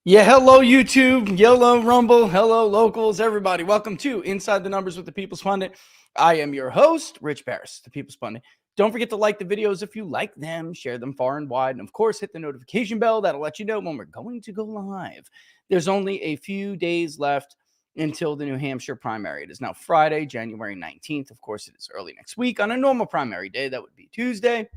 Yeah, hello YouTube, hello Rumble, hello locals, everybody. Welcome to Inside the Numbers with the People's Pundit. I am your host, Rich Paris, the People's Pundit. Don't forget to like the videos if you like them, share them far and wide, and of course, hit the notification bell. That'll let you know when we're going to go live. There's only a few days left until the New Hampshire primary. It is now Friday, January 19th. Of course, it is early next week. On a normal primary day, that would be Tuesday.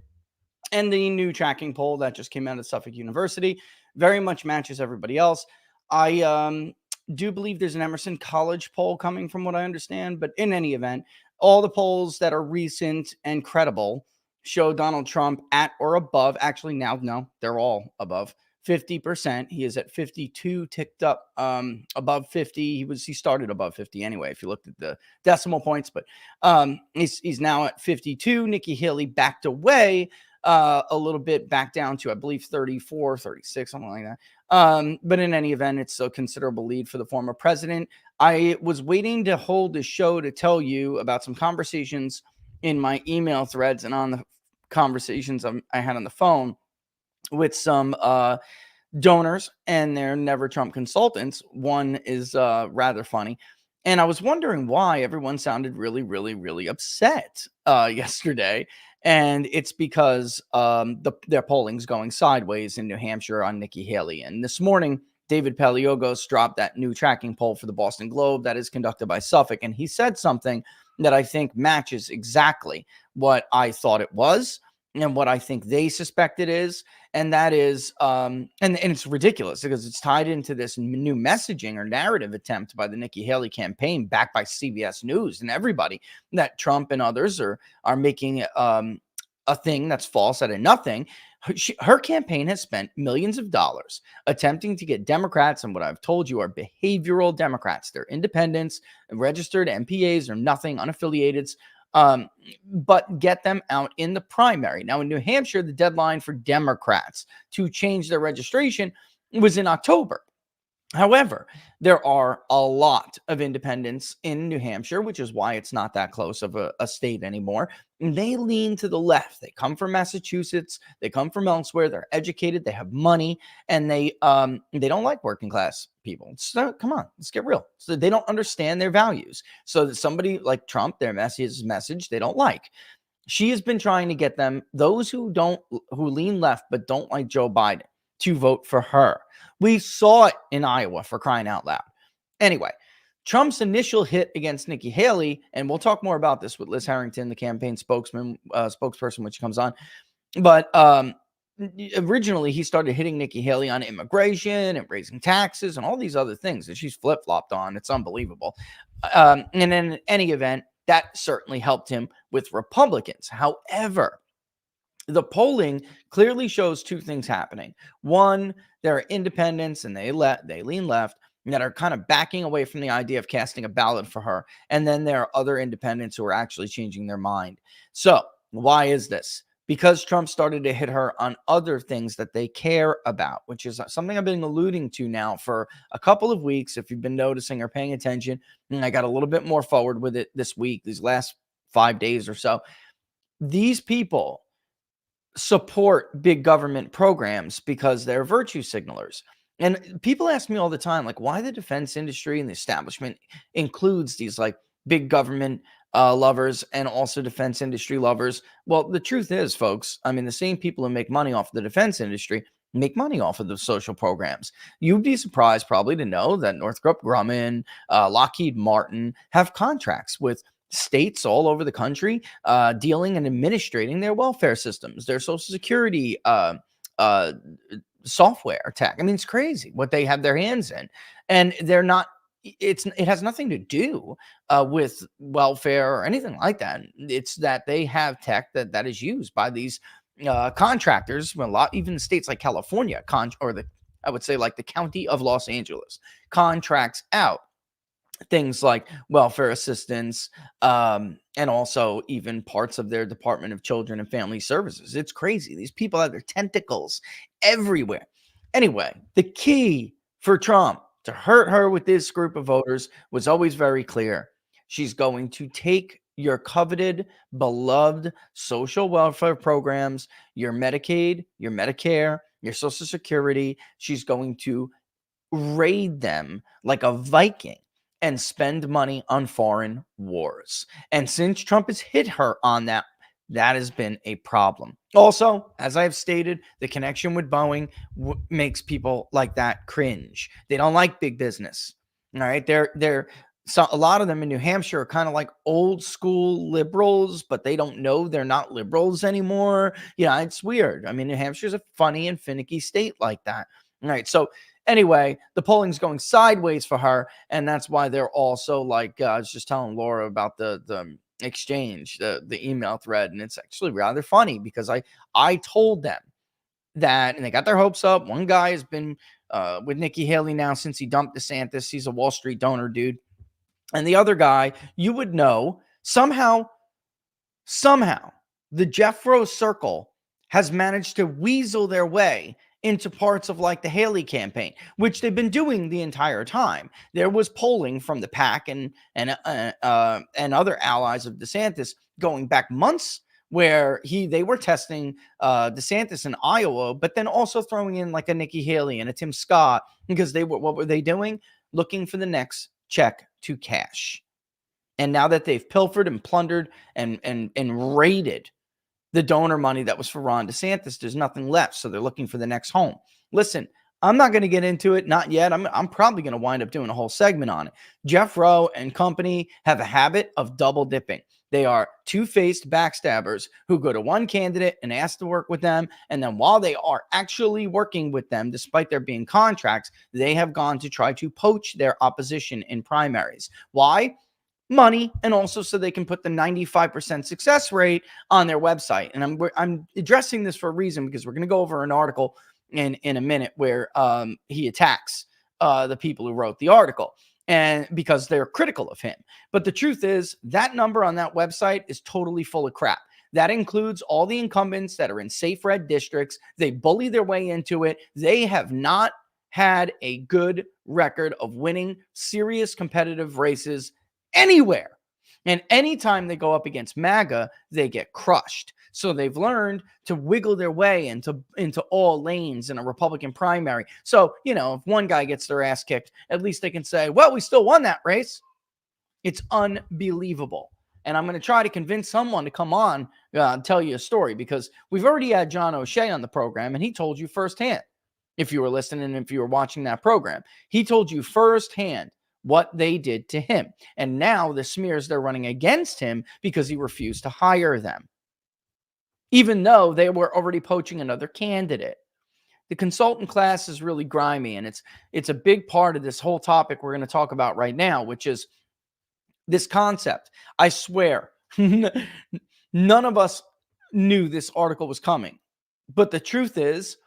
And the new tracking poll that just came out of Suffolk University very much matches everybody else. I do believe there's an Emerson College poll coming from what I understand, but in any event, all the polls that are recent and credible show Donald Trump at or above. Actually, now, no, they're all above 50%. He is at 52, ticked up above 50. He started above 50 anyway, if you looked at the decimal points, but he's now at 52. Nikki Haley backed away a little bit, back down to, I believe, 34, 36, something like that. But in any event, it's a considerable lead for the former president. I was waiting to hold the show to tell you about some conversations in my email threads and on the conversations I had on the phone with some donors and their Never Trump consultants. One is rather funny. And I was wondering why everyone sounded really, really, really upset yesterday. And it's because their polling's going sideways in New Hampshire on Nikki Haley. And this morning, David Paleogos dropped that new tracking poll for the Boston Globe that is conducted by Suffolk. And he said something that I think matches exactly what I thought it was and what I think they suspect it is. And that is, and it's ridiculous because it's tied into this new messaging or narrative attempt by the Nikki Haley campaign, backed by CBS News and everybody, that Trump and others are making a thing that's false out of nothing. Her campaign has spent millions of dollars attempting to get Democrats, and what I've told you are behavioral Democrats. They're independents, registered MPAs or nothing, unaffiliated, but get them out in the primary. Now, in New Hampshire, the deadline for Democrats to change their registration was in October. However, there are a lot of independents in New Hampshire, which is why it's not that close of a state anymore. And they lean to the left. They come from Massachusetts. They come from elsewhere. They're educated. They have money, and they don't like working class people. So come on, let's get real. So they don't understand their values. So that somebody like Trump, their message they don't like. She has been trying to get them, those who lean left but don't like Joe Biden, to vote for her. We saw it in Iowa, for crying out loud. Anyway, Trump's initial hit against Nikki Haley, and we'll talk more about this with Liz Harrington, the campaign spokesperson, when she comes on. But originally, he started hitting Nikki Haley on immigration and raising taxes and all these other things that she's flip-flopped on. It's unbelievable. And in any event, that certainly helped him with Republicans. However, the polling clearly shows two things happening. One, there are independents and they lean left that are kind of backing away from the idea of casting a ballot for her. And then there are other independents who are actually changing their mind. So why is this? Because Trump started to hit her on other things that they care about, which is something I've been alluding to now for a couple of weeks. If you've been noticing or paying attention, and I got a little bit more forward with it this week, these last 5 days or so. These people support big government programs because they're virtue signalers. And people ask me all the time, like, why the defense industry and the establishment includes these like big government lovers and also defense industry lovers. Well, the truth is, folks, I mean, the same people who make money off of the defense industry make money off of the social programs. You'd be surprised probably to know that Northrop Grumman, Lockheed Martin have contracts with states all over the country dealing and administrating their welfare systems, their social security uh, software tech. I mean, it's crazy what they have their hands in, and they're not. It has nothing to do with welfare or anything like that. It's that they have tech that is used by these contractors. A lot, even states like California, or I would say like the county of Los Angeles contracts out things like welfare assistance, and also even parts of their Department of Children and Family Services. It's crazy. These people have their tentacles everywhere. Anyway, the key for Trump to hurt her with this group of voters was always very clear. She's going to take your coveted, beloved social welfare programs, your Medicaid, your Medicare, your Social Security. She's going to raid them like a Viking and spend money on foreign wars. And since Trump has hit her on that, that has been a problem. Also, as I've stated, the connection with Boeing makes people like that cringe. They don't like big business. All right. So a lot of them in New Hampshire are kind of like old school liberals, but they don't know they're not liberals anymore. Yeah, it's weird. I mean, New Hampshire's a funny and finicky state like that. All right. So anyway, the polling's going sideways for her, and that's why they're also like, I was just telling Laura about the exchange, the email thread, and it's actually rather funny because I told them that, and they got their hopes up. One guy has been with Nikki Haley now since he dumped DeSantis. He's a Wall Street donor dude. And the other guy, you would know, somehow, the Jeff Rose circle has managed to weasel their way into parts of like the Haley campaign, which they've been doing the entire time. There was polling from the PAC and other allies of DeSantis going back months where they were testing DeSantis in Iowa, but then also throwing in like a Nikki Haley and a Tim Scott, because what were they doing? Looking for the next check to cash. And now that they've pilfered and plundered and raided the donor money that was for Ron DeSantis, there's nothing left. So they're looking for the next home. Listen, I'm not going to get into it. Not yet. I'm probably going to wind up doing a whole segment on it. Jeff Rowe and company have a habit of double dipping. They are two-faced backstabbers who go to one candidate and ask to work with them. And then while they are actually working with them, despite there being contracts, they have gone to try to poach their opposition in primaries. Why? Money, and also so they can put the 95% success rate on their website. And I'm addressing this for a reason, because we're going to go over an article in a minute where he attacks the people who wrote the article, and because they're critical of him. But the truth is that number on that website is totally full of crap. That includes all the incumbents that are in safe red districts. They bully their way into it. They have not had a good record of winning serious competitive races anywhere. And anytime they go up against MAGA, they get crushed. So they've learned to wiggle their way into all lanes in a Republican primary. So, if one guy gets their ass kicked, at least they can say, well, we still won that race. It's unbelievable. And I'm going to try to convince someone to come on and tell you a story, because we've already had John O'Shea on the program, and he told you firsthand, if you were listening, if you were watching that program, he told you firsthand what they did to him. And now the smears they're running against him because he refused to hire them, even though they were already poaching another candidate. The consultant class is really grimy, and it's a big part of this whole topic we're going to talk about right now, which is this concept. I swear, none of us knew this article was coming. But the truth is,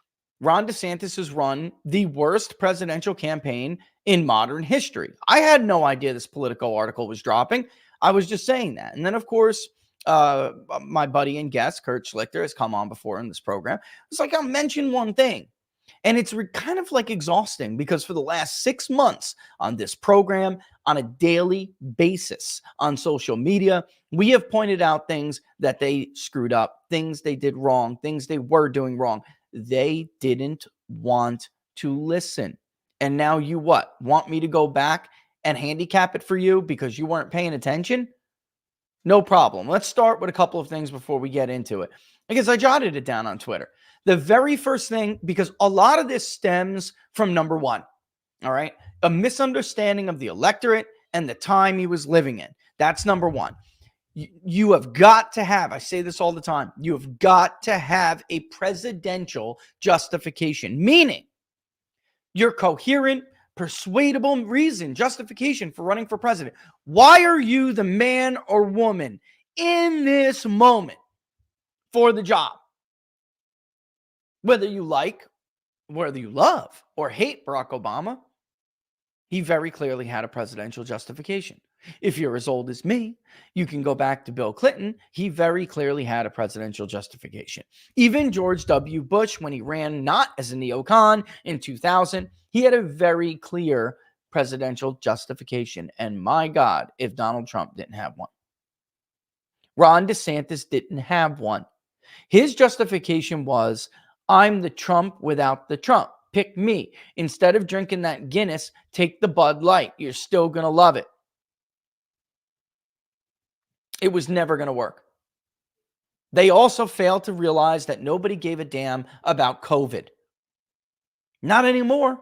Ron DeSantis has run the worst presidential campaign in modern history. I had no idea this Politico article was dropping. I was just saying that. And then, of course, my buddy and guest, Kurt Schlichter, has come on before in this program. It's like, I'll mention one thing. And it's kind of like exhausting, because for the last 6 months on this program, on a daily basis on social media, we have pointed out things that they screwed up, things they did wrong, things they were doing wrong. They didn't want to listen. And now you what? Want me to go back and handicap it for you because you weren't paying attention? No problem. Let's start with a couple of things before we get into it, because I jotted it down on Twitter. The very first thing, because a lot of this stems from number one, all right, a misunderstanding of the electorate and the time he was living in. That's number one. You have got to have, I say this all the time, you have got to have a presidential justification, meaning your coherent, persuadable reason, justification for running for president. Why are you the man or woman in this moment for the job? Whether you like, whether you love or hate Barack Obama, he very clearly had a presidential justification. If you're as old as me, you can go back to Bill Clinton. He very clearly had a presidential justification. Even George W. Bush, when he ran not as a neocon in 2000, he had a very clear presidential justification. And my God, if Donald Trump didn't have one. Ron DeSantis didn't have one. His justification was, I'm the Trump without the Trump. Pick me. Instead of drinking that Guinness, take the Bud Light. You're still going to love it. It was never going to work. They also failed to realize that nobody gave a damn about COVID. Not anymore.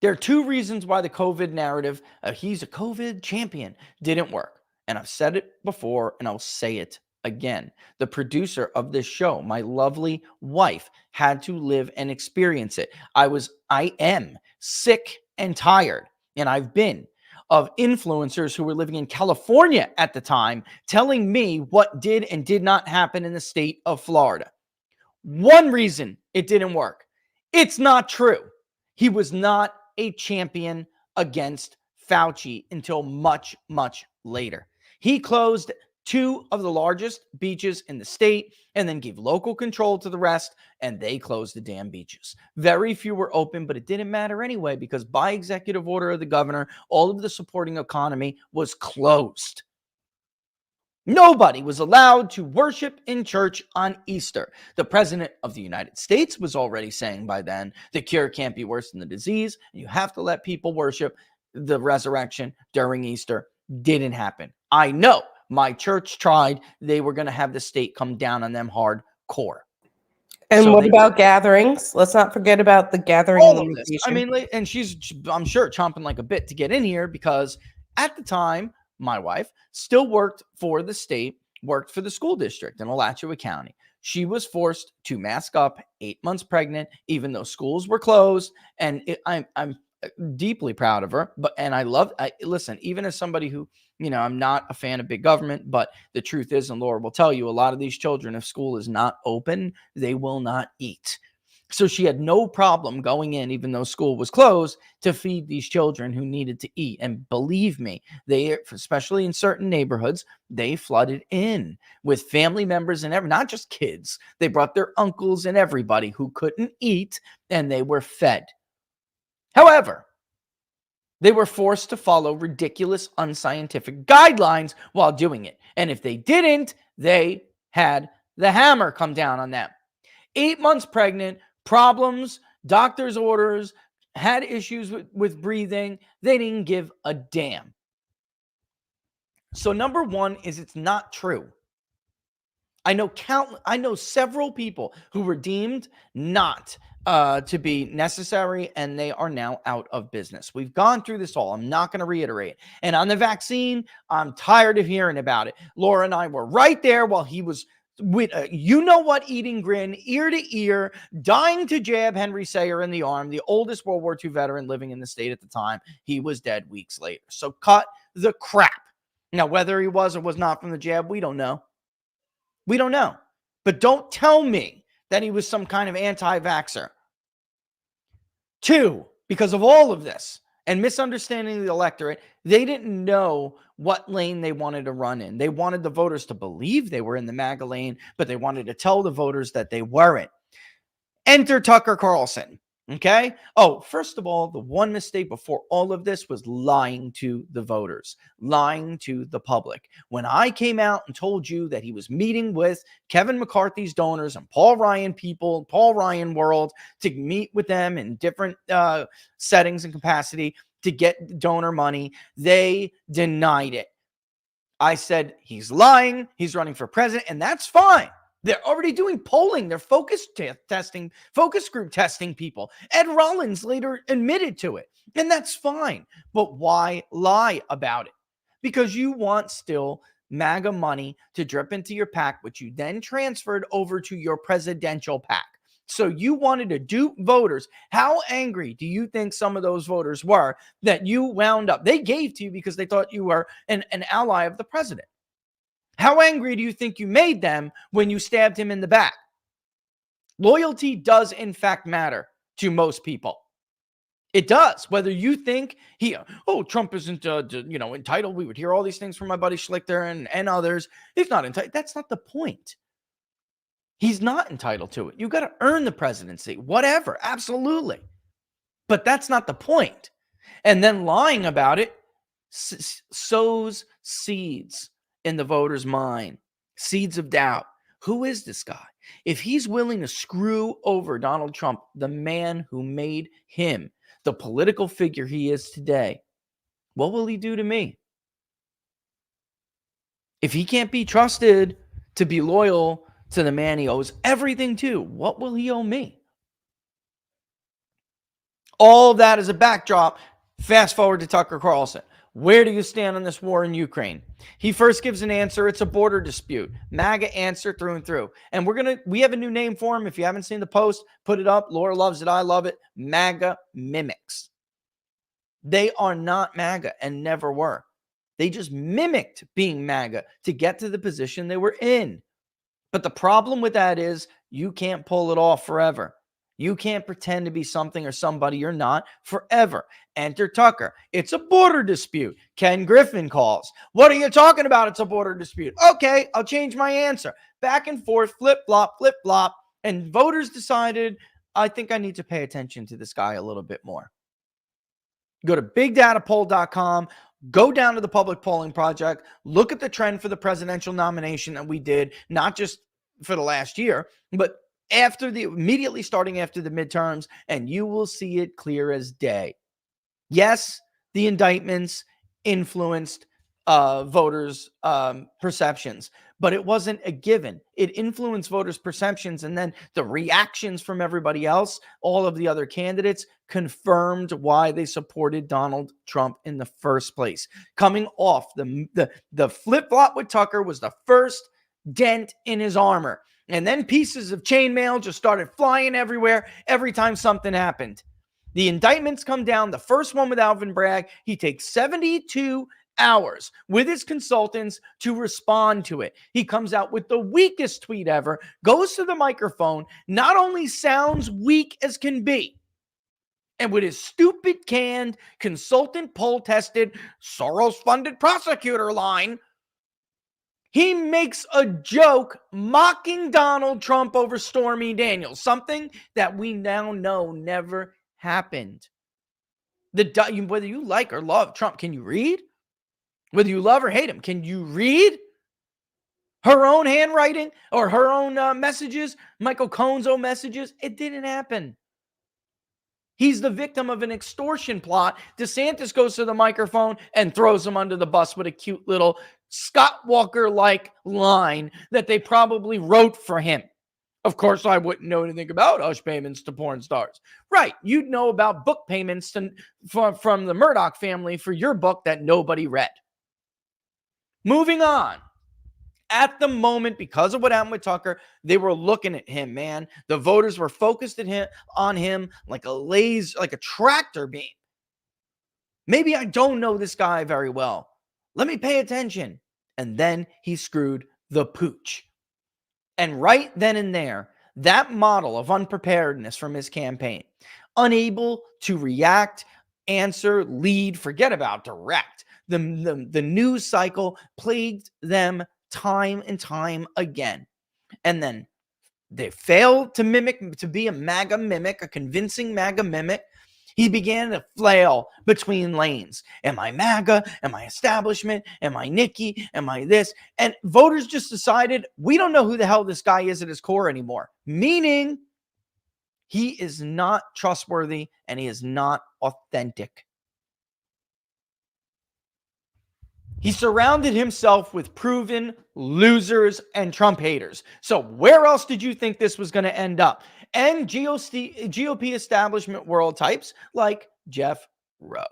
There are two reasons why the COVID narrative, he's a COVID champion, didn't work. And I've said it before and I'll say it again. The producer of this show, my lovely wife, had to live and experience it. I am sick and tired, and I've been, of influencers who were living in California at the time telling me what did and did not happen in the state of Florida. One reason it didn't work. It's not true. He was not a champion against Fauci until much, much later. He closed two of the largest beaches in the state and then gave local control to the rest, and they closed the damn beaches. Very few were open, but it didn't matter anyway because by executive order of the governor, all of the supporting economy was closed. Nobody was allowed to worship in church on Easter. The president of the United States was already saying by then, the cure can't be worse than the disease, and you have to let people worship the resurrection during Easter. Didn't happen. I know. My church tried. They were going to have the state come down on them hardcore. And so what about gatherings? Let's not forget about the gathering limitation. I mean, and she's, I'm sure, chomping like a bit to get in here because at the time, my wife still worked for the state, worked for the school district in Alachua County. She was forced to mask up, 8 months pregnant, even though schools were closed. And I'm deeply proud of her. Listen, even as somebody who, I'm not a fan of big government, but the truth is, and Laura will tell you, a lot of these children, if school is not open, they will not eat. So she had no problem going in, even though school was closed, to feed these children who needed to eat. And believe me, they, especially in certain neighborhoods, they flooded in with family members and not just kids. They brought their uncles and everybody who couldn't eat, and they were fed. However, they were forced to follow ridiculous, unscientific guidelines while doing it. And if they didn't, they had the hammer come down on them. 8 months pregnant, problems, doctor's orders, had issues with breathing. They didn't give a damn. So number one is it's not true. I know several people who were deemed not to be necessary, and they are now out of business. We've gone through this all. I'm not going to reiterate. And on the vaccine, I'm tired of hearing about it. Laura and I were right there while he was with eating grin, ear to ear, dying to jab Henry Sayer in the arm, the oldest World War II veteran living in the state at the time. He was dead weeks later. So cut the crap. Now, whether he was or was not from the jab, we don't know. We don't know. But don't tell me that he was some kind of anti-vaxxer. 2, because of all of this and misunderstanding the electorate, they didn't know what lane they wanted to run in. They wanted the voters to believe they were in the MAGA lane, but they wanted to tell the voters that they weren't. Enter Tucker Carlson. Okay. Oh, first of all, the one mistake before all of this was lying to the voters, lying to the public. When I came out and told you that he was meeting with Kevin McCarthy's donors and Paul Ryan people, Paul Ryan world, to meet with them in different settings and capacity to get donor money, they denied it. I said, he's lying, he's running for president, and that's fine. They're already doing polling. They're focus group testing people. Ed Rollins later admitted to it, and that's fine. But why lie about it? Because you want still MAGA money to drip into your PAC, which you then transferred over to your presidential PAC. So you wanted to dupe voters. How angry do you think some of those voters were that you wound up? They gave to you because they thought you were an ally of the president. How angry do you think you made them when you stabbed him in the back? Loyalty does, in fact, matter to most people. It does. Whether you think Trump isn't, entitled. We would hear all these things from my buddy Schlichter and others. He's not entitled. That's not the point. He's not entitled to it. You got to earn the presidency, whatever. Absolutely. But that's not the point. And then lying about it sows seeds in the voter's mind, seeds of doubt. Who is this guy? If he's willing to screw over Donald Trump, the man who made him the political figure he is today, what will he do to me? If he can't be trusted to be loyal to the man he owes everything to, what will he owe me? All of that is a backdrop. Fast forward to Tucker Carlson. Where do you stand on this war in Ukraine? He first gives an answer. It's a border dispute. MAGA answer through and through. And we have a new name for him. If you haven't seen the post, put it up. Laura loves it. I love it. MAGA mimics. They are not MAGA and never were. They just mimicked being MAGA to get to the position they were in. But the problem with that is you can't pull it off forever. You can't pretend to be something or somebody you're not forever. Enter Tucker. It's a border dispute. Ken Griffin calls. What are you talking about? It's a border dispute. Okay, I'll change my answer. Back and forth, flip-flop, flip-flop. And voters decided, I think I need to pay attention to this guy a little bit more. Go to bigdatapoll.com. Go down to the Public Polling Project. Look at the trend for the presidential nomination that we did, not just for the last year, but immediately starting after the midterms, and you will see it clear as day. Yes, the indictments influenced voters' perceptions, but it wasn't a given. It influenced voters' perceptions, and then the reactions from everybody else, all of the other candidates, confirmed why they supported Donald Trump in the first place. Coming off the flip-flop with Tucker was the first dent in his armor. And then pieces of chainmail just started flying everywhere every time something happened. The indictments come down. The first one with Alvin Bragg, he takes 72 hours with his consultants to respond to it. He comes out with the weakest tweet ever, goes to the microphone, not only sounds weak as can be, and with his stupid, canned, consultant, poll-tested, Soros-funded prosecutor line, he makes a joke mocking Donald Trump over Stormy Daniels, something that we now know never happened. Whether you like or love Trump, can you read? Whether you love or hate him, can you read her own handwriting or her own messages, Michael Cohen's own messages? It didn't happen. He's the victim of an extortion plot. DeSantis goes to the microphone and throws him under the bus with a cute little Scott Walker-like line that they probably wrote for him. Of course, I wouldn't know anything about hush payments to porn stars. Right. You'd know about book payments from the Murdoch family for your book that nobody read. Moving on. At the moment, because of what happened with Tucker, they were looking at him, man. The voters were focused on him like a laser, like a tractor beam. Maybe I don't know this guy very well. Let me pay attention. And then he screwed the pooch. And right then and there, that model of unpreparedness from his campaign, unable to react, answer, lead, forget about direct. The news cycle plagued them time and time again. And then They failed to be a MAGA mimic, a convincing MAGA mimic. He began to flail between lanes. Am I MAGA? Am I establishment? Am I Nikki? Am I this? And voters just decided, we don't know who the hell this guy is at his core anymore. Meaning, he is not trustworthy and he is not authentic. He surrounded himself with proven losers and Trump haters. So where else did you think this was going to end up? And GOP establishment world types like Jeff Rowe.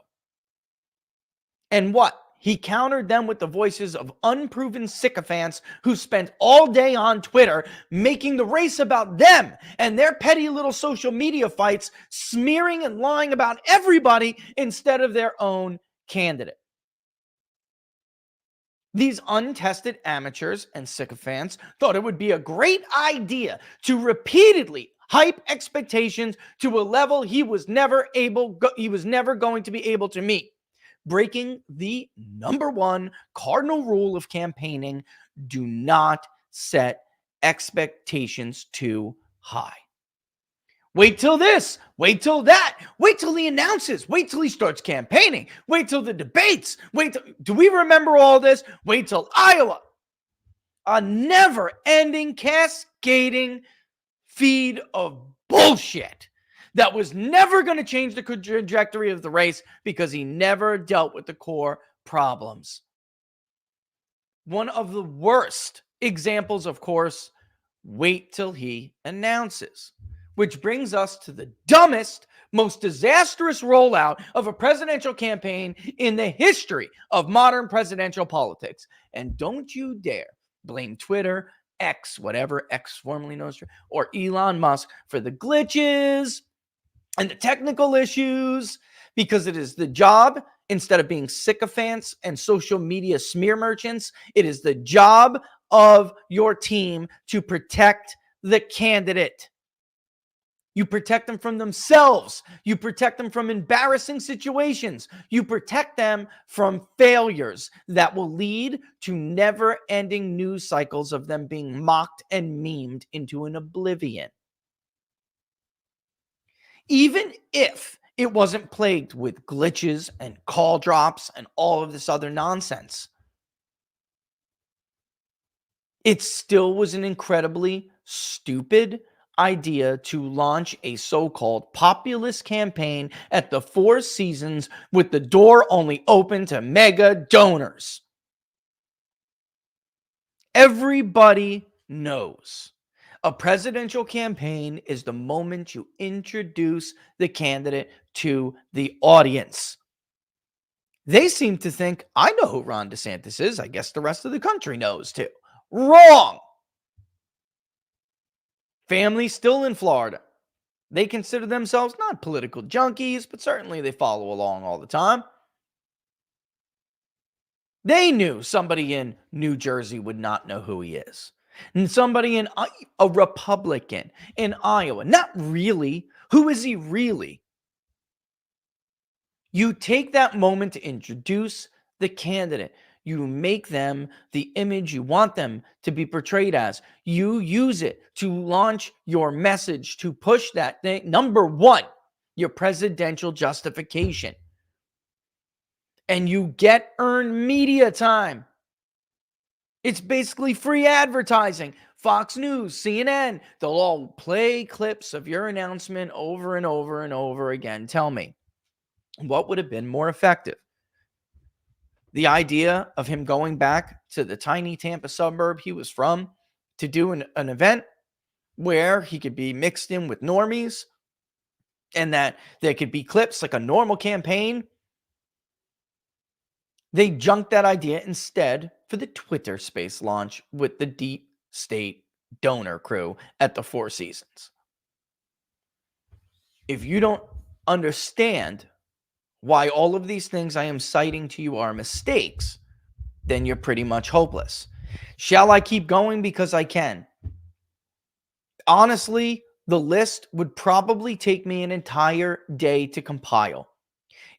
And what? He countered them with the voices of unproven sycophants who spent all day on Twitter making the race about them and their petty little social media fights, smearing and lying about everybody instead of their own candidate. These untested amateurs and sycophants thought it would be a great idea to repeatedly hype expectations to a level he was never going to be able to meet, breaking the number one cardinal rule of campaigning: do not set expectations too high. Wait till this, wait till that, wait till he announces, wait till he starts campaigning, wait till the debates, do we remember all this? Wait till Iowa. A never-ending, cascading feed of bullshit that was never going to change the trajectory of the race because he never dealt with the core problems. One of the worst examples, of course, wait till he announces. Which brings us to the dumbest, most disastrous rollout of a presidential campaign in the history of modern presidential politics. And don't you dare blame Twitter, X, whatever X formerly known as, or Elon Musk for the glitches and the technical issues, because it is the job, instead of being sycophants and social media smear merchants, it is the job of your team to protect the candidate. You protect them from themselves. You protect them from embarrassing situations. You protect them from failures that will lead to never-ending news cycles of them being mocked and memed into an oblivion. Even if it wasn't plagued with glitches and call drops and all of this other nonsense, it still was an incredibly stupid idea to launch a so-called populist campaign at the Four Seasons with the door only open to mega donors. Everybody knows a presidential campaign is the moment you introduce the candidate to the audience. They seem to think, I know who Ron DeSantis is. I guess the rest of the country knows too. Wrong. Family still in Florida. They consider themselves not political junkies, but certainly they follow along all the time. They knew somebody in New Jersey would not know who he is. And somebody in a Republican in Iowa. Not really. Who is he really? You take that moment to introduce the candidate. You make them the image you want them to be portrayed as. You use it to launch your message, to push that thing. Number one, your presidential justification. And you get earned media time. It's basically free advertising. Fox News, CNN, they'll all play clips of your announcement over and over and over again. Tell me, what would have been more effective? The idea of him going back to the tiny Tampa suburb he was from to do an event where he could be mixed in with normies and that there could be clips like a normal campaign. They junked that idea instead for the Twitter space launch with the deep state donor crew at the Four Seasons. If you don't understand why all of these things I am citing to you are mistakes, then you're pretty much hopeless. Shall I keep going? Because I can. Honestly, the list would probably take me an entire day to compile.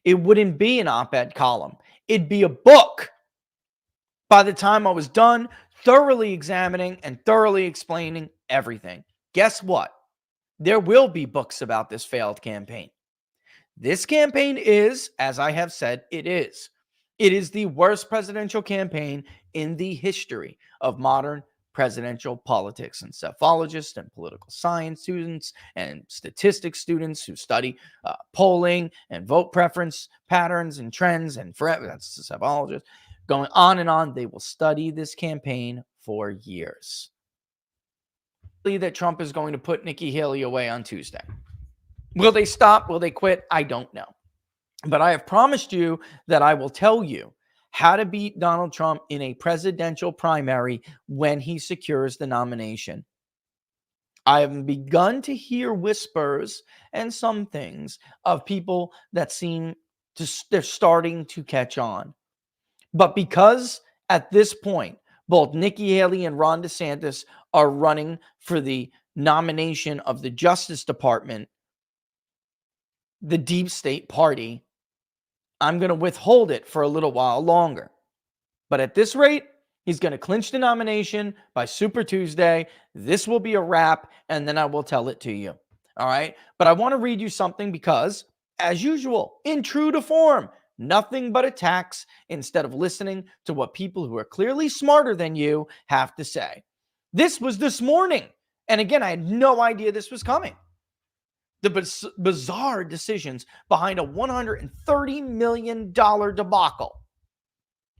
It wouldn't be an op-ed column. It'd be a book. By the time I was done thoroughly examining and thoroughly explaining everything. guess what? There will be books about this failed campaign. This campaign is, as I have said, it is the worst presidential campaign in the history of modern presidential politics. And psephologists and political science students and statistics students who study polling and vote preference patterns and trends, and forever, that's the psephologist, going on and on, they will study this campaign for years. That Trump is going to put Nikki Haley away on Tuesday. Will they stop? Will they quit? I don't know. But I have promised you that I will tell you how to beat Donald Trump in a presidential primary when he secures the nomination. I have begun to hear whispers and some things of people that seem they're starting to catch on. But because at this point, both Nikki Haley and Ron DeSantis are running for the nomination of the Justice Department, the deep state party, I'm going to withhold it for a little while longer. But at this rate, he's going to clinch the nomination by Super Tuesday. This will be a wrap, and then I will tell it to you. All right? But I want to read you something because, as usual, in true to form, nothing but attacks instead of listening to what people who are clearly smarter than you have to say. This was this morning. And again, I had no idea this was coming. The bizarre decisions behind a $130 million debacle.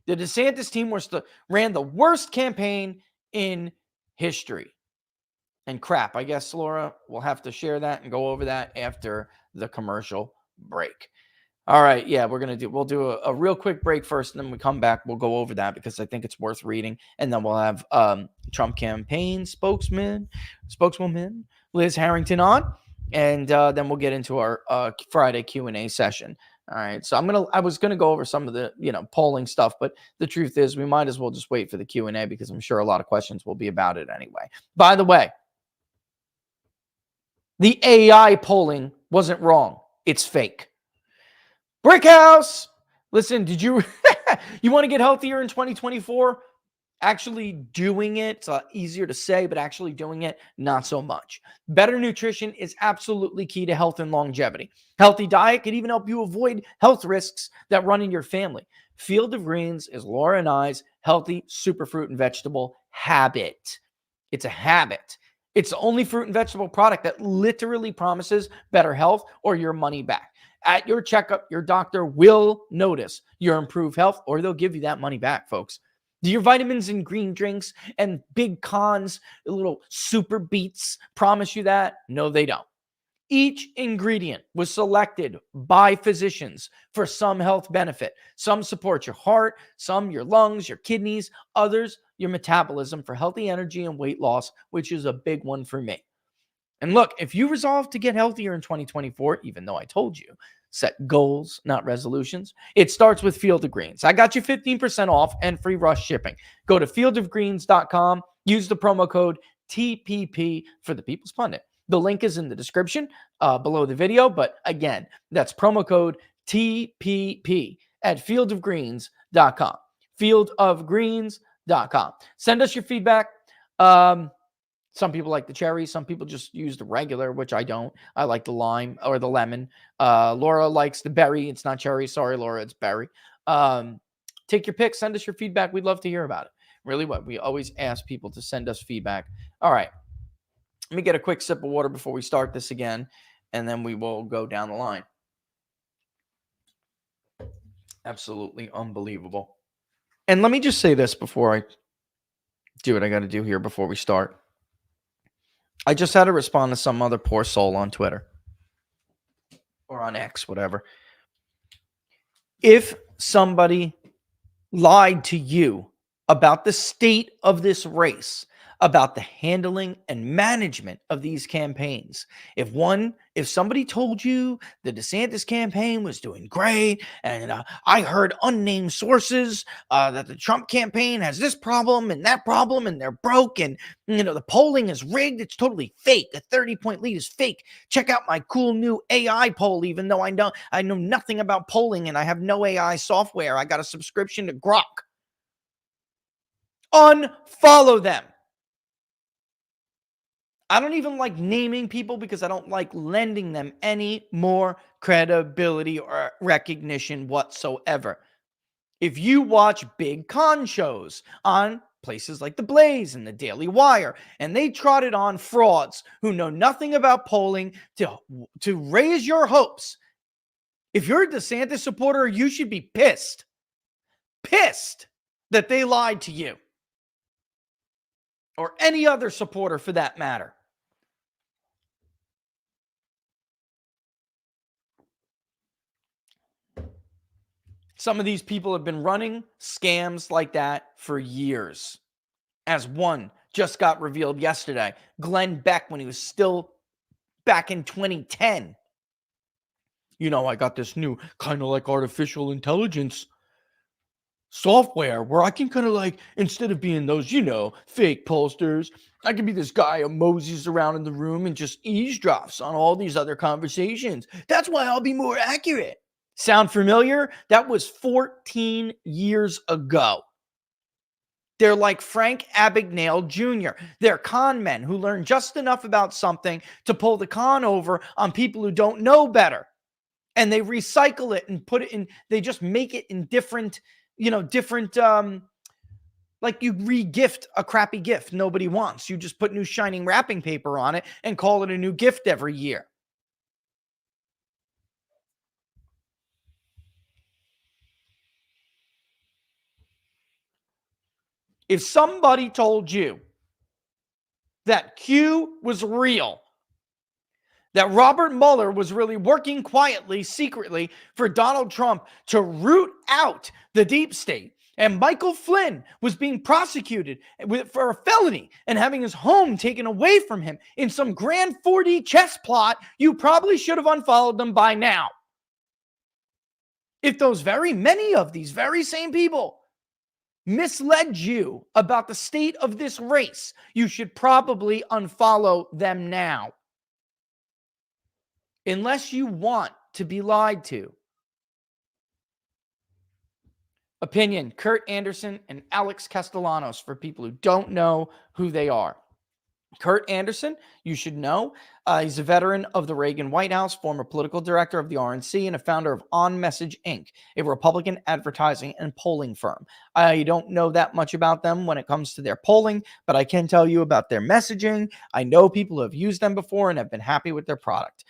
The DeSantis team ran the worst campaign in history. And crap, I guess, Laura, we'll have to share that and go over that after the commercial break. All right, yeah, we'll do a real quick break first, and then when we come back, we'll go over that because I think it's worth reading. And then we'll have Trump campaign spokeswoman Liz Harrington on. And then we'll get into our Friday Q&A session. All right. So I was gonna go over some of the polling stuff, but the truth is we might as well just wait for the Q&A because I'm sure a lot of questions will be about it anyway. By the way, the AI polling wasn't wrong. It's fake. Brickhouse. Listen, did you you want to get healthier in 2024? Actually doing it, it's easier to say, but actually doing it, not so much. Better nutrition is absolutely key to health and longevity. Healthy diet can even help you avoid health risks that run in your family. Field of Greens is Laura and I's healthy superfruit and vegetable habit. It's a habit. It's the only fruit and vegetable product that literally promises better health or your money back. At your checkup, your doctor will notice your improved health or they'll give you that money back, folks. Do your vitamins and green drinks and big cons, little super beets promise you that? No, they don't. Each ingredient was selected by physicians for some health benefit. Some support your heart, some your lungs, your kidneys, others your metabolism for healthy energy and weight loss, which is a big one for me. And look, if you resolve to get healthier in 2024, even though I told you, set goals, not resolutions, it starts with Field of Greens. I got you 15% off and free rush shipping. Go to fieldofgreens.com, use the promo code TPP for the People's Pundit. The link is in the description below the video, but again, that's promo code TPP at fieldofgreens.com. Fieldofgreens.com. Send us your feedback. Some people like the cherry. Some people just use the regular, which I don't. I like the lime or the lemon. Laura likes the berry. It's not cherry. Sorry, Laura, it's berry. Take your pick. Send us your feedback. We'd love to hear about it. Really what? We always ask people to send us feedback. All right. Let me get a quick sip of water before we start this again, and then we will go down the line. Absolutely unbelievable. And let me just say this before I do what I got to do here before we start. I just had to respond to some other poor soul on Twitter or on X, whatever. If somebody lied to you about the state of this race, about the handling and management of these campaigns, if somebody told you the DeSantis campaign was doing great, and I heard unnamed sources that the Trump campaign has this problem and that problem, and they're broke, and the polling is rigged, it's totally fake. The 30-point lead is fake. Check out my cool new AI poll, even though I know nothing about polling and I have no AI software. I got a subscription to Grok. Unfollow them. I don't even like naming people because I don't like lending them any more credibility or recognition whatsoever. If you watch big con shows on places like The Blaze and The Daily Wire, and they trotted on frauds who know nothing about polling to raise your hopes, if you're a DeSantis supporter, you should be pissed. Pissed that they lied to you. Or any other supporter for that matter. Some of these people have been running scams like that for years. As one just got revealed yesterday, Glenn Beck, when he was still back in 2010. You know, I got this new kind of like artificial intelligence software where I can kind of like, instead of being those, you know, fake pollsters, I can be this guy who moseys around in the room and just eavesdrops on all these other conversations. That's why I'll be more accurate. Sound familiar? That was 14 years ago. They're like Frank Abagnale Jr. They're con men who learn just enough about something to pull the con over on people who don't know better. And they recycle it and put it in, they just make it in different, like you re-gift a crappy gift nobody wants. You just put new shining wrapping paper on it and call it a new gift every year. If somebody told you that Q was real, that Robert Mueller was really working quietly, secretly for Donald Trump to root out the deep state, and Michael Flynn was being prosecuted for a felony and having his home taken away from him in some grand 4D chess plot, you probably should have unfollowed them by now. If many of these very same people misled you about the state of this race, you should probably unfollow them now. Unless you want to be lied to. Opinion, Kurt Anderson and Alex Castellanos, for people who don't know who they are. Kurt Anderson, you should know, he's a veteran of the Reagan White House, former political director of the RNC, and a founder of On Message Inc., a Republican advertising and polling firm. I don't know that much about them when it comes to their polling, but I can tell you about their messaging. I know people who have used them before and have been happy with their product.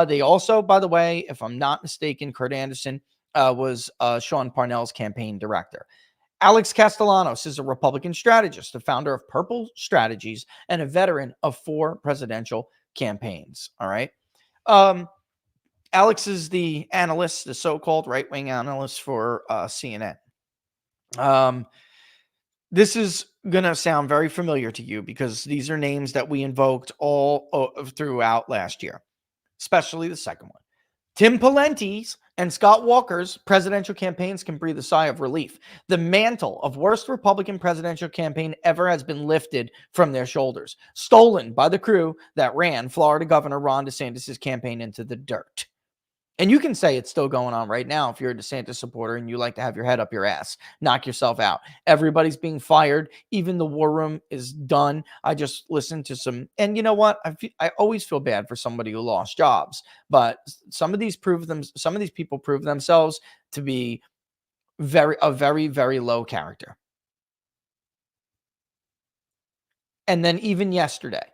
They also, by the way, if I'm not mistaken, Kurt Anderson was Sean Parnell's campaign director. Alex Castellanos is a Republican strategist, the founder of Purple Strategies, and a veteran of 4 presidential campaigns. All right. Alex is the analyst, the so-called right-wing analyst for CNN. This is going to sound very familiar to you because these are names that we invoked all throughout last year, especially the second one. Tim Pawlenty's and Scott Walker's presidential campaigns can breathe a sigh of relief. The mantle of worst Republican presidential campaign ever has been lifted from their shoulders, stolen by the crew that ran Florida Governor Ron DeSantis' campaign into the dirt. And you can say it's still going on right now if you're a DeSantis supporter and you like to have your head up your ass, knock yourself out. Everybody's being fired. Even the war room is done. I just listened to some, and you know what? I always feel bad for somebody who lost jobs, but some of these people prove themselves to be very, very low character. And then even yesterday,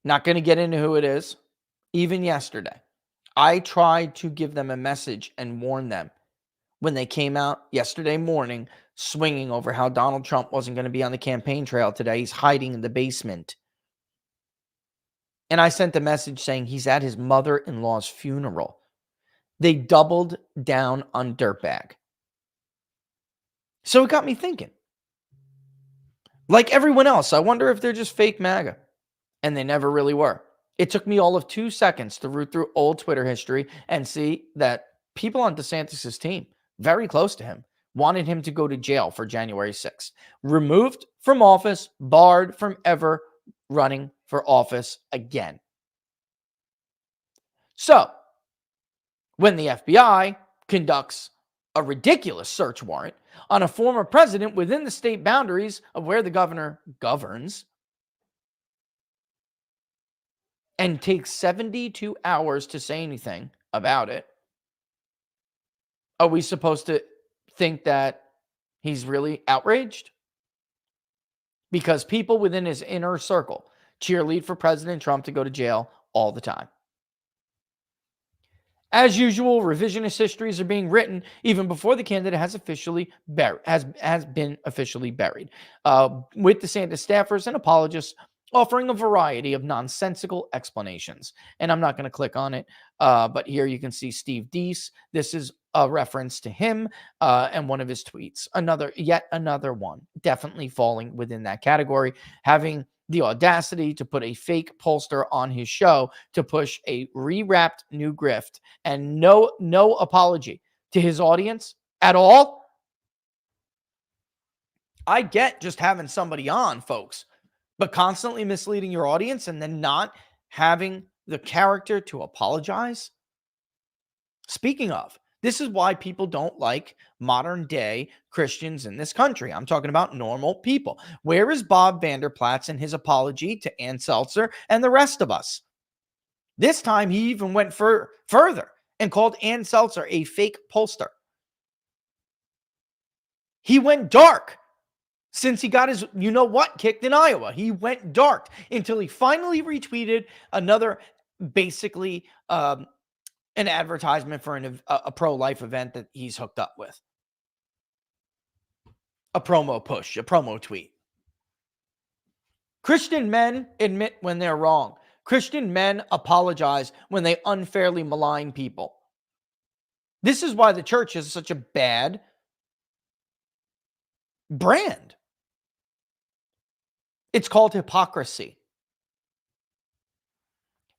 not going to get into who it is. Even yesterday, I tried to give them a message and warn them when they came out yesterday morning swinging over how Donald Trump wasn't going to be on the campaign trail today. He's hiding in the basement. And I sent a message saying he's at his mother-in-law's funeral. They doubled down on dirtbag. So it got me thinking. Like everyone else, I wonder if they're just fake MAGA. And they never really were. It took me all of 2 seconds to root through old Twitter history and see that people on DeSantis' team, very close to him, wanted him to go to jail for January 6th. Removed from office, barred from ever running for office again. So, when the FBI conducts a ridiculous search warrant on a former president within the state boundaries of where the governor governs, and takes 72 hours to say anything about it, are we supposed to think that he's really outraged? Because people within his inner circle cheerlead for President Trump to go to jail all the time. As usual, revisionist histories are being written even before the candidate has been officially buried, with DeSantis staffers and apologists offering a variety of nonsensical explanations. And I'm not going to click on it, but here you can see Steve Deese. This is a reference to him and one of his tweets. Yet another one, definitely falling within that category, having the audacity to put a fake pollster on his show to push a rewrapped new grift, and no apology to his audience at all. I get just having somebody on, folks, but constantly misleading your audience and then not having the character to apologize. Speaking of, this is why people don't like modern day Christians in this country. I'm talking about normal people. Where is Bob Vanderplatz and his apology to Ann Seltzer and the rest of us? This time he even went further and called Ann Seltzer a fake pollster. He went dark since he got his, kicked in Iowa. He went dark until he finally retweeted another, basically, an advertisement for a pro-life event that he's hooked up with. A promo push, a promo tweet. Christian men admit when they're wrong. Christian men apologize when they unfairly malign people. This is why the church is such a bad brand. It's called hypocrisy.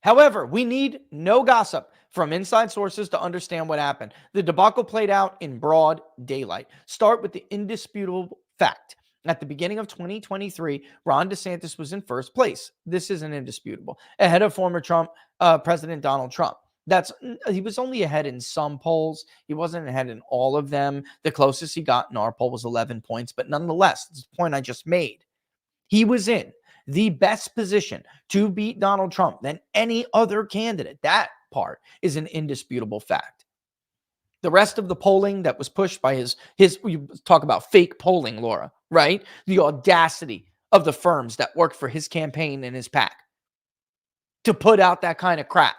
However, we need no gossip from inside sources to understand what happened. The debacle played out in broad daylight. Start with the indisputable fact. At the beginning of 2023, Ron DeSantis was in first place. This isn't indisputable. Ahead of former President Donald Trump. He was only ahead in some polls. He wasn't ahead in all of them. The closest he got in our poll was 11 points. But nonetheless, this is the point I just made. He was in the best position to beat Donald Trump than any other candidate. That part is an indisputable fact. The rest of the polling that was pushed by his you talk about fake polling, Laura, right? The audacity of the firms that worked for his campaign and his PAC to put out that kind of crap.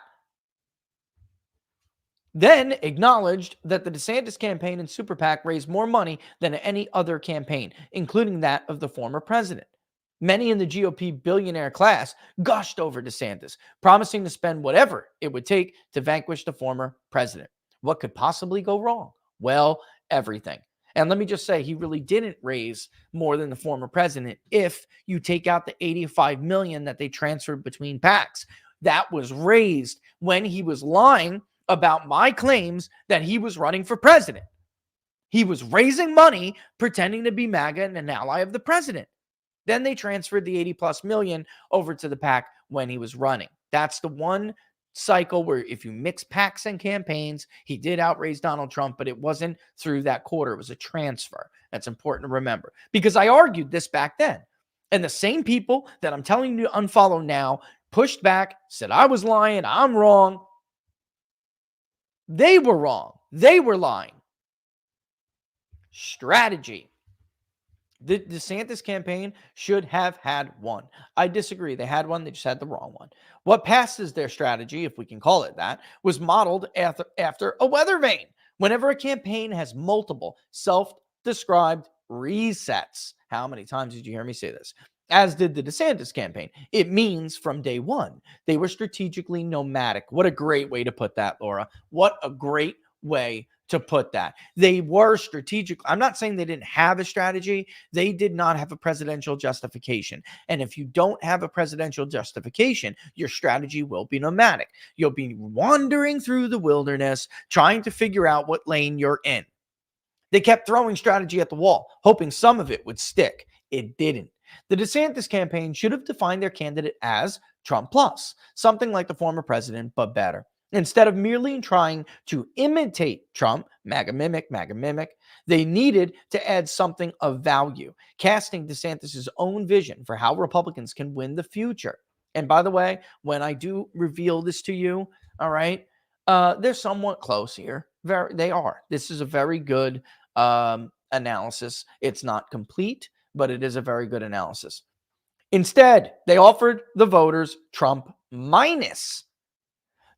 Then acknowledged that the DeSantis campaign and Super PAC raised more money than any other campaign, including that of the former president. Many in the GOP billionaire class gushed over DeSantis, promising to spend whatever it would take to vanquish the former president. What could possibly go wrong? Well, everything. And let me just say, he really didn't raise more than the former president if you take out the $85 million that they transferred between PACs. That was raised when he was lying about my claims that he was running for president. He was raising money, pretending to be MAGA and an ally of the president. Then they transferred the 80 plus million over to the PAC when he was running. That's the one cycle where if you mix PACs and campaigns, he did outraise Donald Trump, but it wasn't through that quarter. It was a transfer. That's important to remember because I argued this back then. And the same people that I'm telling you to unfollow now pushed back, said I was lying, I'm wrong. They were wrong. They were lying. Strategy. The DeSantis campaign should have had one. I disagree. They had one. They just had the wrong one. What passes their strategy, if we can call it that, was modeled after a weather vane. Whenever a campaign has multiple self-described resets, how many times did you hear me say this? As did the DeSantis campaign. It means from day one, they were strategically nomadic. What a great way to put that, Laura. What a great way to put that. They were strategic. I'm not saying they didn't have a strategy. They did not have a presidential justification. And if you don't have a presidential justification, your strategy will be nomadic. You'll be wandering through the wilderness, trying to figure out what lane you're in. They kept throwing strategy at the wall, hoping some of it would stick. It didn't. The DeSantis campaign should have defined their candidate as Trump plus, something like the former president, but better. Instead of merely trying to imitate Trump, MAGA mimic, they needed to add something of value, casting DeSantis' own vision for how Republicans can win the future. And by the way, when I do reveal this to you, all right, they're somewhat close here. They are. This is a very good analysis. It's not complete, but it is a very good analysis. Instead, they offered the voters Trump minus.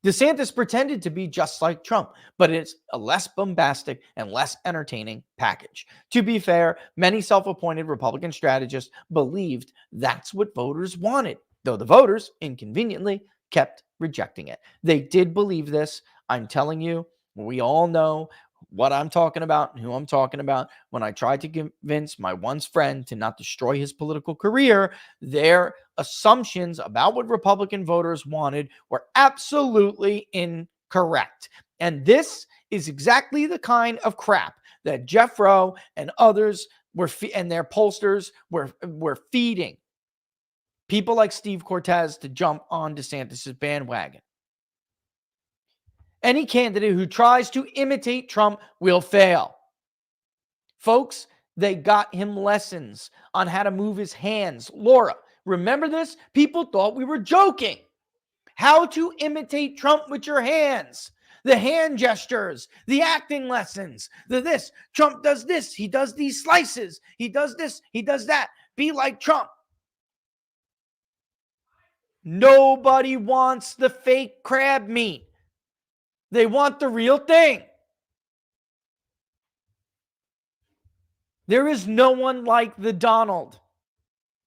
DeSantis pretended to be just like Trump, but it's a less bombastic and less entertaining package. To be fair, many self-appointed Republican strategists believed that's what voters wanted, though the voters, inconveniently, kept rejecting it. They did believe this. I'm telling you, we all know what I'm talking about and who I'm talking about. When I tried to convince my once friend to not destroy his political career, their assumptions about what Republican voters wanted were absolutely incorrect. And this is exactly the kind of crap that Jeff Rowe and others and their pollsters were feeding people like Steve Cortez to jump on DeSantis' bandwagon. Any candidate who tries to imitate Trump will fail. Folks, they got him lessons on how to move his hands. Laura, remember this? People thought we were joking. How to imitate Trump with your hands. The hand gestures, the acting lessons, the this. Trump does this. He does these slices. He does this. He does that. Be like Trump. Nobody wants the fake crab meat. They want the real thing. There is no one like the Donald.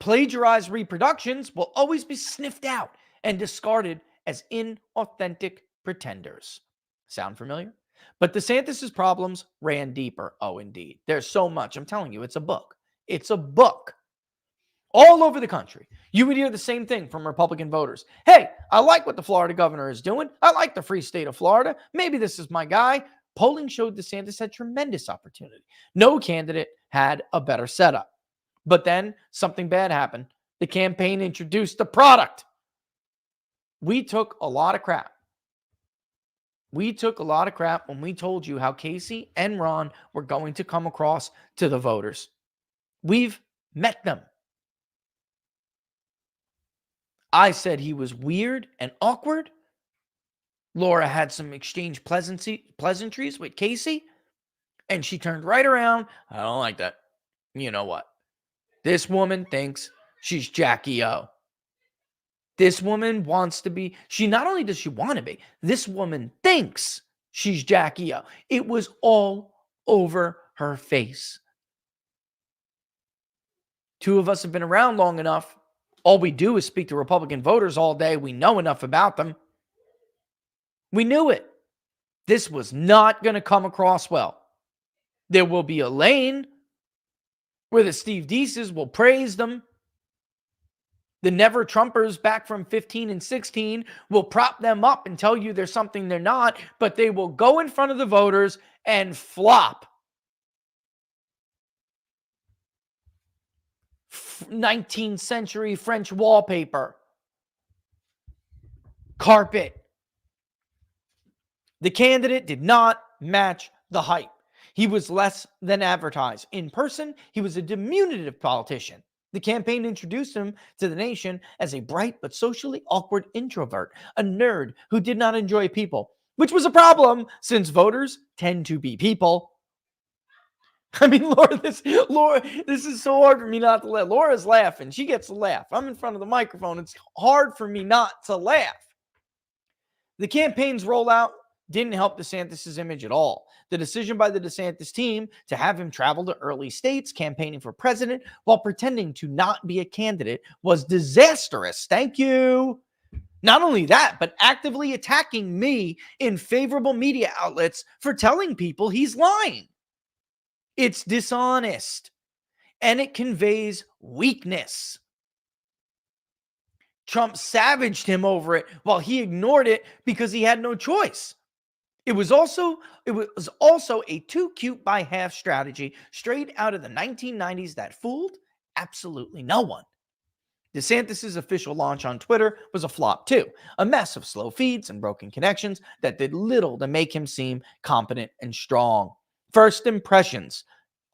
Plagiarized reproductions will always be sniffed out and discarded as inauthentic pretenders. Sound familiar? But DeSantis' problems ran deeper. Oh, indeed. There's so much. I'm telling you, it's a book. It's a book. All over the country, you would hear the same thing from Republican voters. Hey, I like what the Florida governor is doing. I like the free state of Florida. Maybe this is my guy. Polling showed DeSantis had tremendous opportunity. No candidate had a better setup. But then something bad happened. The campaign introduced the product. We took a lot of crap. We took a lot of crap when we told you how Casey and Ron were going to come across to the voters. We've met them. I said he was weird and awkward. Laura had some exchange pleasantries with Casey, and she turned right around. I don't like that. You know what? This woman thinks she's Jackie O. This woman wants to be, not only does she want to be, this woman thinks she's Jackie O. It was all over her face. Two of us have been around long enough. All we do is speak to Republican voters all day. We know enough about them. We knew it. This was not going to come across well. There will be a lane where the Steve Deeses will praise them. The Never Trumpers back from 15 and 16 will prop them up and tell you there's something they're not, but they will go in front of the voters and flop. 19th century French wallpaper. Carpet. The candidate did not match the hype. He was less than advertised. In person, he was a diminutive politician. The campaign introduced him to the nation as a bright but socially awkward introvert, a nerd who did not enjoy people, which was a problem since voters tend to be people. I mean, Laura, this is so hard for me not to laugh. Laura's laughing. She gets to laugh. I'm in front of the microphone. It's hard for me not to laugh. The campaign's rollout didn't help DeSantis' image at all. The decision by the DeSantis team to have him travel to early states campaigning for president while pretending to not be a candidate was disastrous. Thank you. Not only that, but actively attacking me in favorable media outlets for telling people he's lying. It's dishonest, and it conveys weakness. Trump savaged him over it while he ignored it because he had no choice. It was also a too cute by half strategy straight out of the 1990s that fooled absolutely no one. DeSantis' official launch on Twitter was a flop too, a mess of slow feeds and broken connections that did little to make him seem competent and strong. First impressions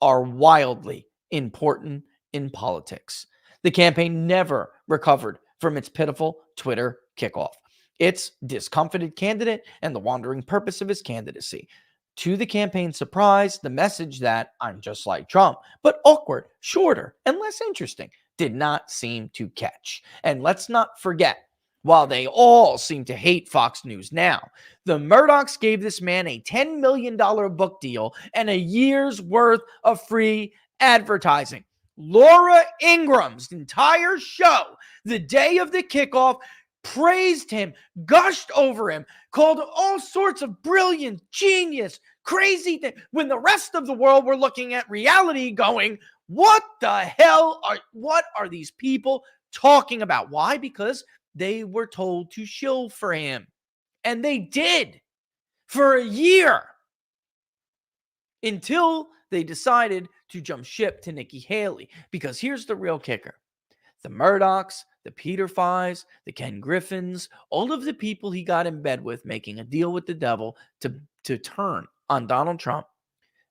are wildly important in politics. The campaign never recovered from its pitiful Twitter kickoff. Its discomfited candidate and the wandering purpose of his candidacy. To the campaign's surprise, the message that I'm just like Trump, but awkward, shorter, and less interesting did not seem to catch. And let's not forget, while they all seem to hate Fox News now, the Murdochs gave this man a $10 million book deal and a year's worth of free advertising. Laura Ingram's entire show, the day of the kickoff, praised him, gushed over him, called all sorts of brilliant, genius, crazy things, when the rest of the world were looking at reality going, what are these people talking about? Why? Because they were told to shill for him. And they did for a year until they decided to jump ship to Nikki Haley. Because here's the real kicker. The Murdochs, the Peter Fies, the Ken Griffins, all of the people he got in bed with making a deal with the devil to turn on Donald Trump,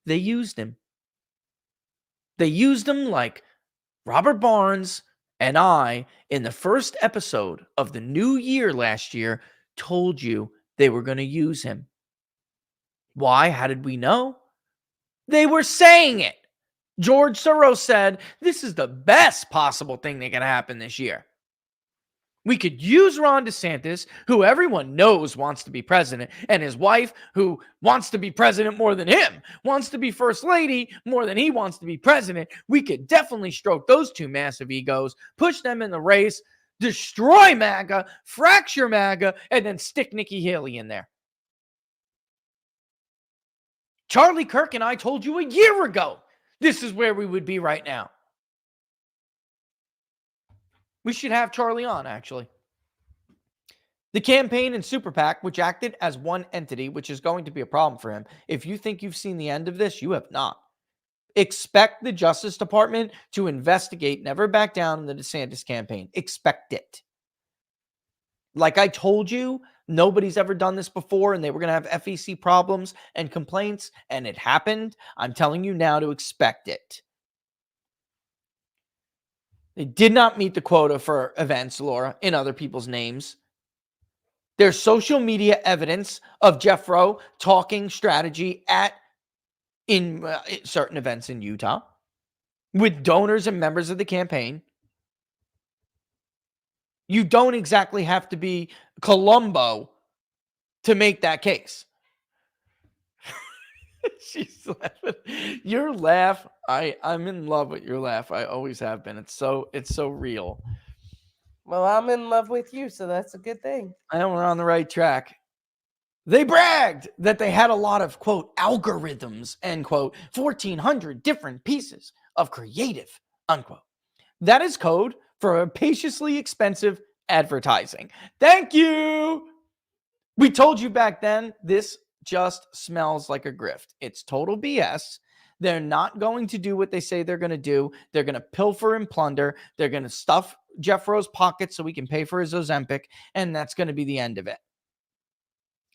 they used him. They used him like Robert Barnes and I, in the first episode of the new year last year, told you they were going to use him. Why? How did we know? They were saying it. George Soros said, this is the best possible thing that can happen this year. We could use Ron DeSantis, who everyone knows wants to be president, and his wife, who wants to be president more than him, wants to be first lady more than he wants to be president. We could definitely stroke those two massive egos, push them in the race, destroy MAGA, fracture MAGA, and then stick Nikki Haley in there. Charlie Kirk and I told you a year ago this is where we would be right now. We should have Charlie on, actually. The campaign and Super PAC, which acted as one entity, which is going to be a problem for him. If you think you've seen the end of this, you have not. Expect the Justice Department to investigate, never back down in the DeSantis campaign. Expect it. Like I told you, nobody's ever done this before, and they were going to have FEC problems and complaints, and it happened. I'm telling you now to expect it. They did not meet the quota for events, Laura, in other people's names. There's social media evidence of Jeff Rowe talking strategy in certain events in Utah with donors and members of the campaign. You don't exactly have to be Columbo to make that case. She's laughing. Your laugh, I'm in love with your laugh. I always have been. It's so real. Well, I'm in love with you, so that's a good thing. I know we're on the right track. They bragged that they had a lot of, quote, algorithms, end quote, 1,400 different pieces of creative, unquote. That is code for rapaciously expensive advertising. Thank you. We told you back then, this just smells like a grift. It's total BS. They're not going to do what they say they're going to do. They're going to pilfer and plunder. They're going to stuff Jeff Rowe's pockets so he can pay for his Ozempic, and that's going to be the end of it.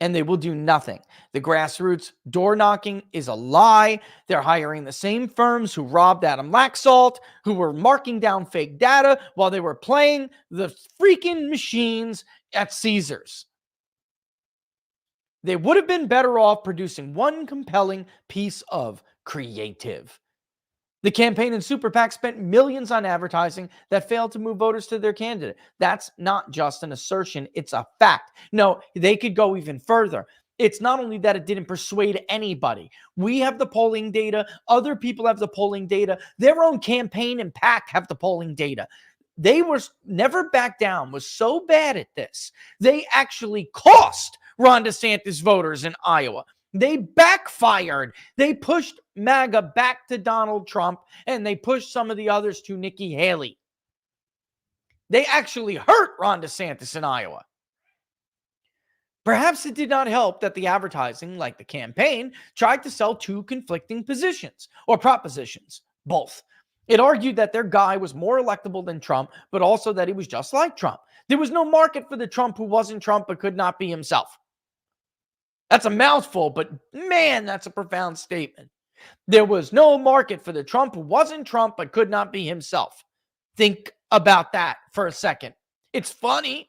And they will do nothing. The grassroots door knocking is a lie. They're hiring the same firms who robbed Adam Laxalt, who were marking down fake data while they were playing the freaking machines at Caesars. They would have been better off producing one compelling piece of creative. The campaign and Super PAC spent millions on advertising that failed to move voters to their candidate. That's not just an assertion, it's a fact. No, they could go even further. It's not only that it didn't persuade anybody. We have the polling data. Other people have the polling data. Their own campaign and PAC have the polling data. They were never back down, was so bad at this. They actually cost Ron DeSantis voters in Iowa. They backfired. They pushed MAGA back to Donald Trump, and they pushed some of the others to Nikki Haley. They actually hurt Ron DeSantis in Iowa. Perhaps it did not help that the advertising, like the campaign, tried to sell two conflicting positions or propositions, both. It argued that their guy was more electable than Trump, but also that he was just like Trump. There was no market for the Trump who wasn't Trump but could not be himself. That's a mouthful, but man, that's a profound statement. There was no market for the Trump who wasn't Trump but could not be himself. Think about that for a second. It's funny,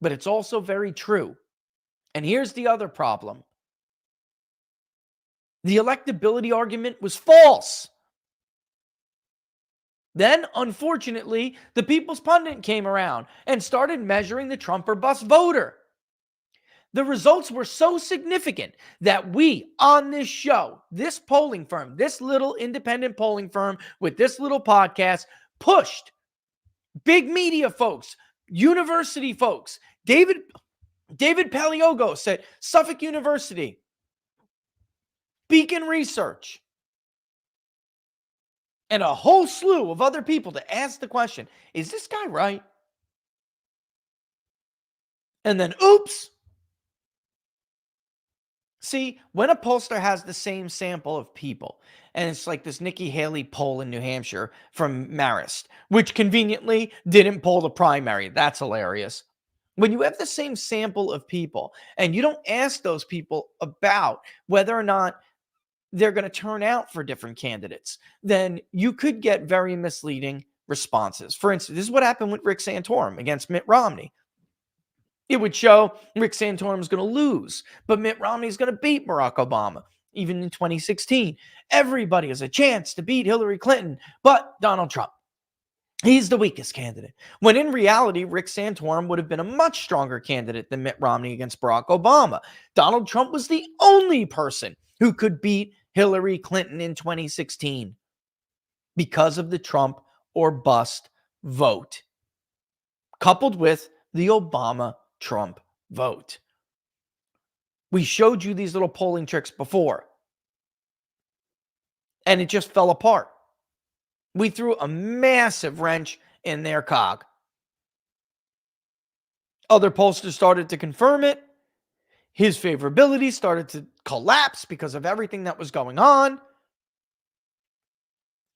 but it's also very true. And here's the other problem. The electability argument was false. Then, unfortunately, the People's Pundit came around and started measuring the Trump or bust voter. The results were so significant that we, on this show, this polling firm, this little independent polling firm with this little podcast, pushed big media folks, university folks. David Paleogos at Suffolk University, Beacon Research, and a whole slew of other people to ask the question, is this guy right? And then, oops. See, when a pollster has the same sample of people, and it's like this Nikki Haley poll in New Hampshire from Marist, which conveniently didn't poll the primary. That's hilarious. When you have the same sample of people and you don't ask those people about whether or not they're going to turn out for different candidates, then you could get very misleading responses. For instance, this is what happened with Rick Santorum against Mitt Romney. It would show Rick Santorum is going to lose, but Mitt Romney is going to beat Barack Obama. Even in 2016, everybody has a chance to beat Hillary Clinton, but Donald Trump. He's the weakest candidate. When in reality, Rick Santorum would have been a much stronger candidate than Mitt Romney against Barack Obama. Donald Trump was the only person who could beat Hillary Clinton in 2016 because of the Trump or bust vote, coupled with the Obama-Trump vote. We showed you these little polling tricks before, and it just fell apart. We threw a massive wrench in their cog. Other pollsters started to confirm it. His favorability started to collapse because of everything that was going on.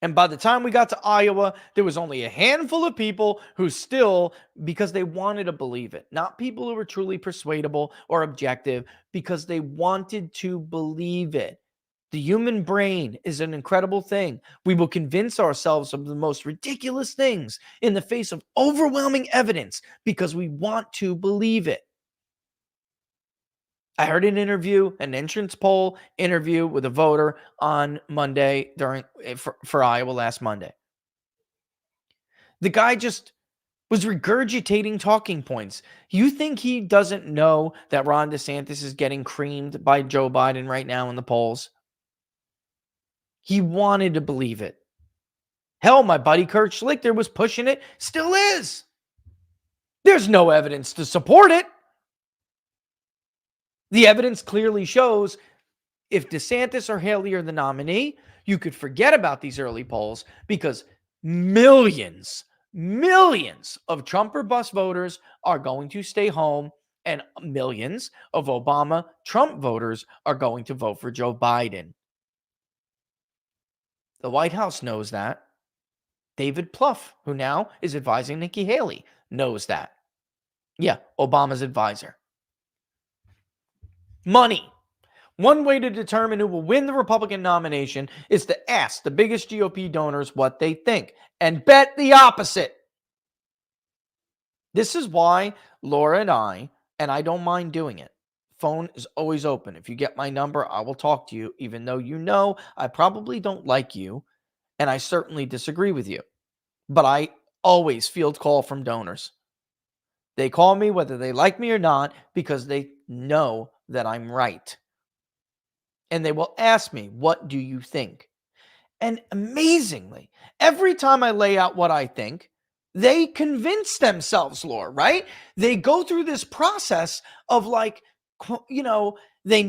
And by the time we got to Iowa, there was only a handful of people who still, because they wanted to believe it, not people who were truly persuadable or objective, because they wanted to believe it. The human brain is an incredible thing. We will convince ourselves of the most ridiculous things in the face of overwhelming evidence because we want to believe it. I heard an entrance poll interview with a voter on Monday for Iowa last Monday. The guy just was regurgitating talking points. You think he doesn't know that Ron DeSantis is getting creamed by Joe Biden right now in the polls? He wanted to believe it. Hell, my buddy Kurt Schlichter was pushing it, still is. There's no evidence to support it. The evidence clearly shows if DeSantis or Haley are the nominee, you could forget about these early polls because millions of Trump or bust voters are going to stay home and millions of Obama-Trump voters are going to vote for Joe Biden. The White House knows that. David Plouffe, who now is advising Nikki Haley, knows that. Yeah, Obama's advisor. Money. One way to determine who will win the Republican nomination is to ask the biggest GOP donors what they think and bet the opposite. This is why Laura and I don't mind doing it. Phone is always open. If you get my number, I will talk to you, even though you know I probably don't like you and I certainly disagree with you. But I always field call from donors. They call me whether they like me or not because they know that I'm right. And they will ask me, what do you think? And amazingly, every time I lay out what I think, they convince themselves, Laura, right? They go through this process of like, you know, they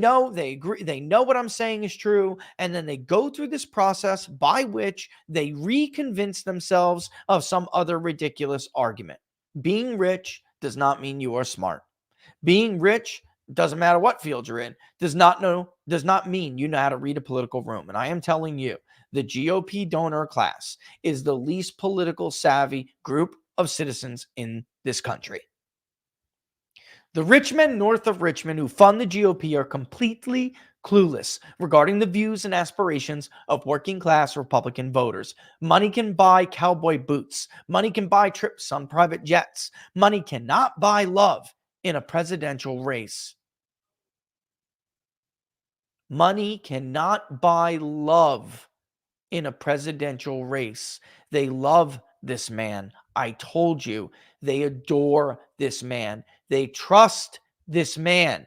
agree, they know what I'm saying is true. And then they go through this process by which they reconvince themselves of some other ridiculous argument. Being rich does not mean you are smart. Being rich, doesn't matter what field you're in, does not mean you know how to read a political room. And I am telling you, the GOP donor class is the least political savvy group of citizens in this country. The rich men north of Richmond who fund the GOP are completely clueless regarding the views and aspirations of working class Republican voters. Money can buy cowboy boots. Money can buy trips on private jets. Money cannot buy love in a presidential race. Money cannot buy love in a presidential race. They love this man. I told you, they adore this man. They trust this man.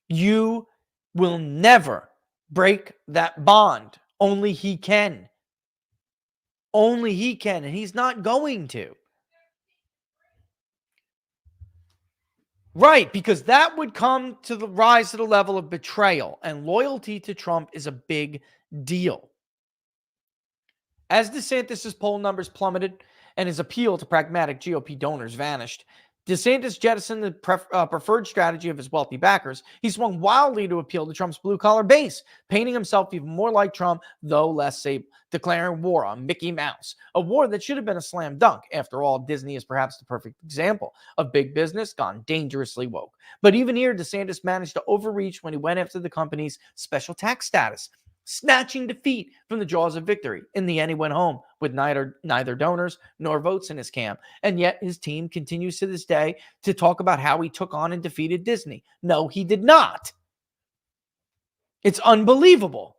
You will never break that bond. Only he can. Only he can, and he's not going to. Right, because that would come to the rise to the level of betrayal, and loyalty to Trump is a big deal. As DeSantis' poll numbers plummeted and his appeal to pragmatic GOP donors vanished, DeSantis jettisoned the preferred strategy of his wealthy backers. He swung wildly to appeal to Trump's blue-collar base, painting himself even more like Trump, though less sable, declaring war on Mickey Mouse, a war that should have been a slam dunk. After all, Disney is perhaps the perfect example of big business gone dangerously woke. But even here, DeSantis managed to overreach when he went after the company's special tax status, snatching defeat from the jaws of victory. In the end, he went home with neither donors nor votes in his camp. And yet his team continues to this day to talk about how he took on and defeated Disney. No, he did not. It's unbelievable.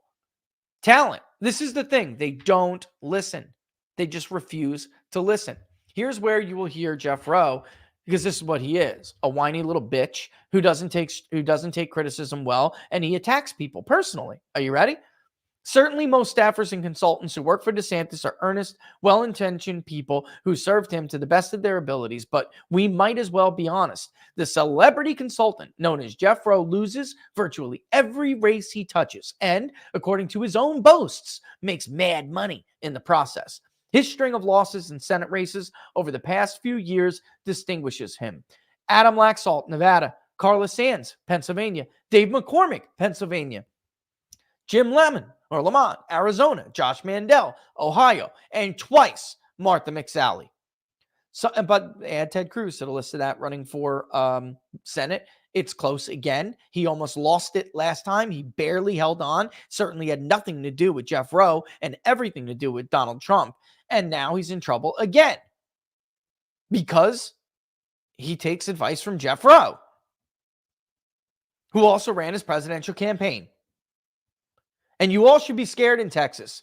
Talent. This is the thing. They don't listen. They just refuse to listen. Here's where you will hear Jeff Rowe, because this is what he is, a whiny little bitch who doesn't take criticism well, and he attacks people personally. Are you ready? Certainly, most staffers and consultants who work for DeSantis are earnest, well-intentioned people who served him to the best of their abilities, but we might as well be honest. The celebrity consultant known as Jeff Rowe loses virtually every race he touches and, according to his own boasts, makes mad money in the process. His string of losses in Senate races over the past few years distinguishes him. Adam Laxalt, Nevada; Carla Sands, Pennsylvania; Dave McCormick, Pennsylvania; Jim Lemon, Arizona; Josh Mandel, Ohio; and twice Martha McSally. So, but add Ted Cruz to the list of that running for Senate. It's close again. He almost lost it last time. He barely held on. Certainly had nothing to do with Jeff Rowe and everything to do with Donald Trump. And now he's in trouble again because he takes advice from Jeff Rowe, who also ran his presidential campaign. And you all should be scared in Texas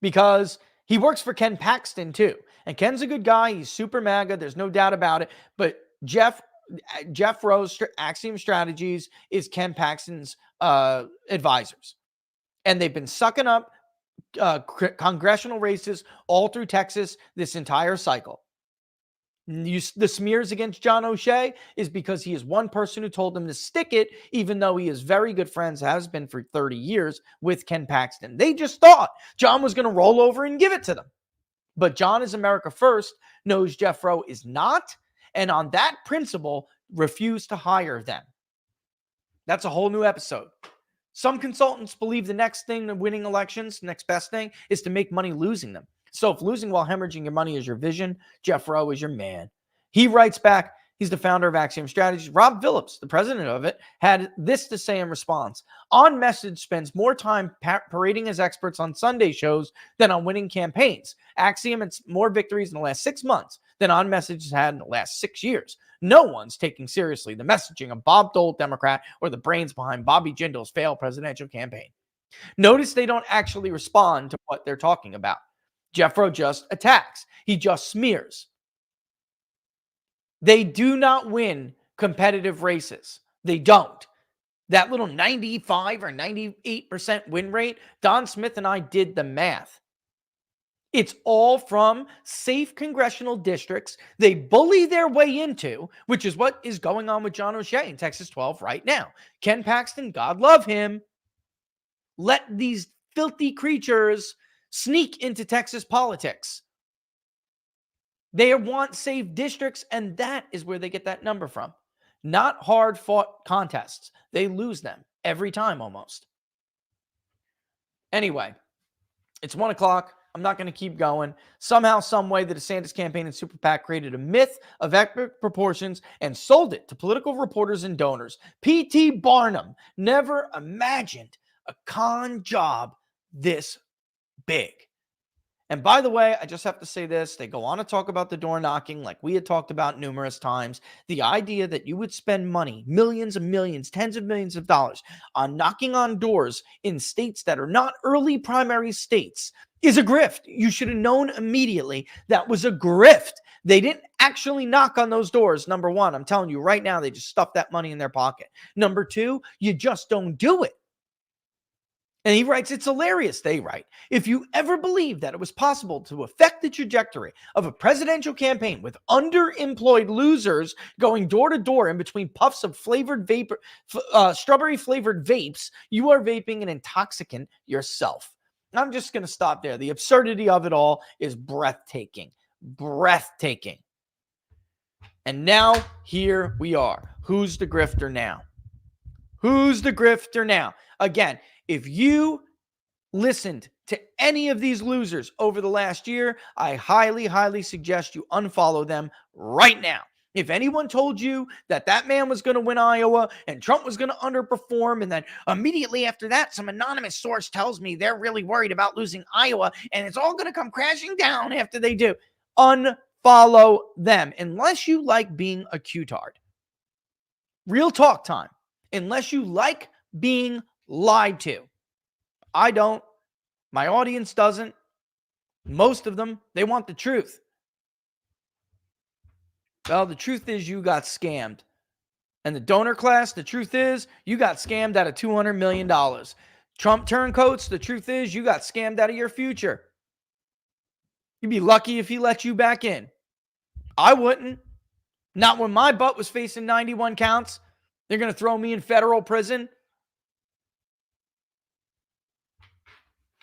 because he works for Ken Paxton too. And Ken's a good guy. He's super MAGA. There's no doubt about it. But Jeff Rowe's Axiom Strategies is Ken Paxton's advisors. And they've been sucking up congressional races all through Texas this entire cycle. The smears against John O'Shea is because he is one person who told him to stick it, even though he is very good friends, has been for 30 years, with Ken Paxton. They just thought John was going to roll over and give it to them. But John is America First, knows Jeff Rowe is not, and on that principle, refused to hire them. That's a whole new episode. Some consultants believe the next thing to winning elections, next best thing, is to make money losing them. So if losing while hemorrhaging your money is your vision, Jeff Rowe is your man. He writes back, he's the founder of Axiom Strategies. Rob Phillips, the president of it, had this to say in response. On Message spends more time parading his experts on Sunday shows than on winning campaigns. Axiom has more victories in the last 6 months than On Message has had in the last 6 years. No one's taking seriously the messaging of Bob Dole, Democrat, or the brains behind Bobby Jindal's failed presidential campaign. Notice they don't actually respond to what they're talking about. Jeff Rowe just attacks. He just smears. They do not win competitive races. They don't. That little 95 or 98% win rate, Don Smith and I did the math. It's all from safe congressional districts they bully their way into, which is what is going on with John O'Shea in Texas 12 right now. Ken Paxton, God love him, let these filthy creatures sneak into Texas politics. They want safe districts, and that is where they get that number from. Not hard-fought contests. They lose them every time almost. Anyway, it's 1 o'clock. I'm not going to keep going. Somehow, some way, the DeSantis campaign and super PAC created a myth of epic proportions and sold it to political reporters and donors. P.T. Barnum never imagined a con job this big. And by the way, I just have to say this. They go on to talk about the door knocking like we had talked about numerous times. The idea that you would spend money, millions and millions, tens of millions of dollars on knocking on doors in states that are not early primary states is a grift. You should have known immediately that was a grift. They didn't actually knock on those doors. Number one, I'm telling you right now, they just stuffed that money in their pocket. Number two, you just don't do it. And he writes, it's hilarious, they write, if you ever believed that it was possible to affect the trajectory of a presidential campaign with underemployed losers going door to door in between puffs of flavored vapor, strawberry flavored vapes, you are vaping an intoxicant yourself. I'm just going to stop there. The absurdity of it all is breathtaking. Breathtaking. And now here we are. Who's the grifter now? Who's the grifter now? Again, if you listened to any of these losers over the last year, I highly, highly suggest you unfollow them right now. If anyone told you that that man was going to win Iowa and Trump was going to underperform, and then immediately after that, some anonymous source tells me they're really worried about losing Iowa and it's all going to come crashing down after they do, unfollow them unless you like being a Q-tard. Real talk time. Unless you like being lied to. I don't. My audience doesn't. Most of them, they want the truth. Well, the truth is you got scammed. And the donor class, the truth is you got scammed out of $200 million. Trump turncoats, the truth is you got scammed out of your future. You'd be lucky if he let you back in. I wouldn't. Not when my butt was facing 91 counts. They're going to throw me in federal prison.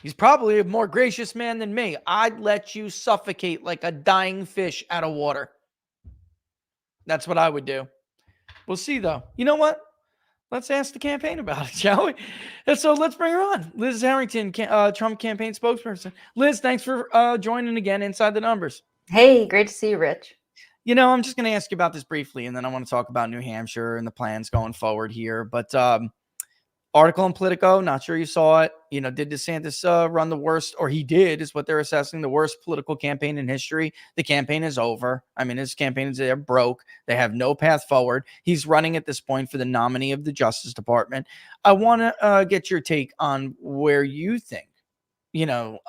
He's probably a more gracious man than me. I'd let you suffocate like a dying fish out of water. That's what I would do. We'll see, though. You know what? Let's ask the campaign about it, shall we? And so let's bring her on. Liz Harrington, Trump campaign spokesperson. Liz, thanks for joining again Inside the Numbers. Hey, great to see you, Rich. You know, I'm just going to ask you about this briefly, and then I want to talk about New Hampshire and the plans going forward here. But article in Politico, not sure you saw it. You know, did DeSantis run the worst, or he did, is what they're assessing, the worst political campaign in history? The campaign is over. I mean, his campaign is they're broke. They have no path forward. He's running at this point for the nominee of the Justice Department. I want to get your take on where you think, you know,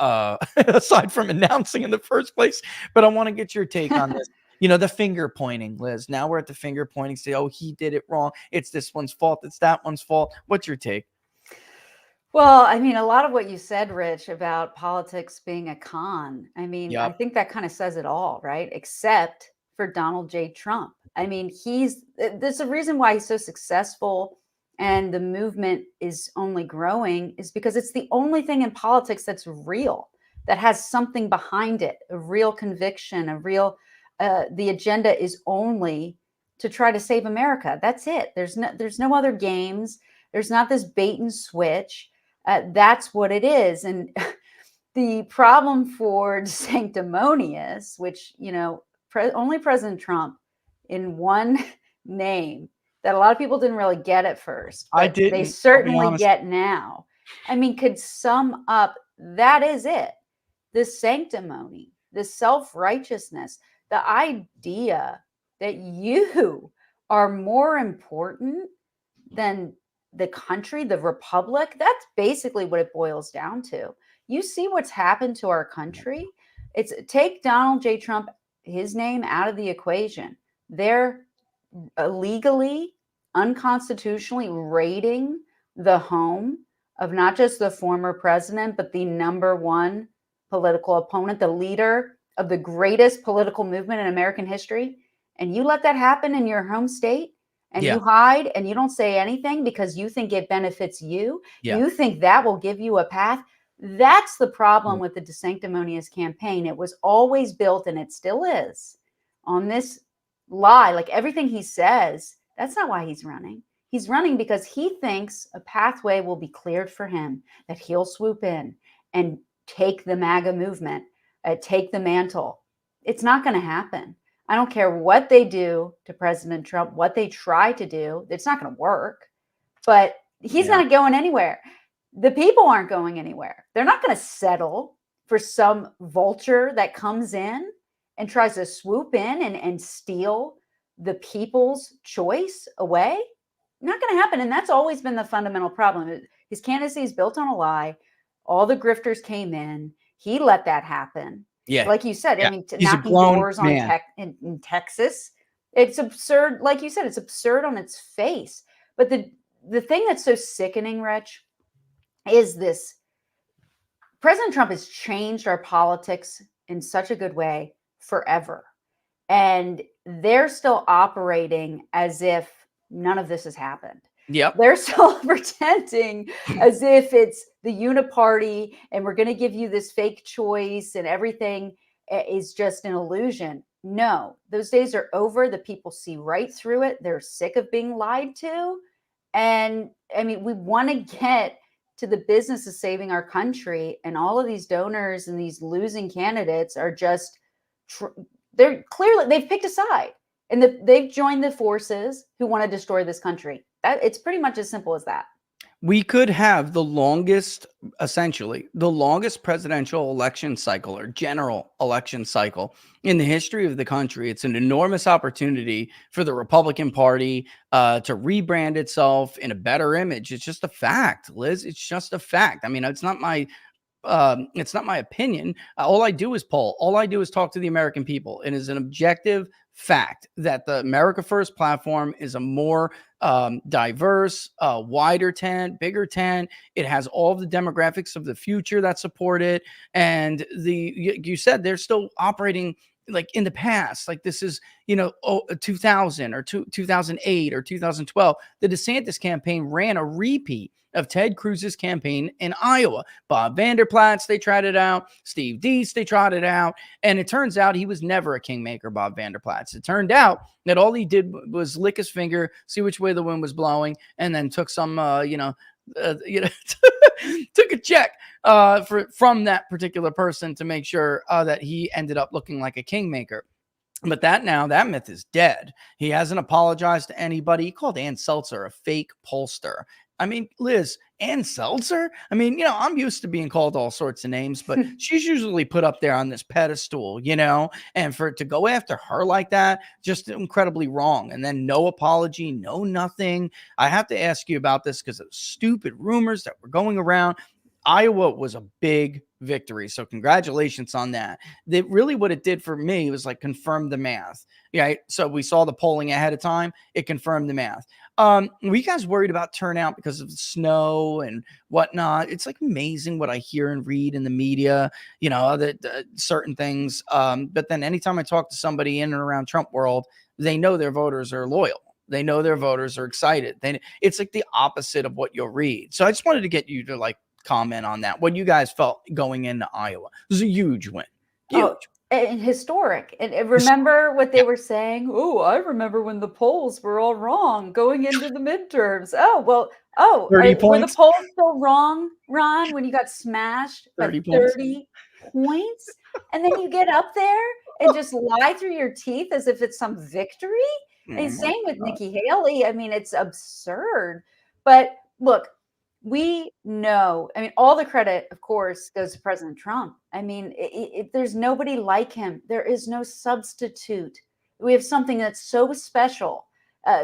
aside from announcing in the first place, but I want to get your take on this. You know, the finger pointing, Liz. Now we're at the finger pointing. Say, oh, he did it wrong. It's this one's fault. It's that one's fault. What's your take? Well, I mean, a lot of what you said, Rich, about politics being a con. I mean, Yep. I think that kind of says it all, right? Except for Donald J. Trump. I mean, there's a reason why he's so successful and the movement is only growing is because it's the only thing in politics that's real, that has something behind it, a real conviction, a real... the agenda is only to try to save America. That's it. There's no other games. There's not this bait and switch. That's what it is. And the problem for sanctimonious, which, you know, only President Trump in one name that a lot of people didn't really get at first. I didn't. They certainly get now. I mean, could sum up, that is it. The sanctimony, the self-righteousness, the idea that you are more important than the country, the republic, that's basically what it boils down to. You see what's happened to our country? It's take Donald J. Trump, his name, out of the equation. They're illegally, unconstitutionally raiding the home of not just the former president, but the number one political opponent, the leader of the greatest political movement in American history, and you let that happen in your home state, and you hide and you don't say anything because you think it benefits you. You think that will give you a path. That's the problem with the DeSanctimonious campaign. It was always built, and it still is, on this lie. Like everything he says, that's not why he's running. He's running because he thinks a pathway will be cleared for him, that he'll swoop in and take the MAGA movement, take the mantle. It's not going to happen. I don't care what they do to President Trump, what they try to do. It's not going to work. But he's not going anywhere. The people aren't going anywhere. They're not going to settle for some vulture that comes in and tries to swoop in and steal the people's choice away. Not going to happen. And that's always been the fundamental problem. His candidacy is built on a lie. All the grifters came in. He let that happen. Yeah. Like you said, I mean, knocking doors on in Texas. It's absurd. Like you said, it's absurd on its face. But the thing that's so sickening, Rich, is this. President Trump has changed our politics in such a good way forever. And they're still operating as if none of this has happened. Yep. They're still pretending as if it's the uniparty and we're going to give you this fake choice and everything is just an illusion. No, those days are over. The people see right through it. They're sick of being lied to. And I mean, we want to get to the business of saving our country, and all of these donors and these losing candidates are just, they've picked a side, and they've joined the forces who want to destroy this country. It's pretty much as simple as that. We could have essentially the longest presidential election cycle or general election cycle in the history of the country. It's an enormous opportunity for the Republican Party to rebrand itself in a better image. It's just a fact, Liz. It's just a fact. I mean, it's not my opinion. All I do is poll. All I do is talk to the American people. It is an objective fact that the America First platform is a more diverse, wider tent, bigger tent. It has all of the demographics of the future that support it. And you said they're still operating like in the past, like this is, 2000 or 2008 or 2012. The DeSantis campaign ran a repeat of Ted Cruz's campaign in Iowa. Bob Vanderplaats, they tried it out. Steve Deese, they tried it out. And it turns out he was never a kingmaker, Bob Vanderplaats. It turned out that all he did was lick his finger, see which way the wind was blowing, and then took some, took a check from that particular person to make sure that he ended up looking like a kingmaker. But that myth is dead. He hasn't apologized to anybody. He called Ann Seltzer a fake pollster. I mean, Liz, Ann Seltzer? I mean, I'm used to being called all sorts of names, but she's usually put up there on this pedestal, and for it to go after her like that, just incredibly wrong. And then no apology, no nothing. I have to ask you about this because of stupid rumors that were going around. Iowa was a big victory. So congratulations on that. Really what it did for me was like confirm the math. Yeah. So we saw the polling ahead of time. It confirmed the math. Were you guys worried about turnout because of the snow and whatnot? It's like amazing what I hear and read in the media, that certain things. But then anytime I talk to somebody in and around Trump world, they know their voters are loyal. They know their voters are excited. It's like the opposite of what you'll read. So I just wanted to get you to comment on that. What you guys felt going into Iowa. It was a huge win. Huge. Oh, and historic. And remember what they were saying? Oh, I remember when the polls were all wrong going into the midterms. 30 points. Were the polls still wrong, Ron, when you got smashed by 30 points? And then you get up there and just lie through your teeth as if it's some victory? And same with Nikki Haley. I mean, it's absurd. But look, we know, all the credit, of course, goes to President Trump. There's nobody like him. There is no substitute. We have something that's so special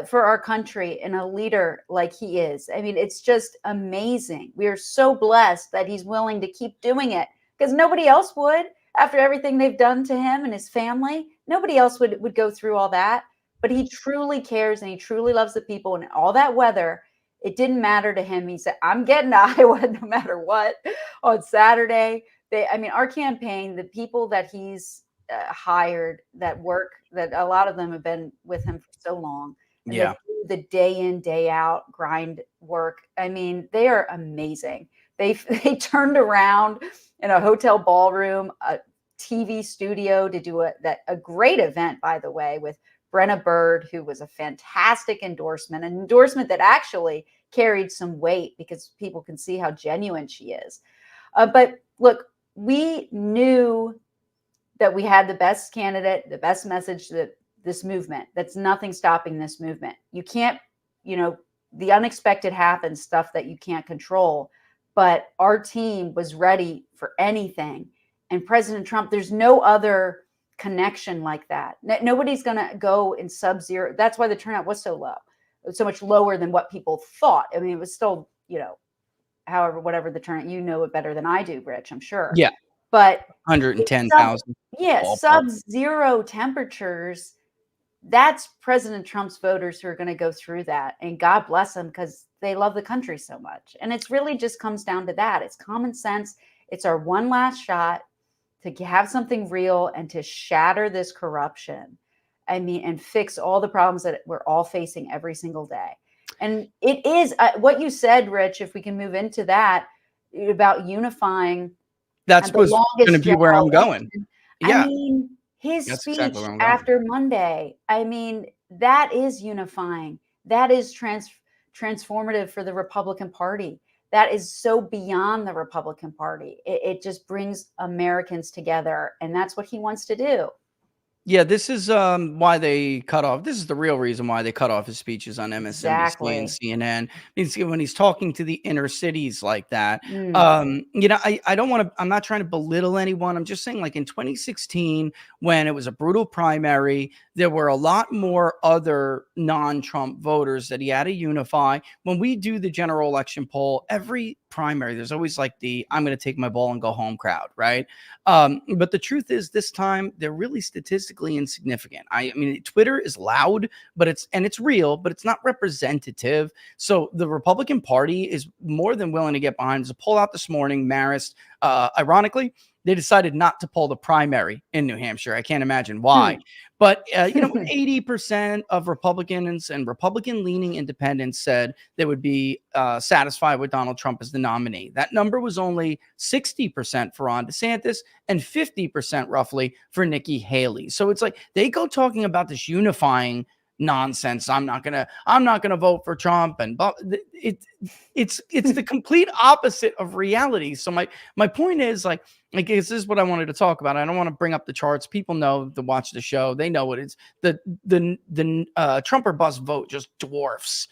for our country and a leader like he is. It's just amazing. We are so blessed that he's willing to keep doing it because nobody else would after everything they've done to him and his family. Nobody else would go through all that. But he truly cares and he truly loves the people, and all that weather, it didn't matter to him. He said, I'm getting to Iowa no matter what on Saturday. Our campaign, the people that he's hired that work, that a lot of them have been with him for so long. Yeah. The day in, day out grind work. They are amazing. They turned around in a hotel ballroom, a TV studio to do a great event, by the way, with Brenna Bird, who was a fantastic endorsement, an endorsement that actually carried some weight because people can see how genuine she is. But look, we knew that we had the best candidate, the best message to this movement. That's nothing stopping this movement. You can't, the unexpected happens, stuff that you can't control. But our team was ready for anything. And President Trump, there's no other connection like that. Nobody's going to go in sub-zero. That's why the turnout was so low. It was so much lower than what people thought. I mean, it was still, however, whatever the turnout, you know it better than I do, Rich, I'm sure. Yeah. But 110,000. Sub-zero temperatures. That's President Trump's voters who are going to go through that. And God bless them, because they love the country so much. And it's really just comes down to that. It's common sense. It's our one last shot to have something real and to shatter this corruption. I mean, and fix all the problems that we're all facing every single day. And it is what you said, Rich, if we can move into that, about unifying. That's what's going to be where I'm going. Yeah. I mean, his That's speech exactly where I'm going. after Monday, I mean, that is unifying. That is transformative for the Republican Party. That is so beyond the Republican Party. It just brings Americans together. And that's what he wants to do. Yeah, this is why they cut off. This is the real reason why they cut off his speeches on MSNBC and CNN. Means when he's talking to the inner cities like that. I don't want to. I'm not trying to belittle anyone. I'm just saying, like in 2016, when it was a brutal primary, there were a lot more other non-Trump voters that he had to unify. When we do the general election poll, every primary, there's always like the "I'm going to take my ball and go home" crowd, right? But the truth is, this time they're really statistically insignificant. I mean, Twitter is loud, but it's real, but it's not representative. So the Republican Party is more than willing to get behind. There's a poll out this morning, Marist. Ironically, they decided not to poll the primary in New Hampshire. I can't imagine why. But, 80% of Republicans and Republican-leaning independents said they would be satisfied with Donald Trump as the nominee. That number was only 60% for Ron DeSantis and 50% roughly for Nikki Haley. So it's like they go talking about this unifying nonsense. I'm not gonna vote for Trump, and it's the complete opposite of reality. So my point is, like this is what I wanted to talk about. I don't want to bring up the charts. People know to watch the show. They know what it's the Trump or bust vote just dwarfs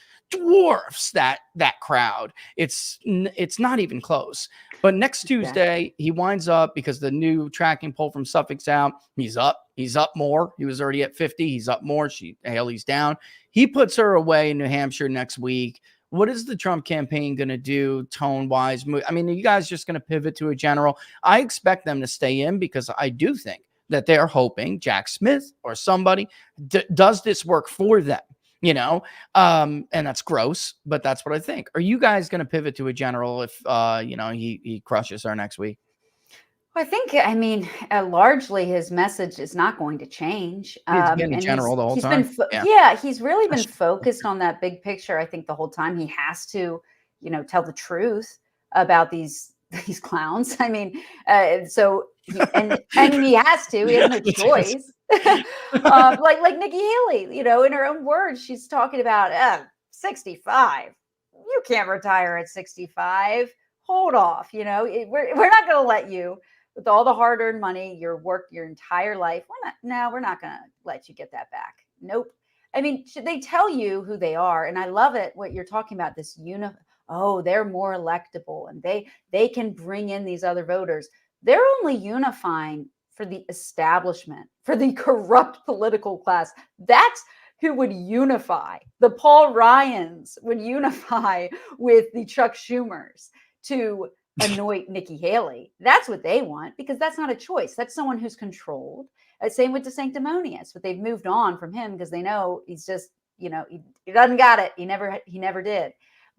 that crowd. It's not even close. But next Tuesday, he winds up, because the new tracking poll from Suffolk's out. He's up more. He was already at 50. He's up more. Haley's down. He puts her away in New Hampshire next week. What is the Trump campaign going to do tone-wise? I mean, are you guys just going to pivot to a general? I expect them to stay in, because I do think that they're hoping Jack Smith or somebody does this work for them. And that's gross, but that's what I think. Are you guys going to pivot to a general if, he crushes her next week? I think, largely his message is not going to change. He's been a general the whole time. He's really been focused on that big picture. I think the whole time he has to, tell the truth about these clowns. I mean, and he has to. He has no choice. Like Nikki Haley, in her own words, she's talking about 65. You can't retire at 65. Hold off. We're not going to let you, with all the hard-earned money, your work, your entire life. We're not going to let you get that back. Nope. I mean, should they tell you who they are? And I love it, what you're talking about, this they're more electable and they can bring in these other voters. They're only unifying for the establishment, for the corrupt political class. That's who would unify. The Paul Ryans would unify with the Chuck Schumers to anoint Nikki Haley. That's what they want, because that's not a choice. That's someone who's controlled. Same with DeSanctimonious, but they've moved on from him because they know he's just, he doesn't got it. He never did.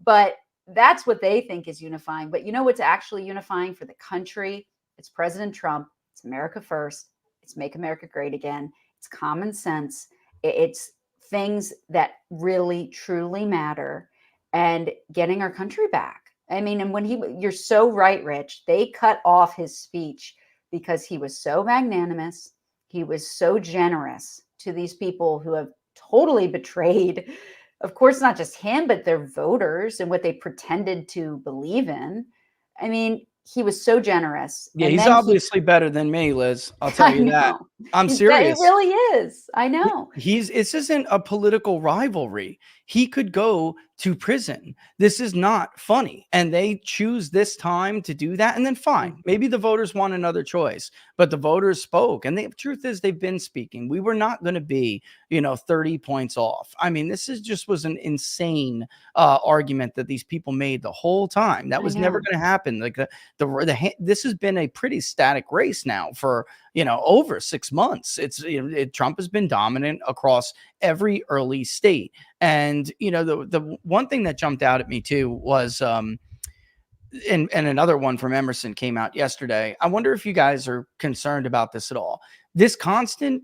But that's what they think is unifying. But what's actually unifying for the country? It's President Trump. It's America first. It's make America great again. It's common sense. It's things that really, truly matter, and getting our country back. I mean, and you're so right, Rich, they cut off his speech because he was so magnanimous. He was so generous to these people who have totally betrayed, of course, not just him, but their voters and what they pretended to believe in. I mean, he was so generous. Yeah, And he's then obviously better than me, Liz. I'll tell I you that. know. I'm He serious. really is. I know. This isn't a political rivalry. He could go to prison. This is not funny. And they choose this time to do that. And then fine. Maybe the voters want another choice, but the voters spoke. And the truth is they've been speaking. We were not going to be, 30 points off. I mean, this was an insane argument that these people made the whole time. That was never going to happen. Like this has been a pretty static race now for over 6 months. Trump has been dominant across every early state. And, the one thing that jumped out at me too was, and another one from Emerson came out yesterday. I wonder if you guys are concerned about this at all. This constant,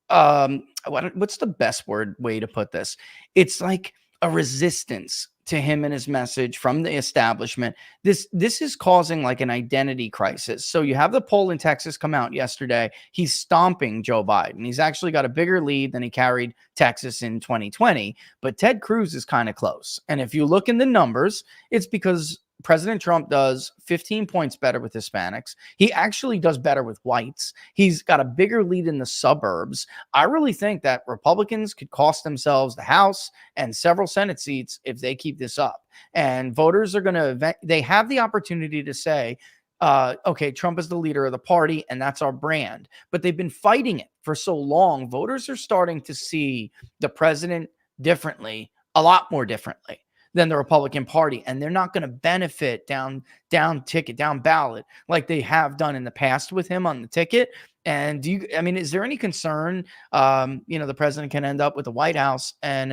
what's the best way to put this? It's like a resistance to him and his message from the establishment. This is causing like an identity crisis. So you have the poll in Texas come out yesterday. He's stomping Joe Biden. He's actually got a bigger lead than he carried Texas in 2020, but Ted Cruz is kind of close. And if you look in the numbers, it's because President Trump does 15 points better with Hispanics. He actually does better with whites. He's got a bigger lead in the suburbs. I really think that Republicans could cost themselves the House and several Senate seats if they keep this up. And voters are they have the opportunity to say, okay, Trump is the leader of the party and that's our brand. But they've been fighting it for so long. Voters are starting to see the president differently, a lot more differently than the Republican Party, and they're not going to benefit down ballot like they have done in the past with him on the ticket. And is there any concern, the president can end up with the White House and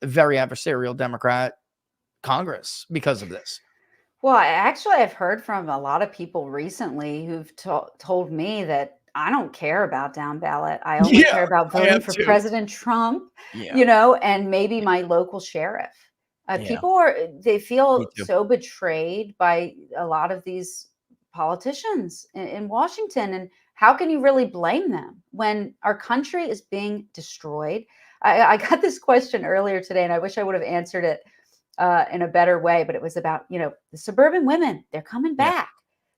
a very adversarial Democrat Congress because of this? Well, I've heard from a lot of people recently who've told me that I don't care about down ballot. I only care about voting for President Trump, and maybe my local sheriff. People they feel so betrayed by a lot of these politicians in Washington. And how can you really blame them when our country is being destroyed? I got this question earlier today, and I wish I would have answered it in a better way, but it was about, the suburban women, they're coming back.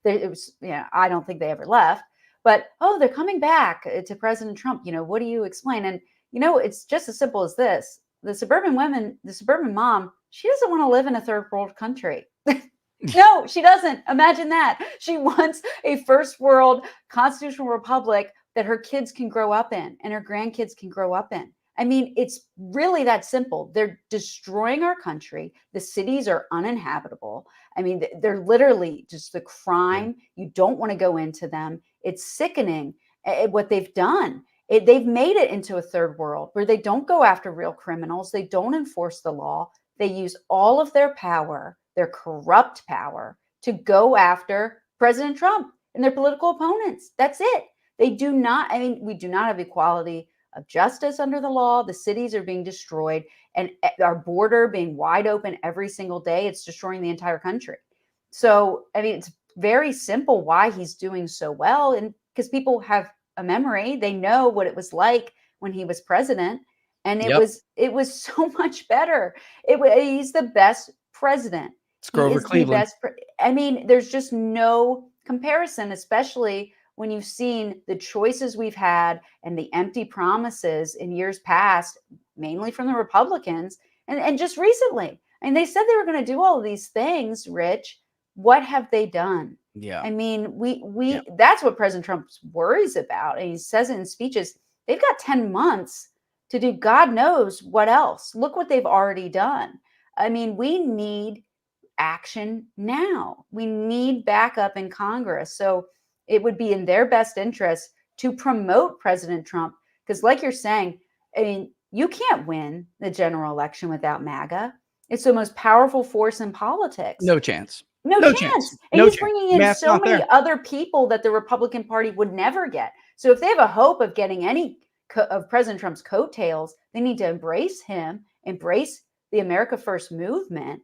I don't think they ever left, but, they're coming back to President Trump. What do you explain? And, it's just as simple as this. The suburban women, the suburban mom, she doesn't want to live in a third world country. No, she doesn't. Imagine that. She wants a first world constitutional republic that her kids can grow up in and her grandkids can grow up in. I mean, it's really that simple. They're destroying our country. The cities are uninhabitable. I mean, they're literally just the crime. You don't want to go into them. It's sickening what they've done. They've made it into a third world where they don't go after real criminals. They don't enforce the law. They use all of their power, their corrupt power, to go after President Trump and their political opponents. That's it. We do not have equality of justice under the law. The cities are being destroyed, and our border being wide open every single day. It's destroying the entire country. So, it's very simple why he's doing so well. And because people have a memory, they know what it was like when he was president. And it was so much better. He's the best president. It's Grover Cleveland. There's just no comparison, especially when you've seen the choices we've had and the empty promises in years past, mainly from the Republicans, and just recently. And they said they were going to do all of these things, Rich. What have they done? Yeah. That's what President Trump worries about. And he says it in speeches. They've got 10 months to do God knows what else. Look what they've already done. We need action now. We need backup in Congress. So it would be in their best interest to promote President Trump. Because like you're saying, you can't win the general election without MAGA. It's the most powerful force in politics. No chance. No chance. And he's bringing in so many other people that the Republican Party would never get. So if they have a hope of getting any of President Trump's coattails, they need to embrace him, embrace the America First movement,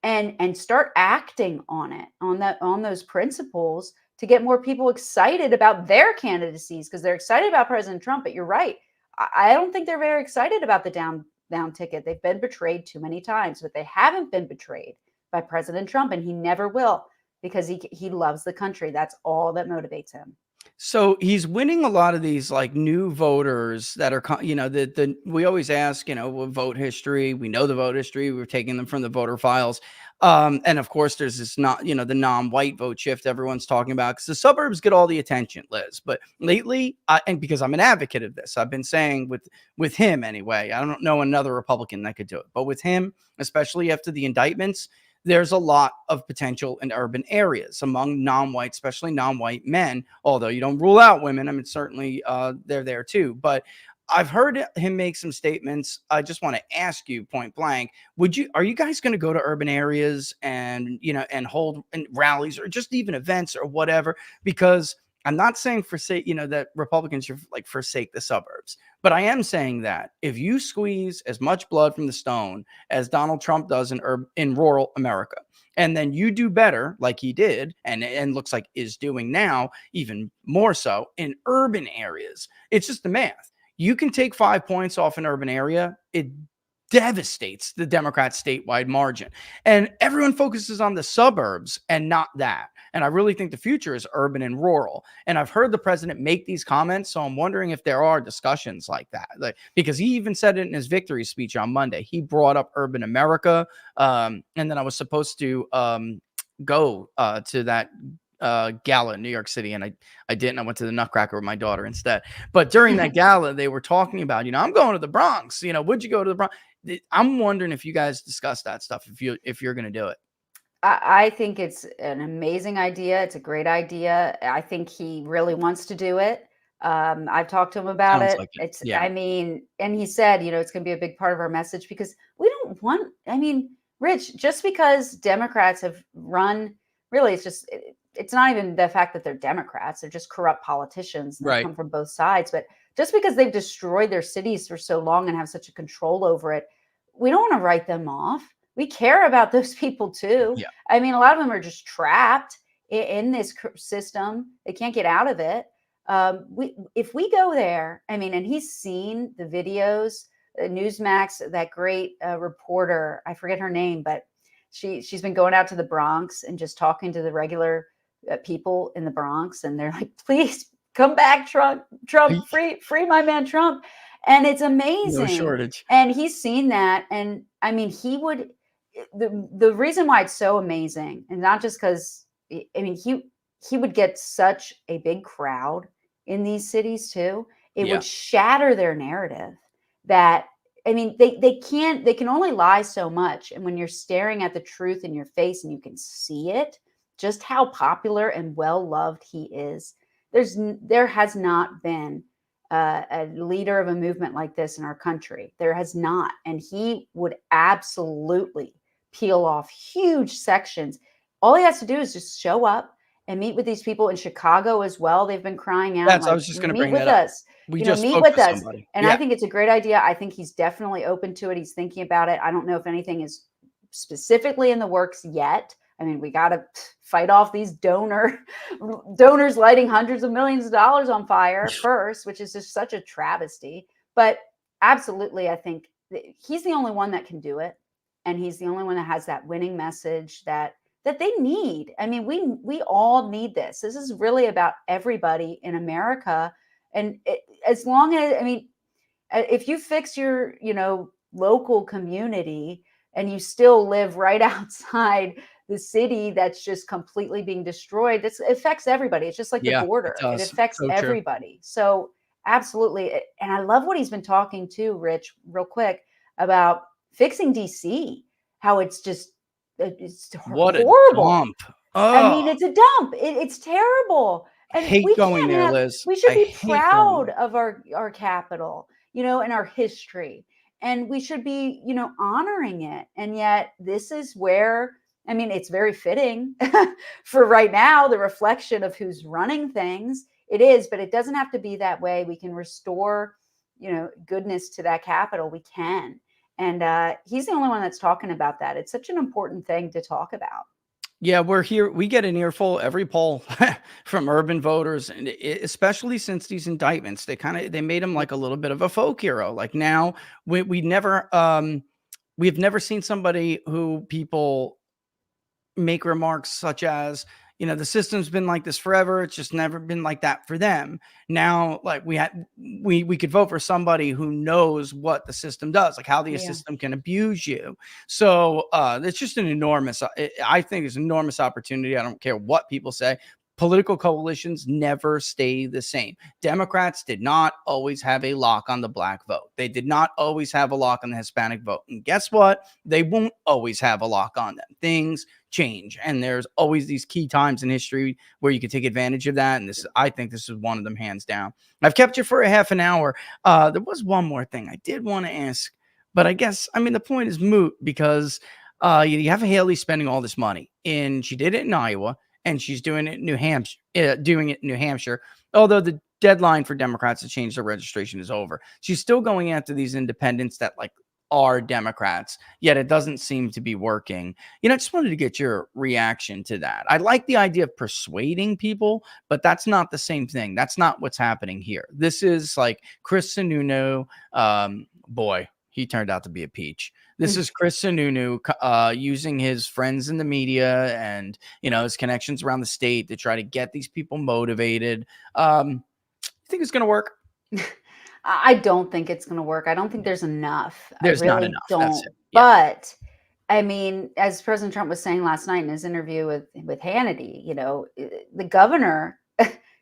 and start acting on it, on those principles, to get more people excited about their candidacies, because they're excited about President Trump. But you're right. I don't think they're very excited about the down ticket. They've been betrayed too many times, but they haven't been betrayed by President Trump, and he never will. because he loves the country. That's all that motivates him. So he's winning a lot of these like new voters that are, we always ask, vote history. We know the vote history. We're taking them from the voter files. And of course, there's this the non-white vote shift everyone's talking about because the suburbs get all the attention, Liz. But lately, and because I'm an advocate of this, I've been saying with him anyway, I don't know another Republican that could do it. But with him, especially after the indictments, there's a lot of potential in urban areas among non-white, especially non-white men, although you don't rule out women. I mean, certainly they're there too. But I've heard him make some statements. I just want to ask you point blank, are you guys going to go to urban areas and hold rallies or just even events or whatever? Because I'm not saying that Republicans should like forsake the suburbs, but I am saying that if you squeeze as much blood from the stone as Donald Trump does in rural America, and then you do better like he did and looks like is doing now, even more so in urban areas, it's just the math. You can take 5 points off an urban area. It devastates the Democrats' statewide margin. And everyone focuses on the suburbs and not that. And I really think the future is urban and rural. And I've heard the president make these comments. So I'm wondering if there are discussions like that, because he even said it in his victory speech on Monday. He brought up urban America. And then I was supposed to go to that gala in New York City, and I didn't. I went to the Nutcracker with my daughter instead. But during that gala, they were talking about, I'm going to the Bronx. Would you go to the Bronx? I'm wondering if you guys discuss that stuff, if you're going to do it. I think it's an amazing idea. It's a great idea. I think he really wants to do it. I've talked to him about Sounds it. like it. It's, Yeah. I mean, and he said, it's going to be a big part of our message because we don't want, Rich, just because Democrats have run, really, it's not even the fact that they're Democrats. They're just corrupt politicians that come from both sides. But just because they've destroyed their cities for so long and have such a control over it, we don't want to write them off. We care about those people too. Yeah. I mean, a lot of them are just trapped in this system. They can't get out of it. If we go there, and he's seen the videos, Newsmax, that great reporter, I forget her name, but she's been going out to the Bronx and just talking to the regular people in the Bronx. And they're like, please come back, Trump, free my man, Trump. And it's amazing. No shortage. And he's seen that. And he would, the reason why it's so amazing, and not just because, he would get such a big crowd in these cities too. It would shatter their narrative that, they can only lie so much. And when you're staring at the truth in your face and you can see it, just how popular and well-loved he is, there has not been a leader of a movement like this in our country. There has not. And he would absolutely peel off huge sections. All he has to do is just show up and meet with these people in Chicago as well. They've been crying out. I was just going to bring that up. We just meet with us. Somebody. And I think it's a great idea. I think he's definitely open to it. He's thinking about it. I don't know if anything is specifically in the works yet. We got to fight off these donors lighting hundreds of millions of dollars on fire first, which is just such a travesty. But absolutely, I think he's the only one that can do it. And he's the only one that has that winning message that they need. We all need this. This is really about everybody in America. And as long as, if you fix your, local community and you still live right outside the city that's just completely being destroyed, it affects everybody. It's just like the border. It affects everybody. So absolutely. And I love what he's been talking to, Rich, real quick, about fixing DC, how it's what horrible. A dump. Oh. It's a dump. It's terrible. And hate going there, Liz. We should be proud of our capital, and our history. And we should be, honoring it. And yet this is where, it's very fitting for right now, the reflection of who's running things. It is, but it doesn't have to be that way. We can restore, goodness to that capital. We can. And he's the only one that's talking about that. It's such an important thing to talk about. Yeah, we're here. We get an earful every poll from urban voters, and especially since these indictments, they made him like a little bit of a folk hero. Like now, we've never seen somebody who people make remarks such as, the system's been like this forever. It's just never been like that for them. Now, like we could vote for somebody who knows what the system does, like how the Yeah. system can abuse you. So it's just an enormous, I think it's an enormous opportunity. I don't care what people say. Political coalitions never stay the same. Democrats did not always have a lock on the black vote. They did not always have a lock on the Hispanic vote. And guess what? They won't always have a lock on them. Things change. And there's always these key times in history where you can take advantage of that. And I think this is one of them, hands down. I've kept you for a half an hour. There was one more thing I did want to ask, but I guess, the point is moot because you have Haley spending all this money, and she did it in Iowa. And she's doing it in New Hampshire, although the deadline for Democrats to change their registration is over. She's still going after these independents that are Democrats, yet it doesn't seem to be working. I just wanted to get your reaction to that. I like the idea of persuading people, but that's not the same thing. That's not what's happening here. This is like Chris Sununu. Boy, he turned out to be a peach. This is Chris Sununu using his friends in the media and, his connections around the state to try to get these people motivated. You think it's going to work? I don't think it's going to work. I don't think there's enough. There's I really not enough. don't. That's it. Yeah. But as President Trump was saying last night in his interview with Hannity, the governor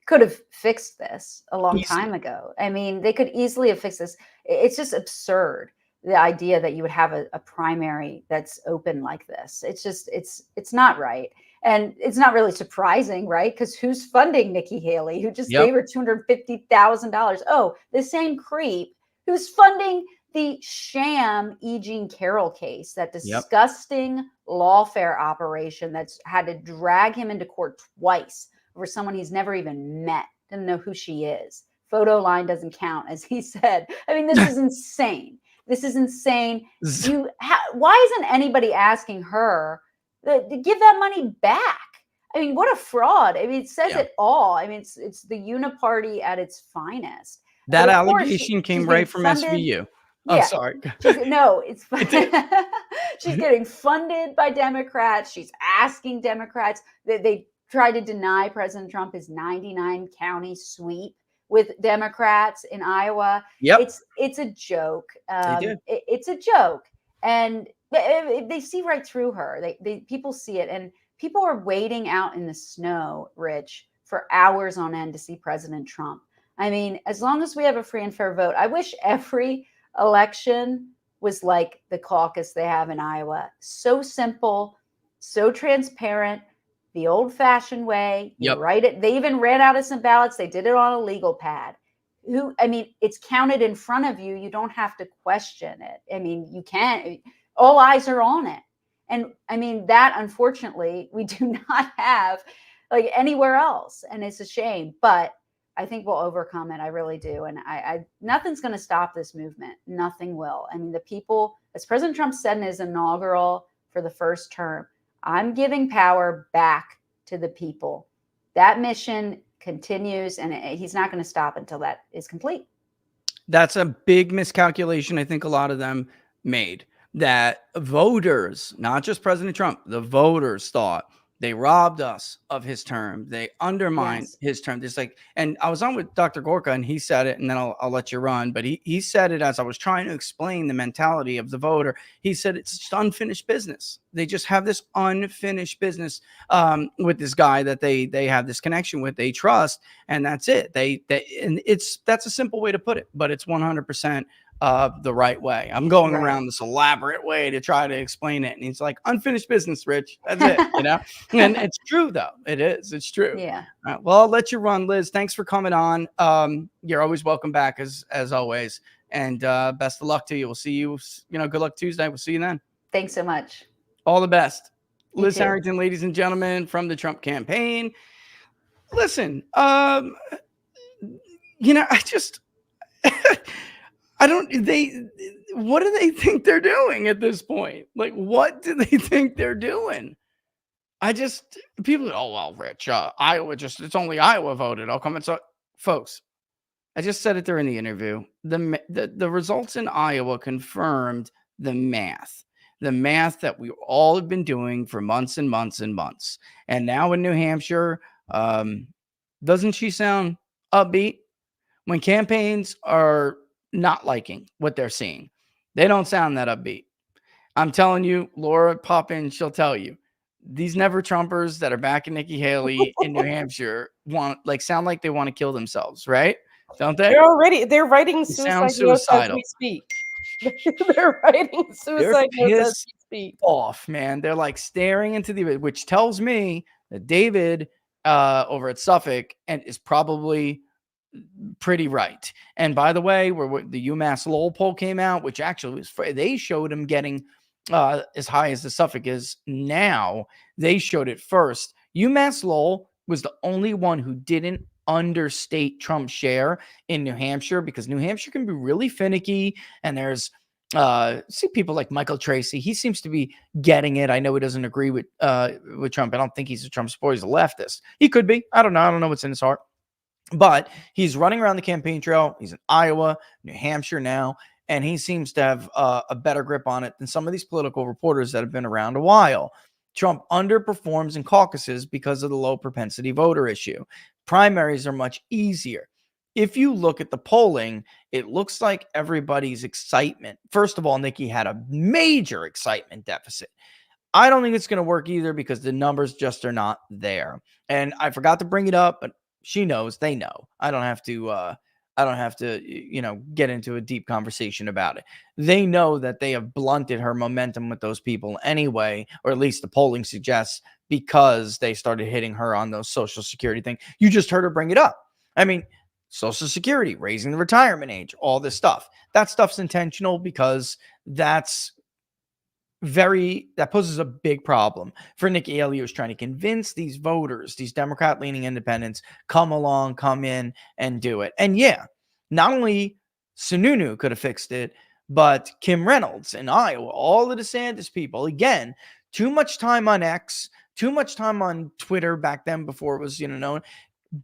could have fixed this a long time ago. They could easily have fixed this. It's just absurd, the idea that you would have a primary that's open like this. It's just, it's not right. And it's not really surprising, right? Because who's funding Nikki Haley, who just gave her $250,000? Oh, the same creep who's funding the sham E. Jean Carroll case, that disgusting lawfare operation that's had to drag him into court twice over someone he's never even met, doesn't know who she is. Photo line doesn't count, as he said. This is insane. This is insane. Why isn't anybody asking her to give that money back? What a fraud. It says it all. It's the uniparty at its finest. That allegation came right from SVU. Oh, yeah. Sorry. It's she's getting funded by Democrats. She's asking Democrats that they try to deny President Trump his 99 county sweep with Democrats in Iowa. It's a joke. It's a joke. And they see right through her. People see it. And people are waiting out in the snow, Rich, for hours on end to see President Trump. As long as we have a free and fair vote, I wish every election was like the caucus they have in Iowa. So simple, so transparent, the old-fashioned way. You write it. They even ran out of some ballots. They did it on a legal pad. It's counted in front of you. You don't have to question it. You can't. All eyes are on it. And that, unfortunately, we do not have anywhere else. And it's a shame. But I think we'll overcome it. I really do. And nothing's going to stop this movement. Nothing will. The people, as President Trump said in his inaugural for the first term, I'm giving power back to the people. That mission continues, and he's not going to stop until that is complete. That's a big miscalculation I think a lot of them made, that voters, not just President Trump, the voters thought they robbed us of his term. They undermined his term. And I was on with Dr. Gorka, and he said it, and then I'll let you run. But he said it as I was trying to explain the mentality of the voter. He said it's just unfinished business. They just have this unfinished business with this guy that they have this connection with, they trust, and that's it. And that's a simple way to put it, but it's 100% the right way. I'm going around this elaborate way to try to explain it. And he's like, unfinished business, Rich. That's it, And it's true, though. It is. It's true. Yeah. All right, well, I'll let you run, Liz. Thanks for coming on. You're always welcome back, as always. And best of luck to you. We'll see you, good luck Tuesday. We'll see you then. Thanks so much. All the best. You Liz too. Harrington, ladies and gentlemen, from the Trump campaign. Listen, what do they think they're doing at this point? What do they think they're doing? People, well, Rich, Iowa it's only Iowa voted. I'll come and so, folks, I just said it during the interview. The results in Iowa confirmed the math. the math that we all have been doing for months and months and months. And now in New Hampshire, doesn't she sound upbeat? When campaigns are not liking what they're seeing, they don't sound that upbeat. I'm telling you, Laura, pop in, she'll tell you. These never Trumpers that are backing Nikki Haley in New Hampshire sound like they want to kill themselves, right? Don't they? They're writing They suicide sound notes as suicidal. we speak. They're writing They're suicide notes as pissed we speak. off, man. They're like staring into the, which tells me that David over at Suffolk and is probably pretty right. And by the way, where the UMass Lowell poll came out, which actually was, they showed him getting as high as the Suffolk is now. They showed it first. UMass Lowell was the only one who didn't understate Trump's share in New Hampshire, because New Hampshire can be really finicky, and there's see people like Michael Tracy. He seems to be getting it. I know he doesn't agree with Trump. I don't think he's a Trump supporter. He's a leftist. He could be. I don't know. I don't know what's in his heart. But he's running around the campaign trail. He's in Iowa, New Hampshire now, and he seems to have a better grip on it than some of these political reporters that have been around a while. Trump underperforms in caucuses because of the low propensity voter issue. Primaries are much easier. If you look at the polling, it looks like everybody's excitement. First of all, Nikki had a major excitement deficit. I don't think it's going to work either, because the numbers just are not there. And I forgot to bring it up, but she knows, they know. I don't have to, get into a deep conversation about it. They know that they have blunted her momentum with those people anyway, or at least the polling suggests, because they started hitting her on those Social Security thing. You just heard her bring it up. I mean, Social Security, raising the retirement age, all this stuff. That stuff's intentional, because that poses a big problem for Nikki Haley, who's trying to convince these voters, these Democrat-leaning independents, come along, come in and do it. And yeah, not only Sununu could have fixed it, but Kim Reynolds in Iowa, all the DeSantis people, again, too much time on X, too much time on Twitter back then before it was, known,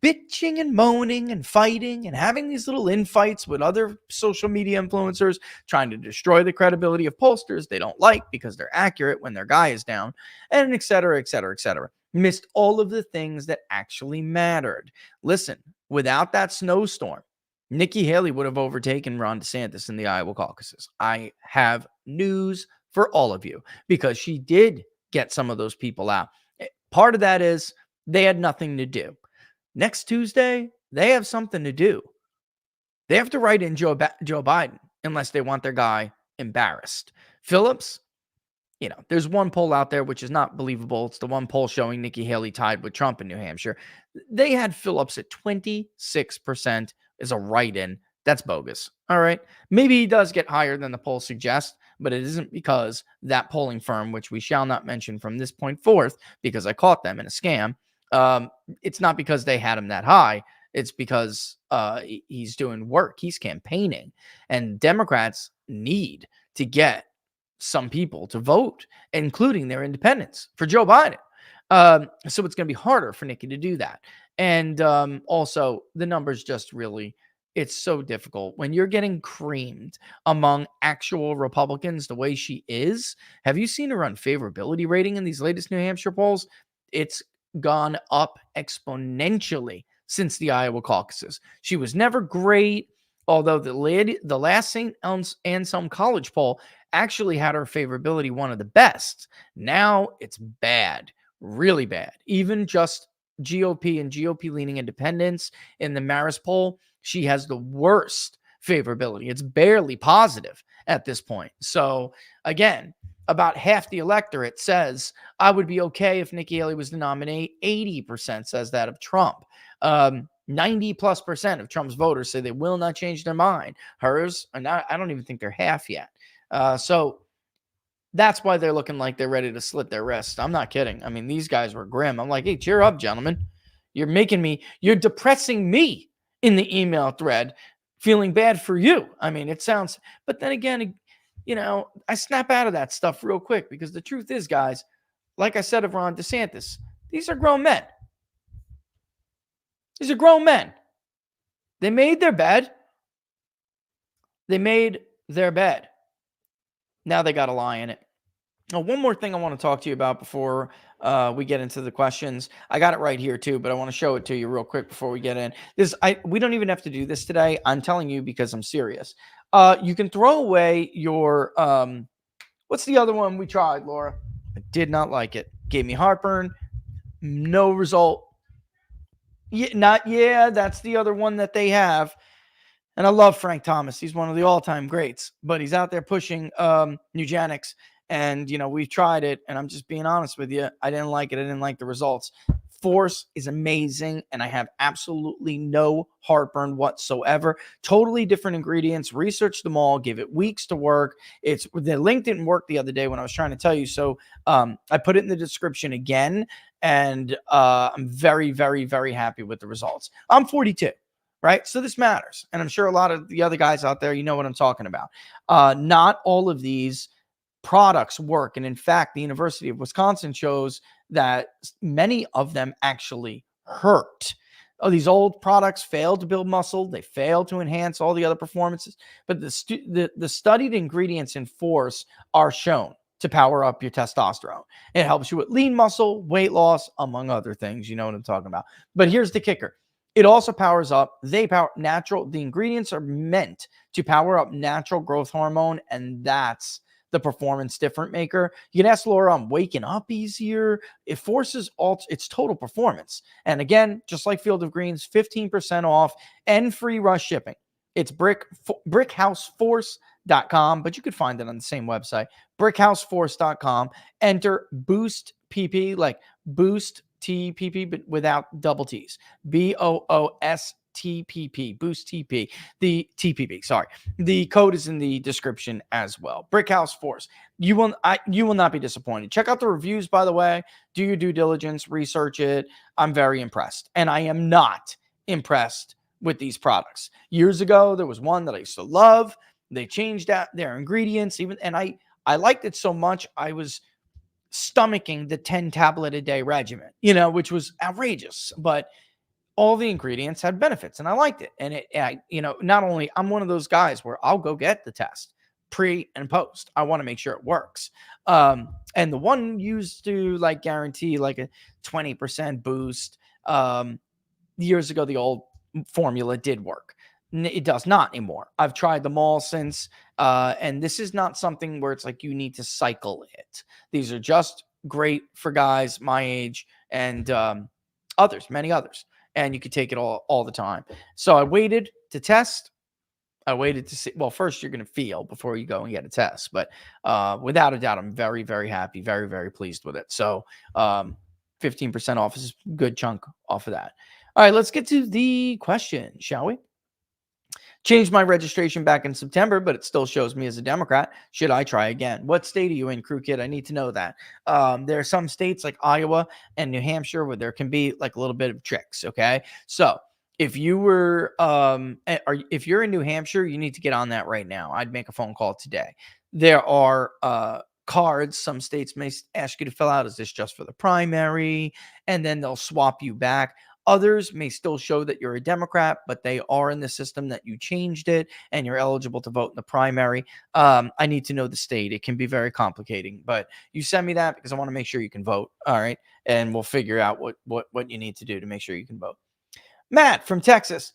bitching and moaning and fighting and having these little infights with other social media influencers, trying to destroy the credibility of pollsters they don't like because they're accurate when their guy is down, and et cetera, et cetera, et cetera. Missed all of the things that actually mattered. Listen, without that snowstorm, Nikki Haley would have overtaken Ron DeSantis in the Iowa caucuses. I have news for all of you, because she did get some of those people out. Part of that is they had nothing to do. Next Tuesday, they have something to do. They have to write in Joe Biden unless they want their guy embarrassed. Phillips, there's one poll out there which is not believable. It's the one poll showing Nikki Haley tied with Trump in New Hampshire. They had Phillips at 26% as a write-in. That's bogus. All right. Maybe he does get higher than the poll suggests, but it isn't because that polling firm, which we shall not mention from this point forth because I caught them in a scam, it's not because they had him that high. It's because he's doing work. He's campaigning. And Democrats need to get some people to vote, including their independents, for Joe Biden. So it's going to be harder for Nikki to do that. And also, the numbers just really, it's so difficult. When you're getting creamed among actual Republicans the way she is, have you seen her unfavorability rating in these latest New Hampshire polls? It's gone up exponentially since the Iowa caucuses. She was never great, although the last St. Anselm College poll actually had her favorability one of the best. Now it's bad, really bad. Even just GOP and GOP-leaning independents in the Marist poll, she has the worst favorability. It's barely positive at this point. So again, about half the electorate says, I would be okay if Nikki Haley was the nominee. 80% says that of Trump. 90+% of Trump's voters say they will not change their mind. Hers, I don't even think they're half yet. So that's why they're looking like they're ready to slit their wrists. I'm not kidding. I mean, these guys were grim. I'm like, hey, cheer up, gentlemen. You're depressing me in the email thread, feeling bad for you. I mean, it sounds, but then again, I snap out of that stuff real quick, because the truth is, guys, like I said of Ron DeSantis, these are grown men. These are grown men. They made their bed. Now they got to lie in it. One more thing I want to talk to you about before we get into the questions. I got it right here too, but I want to show it to you real quick before we get in. We don't even have to do this today. I'm telling you because I'm serious. You can throw away your what's the other one we tried, Laura? I did not like it. Gave me heartburn. No result. That's the other one that they have. And I love Frank Thomas. He's one of the all-time greats, but he's out there pushing eugenics. And, we've tried it, and I'm just being honest with you. I didn't like it. I didn't like the results. Force is amazing, and I have absolutely no heartburn whatsoever. Totally different ingredients. Research them all. Give it weeks to work. The link didn't work the other day when I was trying to tell you. So I put it in the description again, and I'm very, very, very happy with the results. I'm 42. Right. So this matters. And I'm sure a lot of the other guys out there, you know what I'm talking about. Not all of these products work. And in fact, the University of Wisconsin shows that many of them actually hurt. Oh, these old products fail to build muscle. They fail to enhance all the other performances. But the studied ingredients in Force are shown to power up your testosterone. It helps you with lean muscle, weight loss, among other things. You know what I'm talking about. But here's the kicker. It also powers up, the ingredients are meant to power up natural growth hormone, and that's the performance difference maker. You can ask Laura, I'm waking up easier. It forces its total performance. And again, just like Field of Greens, 15% off and free rush shipping. It's brickhouseforce.com, but you could find it on the same website, brickhouseforce.com. Enter Boost PP, like Boost TPP, but without double T's. BOOSTPP, Boost TP, the TPP. Sorry, the code is in the description as well. Brickhouse Force. You will not be disappointed. Check out the reviews, by the way. Do your due diligence, research it. I'm very impressed, and I am not impressed with these products. Years ago, there was one that I used to love. They changed out their ingredients, and I liked it so much I was stomaching the 10 tablet a day regimen, which was outrageous, but all the ingredients had benefits and I liked it. And not only I'm one of those guys where I'll go get the test pre and post. I want to make sure it works. And the one used to guarantee like a 20% boost. Years ago, the old formula did work. It does not anymore. I've tried them all since, and this is not something where it's like you need to cycle it. These are just great for guys my age and many others, and you could take it all the time. So I waited to test. I waited to see. Well, first you're going to feel before you go and get a test, but without a doubt, I'm very, very happy, very, very pleased with it. So 15% off is a good chunk off of that. All right, let's get to the question, shall we? Changed my registration back in September, but it still shows me as a Democrat. Should I try again? What state are you in, Crew Kid? I need to know that. There are some states like Iowa and New Hampshire where there can be like a little bit of tricks. Okay. So if you were, if you're in New Hampshire, you need to get on that right now. I'd make a phone call today. There are, cards some states may ask you to fill out. Is this just for the primary? And then they'll swap you back. Others may still show that you're a Democrat, but they are in the system that you changed it and you're eligible to vote in the primary. I need to know the state. It can be very complicating, but you send me that because I want to make sure you can vote. All right. And we'll figure out what you need to do to make sure you can vote. Matt from Texas.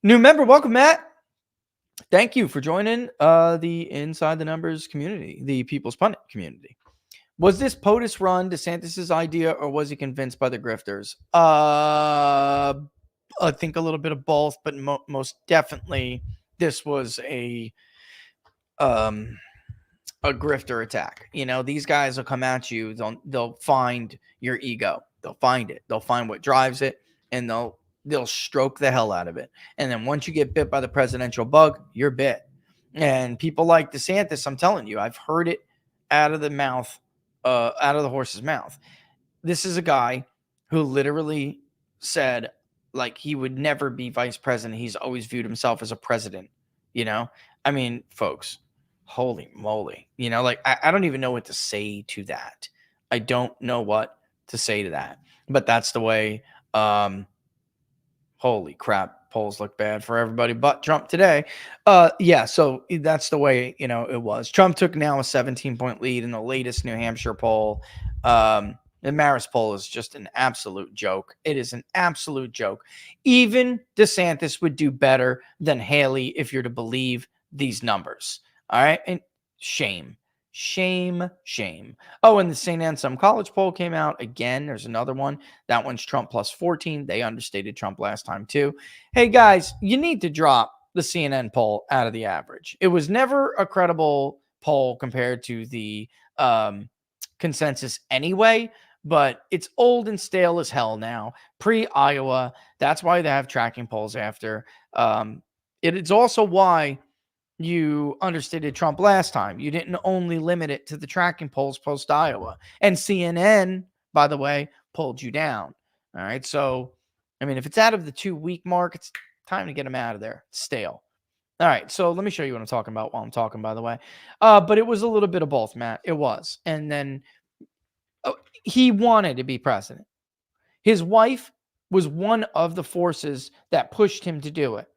New member. Welcome, Matt. Thank you for joining the Inside the Numbers community, the People's Pundit community. Was this POTUS Ron DeSantis' idea, or was he convinced by the grifters? I think a little bit of both, but most definitely this was a grifter attack. These guys will come at you. They'll find your ego. They'll find it. They'll find what drives it, and they'll stroke the hell out of it. And then once you get bit by the presidential bug, you're bit. And people like DeSantis, I'm telling you, I've heard it out of the mouth. Out of the horse's mouth. This is a guy who literally said like he would never be vice president. He's always viewed himself as a president. I mean, folks, holy moly. I don't even know what to say to that. I don't know what to say to that. But that's the way Holy crap. Polls look bad for everybody but Trump today. Yeah, so that's the way, it was. Trump took now a 17-point lead in the latest New Hampshire poll. The Marist poll is just an absolute joke. It is an absolute joke. Even DeSantis would do better than Haley if you're to believe these numbers. All right? And shame. Shame. Oh, and the St. Anselm College poll came out again. There's another one. That one's Trump plus 14. They understated Trump last time too. Hey guys, you need to drop the CNN poll out of the average. It was never a credible poll compared to the consensus anyway, but it's old and stale as hell now. Pre-Iowa. That's why they have tracking polls after. It is also why you understated Trump last time. You didn't only limit it to the tracking polls post-Iowa. And CNN, by the way, pulled you down. All right. So, I mean, if it's out of the 2-week mark, it's time to get them out of there. It's stale. All right. So let me show you what I'm talking about while I'm talking, by the way. But it was a little bit of both, Matt. It was. And then he wanted to be president. His wife was one of the forces that pushed him to do it.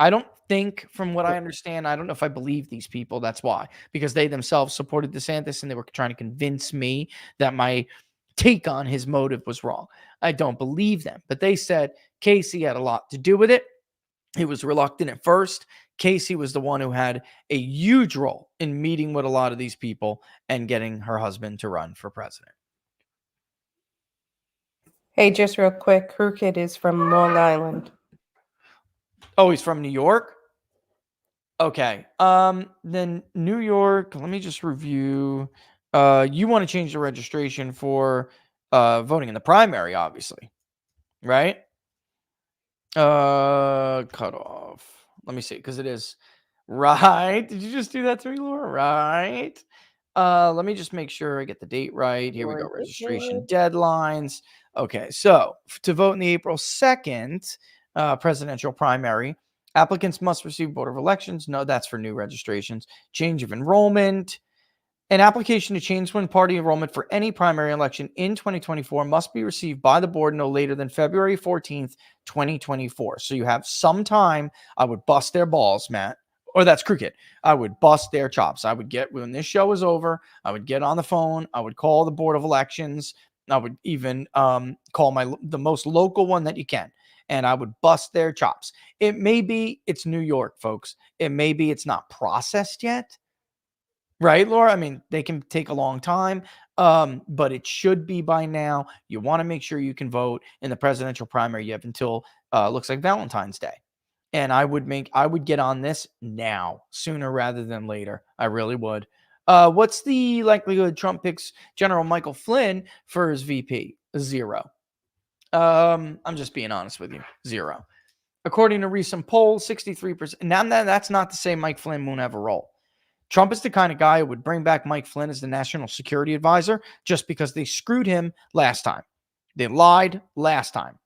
I don't think, from what I understand, I don't know if I believe these people. That's why, because they themselves supported DeSantis and they were trying to convince me that my take on his motive was wrong. I don't believe them, but they said Casey had a lot to do with it. He was reluctant at first. Casey was the one who had a huge role in meeting with a lot of these people and getting her husband to run for president. Hey, just real quick, Crooked is from Long Island. Oh, he's from New York? Okay. Then New York, let me just review. You want to change the registration for voting in the primary, obviously. Right? Cut off. Let me see, because it is right. Did you just do that to me, Laura? Right. Let me just make sure I get the date right. Here we go. Registration deadlines. Okay, so to vote in the April 2nd presidential primary, applicants must receive Board of Elections. No, that's for new registrations. Change of enrollment. An application to change one party enrollment for any primary election in 2024 must be received by the board no later than February 14th, 2024. So you have some time. I would bust their balls, Matt. Or that's Crooked. I would bust their chops. I would get, when this show is over, I would get on the phone. I would call the Board of Elections. I would even call the most local one that you can. And I would bust their chops. It may be it's New York, folks. It may be it's not processed yet. Right, Laura? I mean, they can take a long time, but it should be by now. You want to make sure you can vote in the presidential primary. You have until looks like Valentine's Day. And I would get on this now, sooner rather than later. I really would. What's the likelihood Trump picks General Michael Flynn for his VP? 0. I'm just being honest with you. 0. According to recent polls, 63%. Now that's not to say Mike Flynn won't have a role. Trump is the kind of guy who would bring back Mike Flynn as the national security advisor just because they screwed him last time. They lied last time.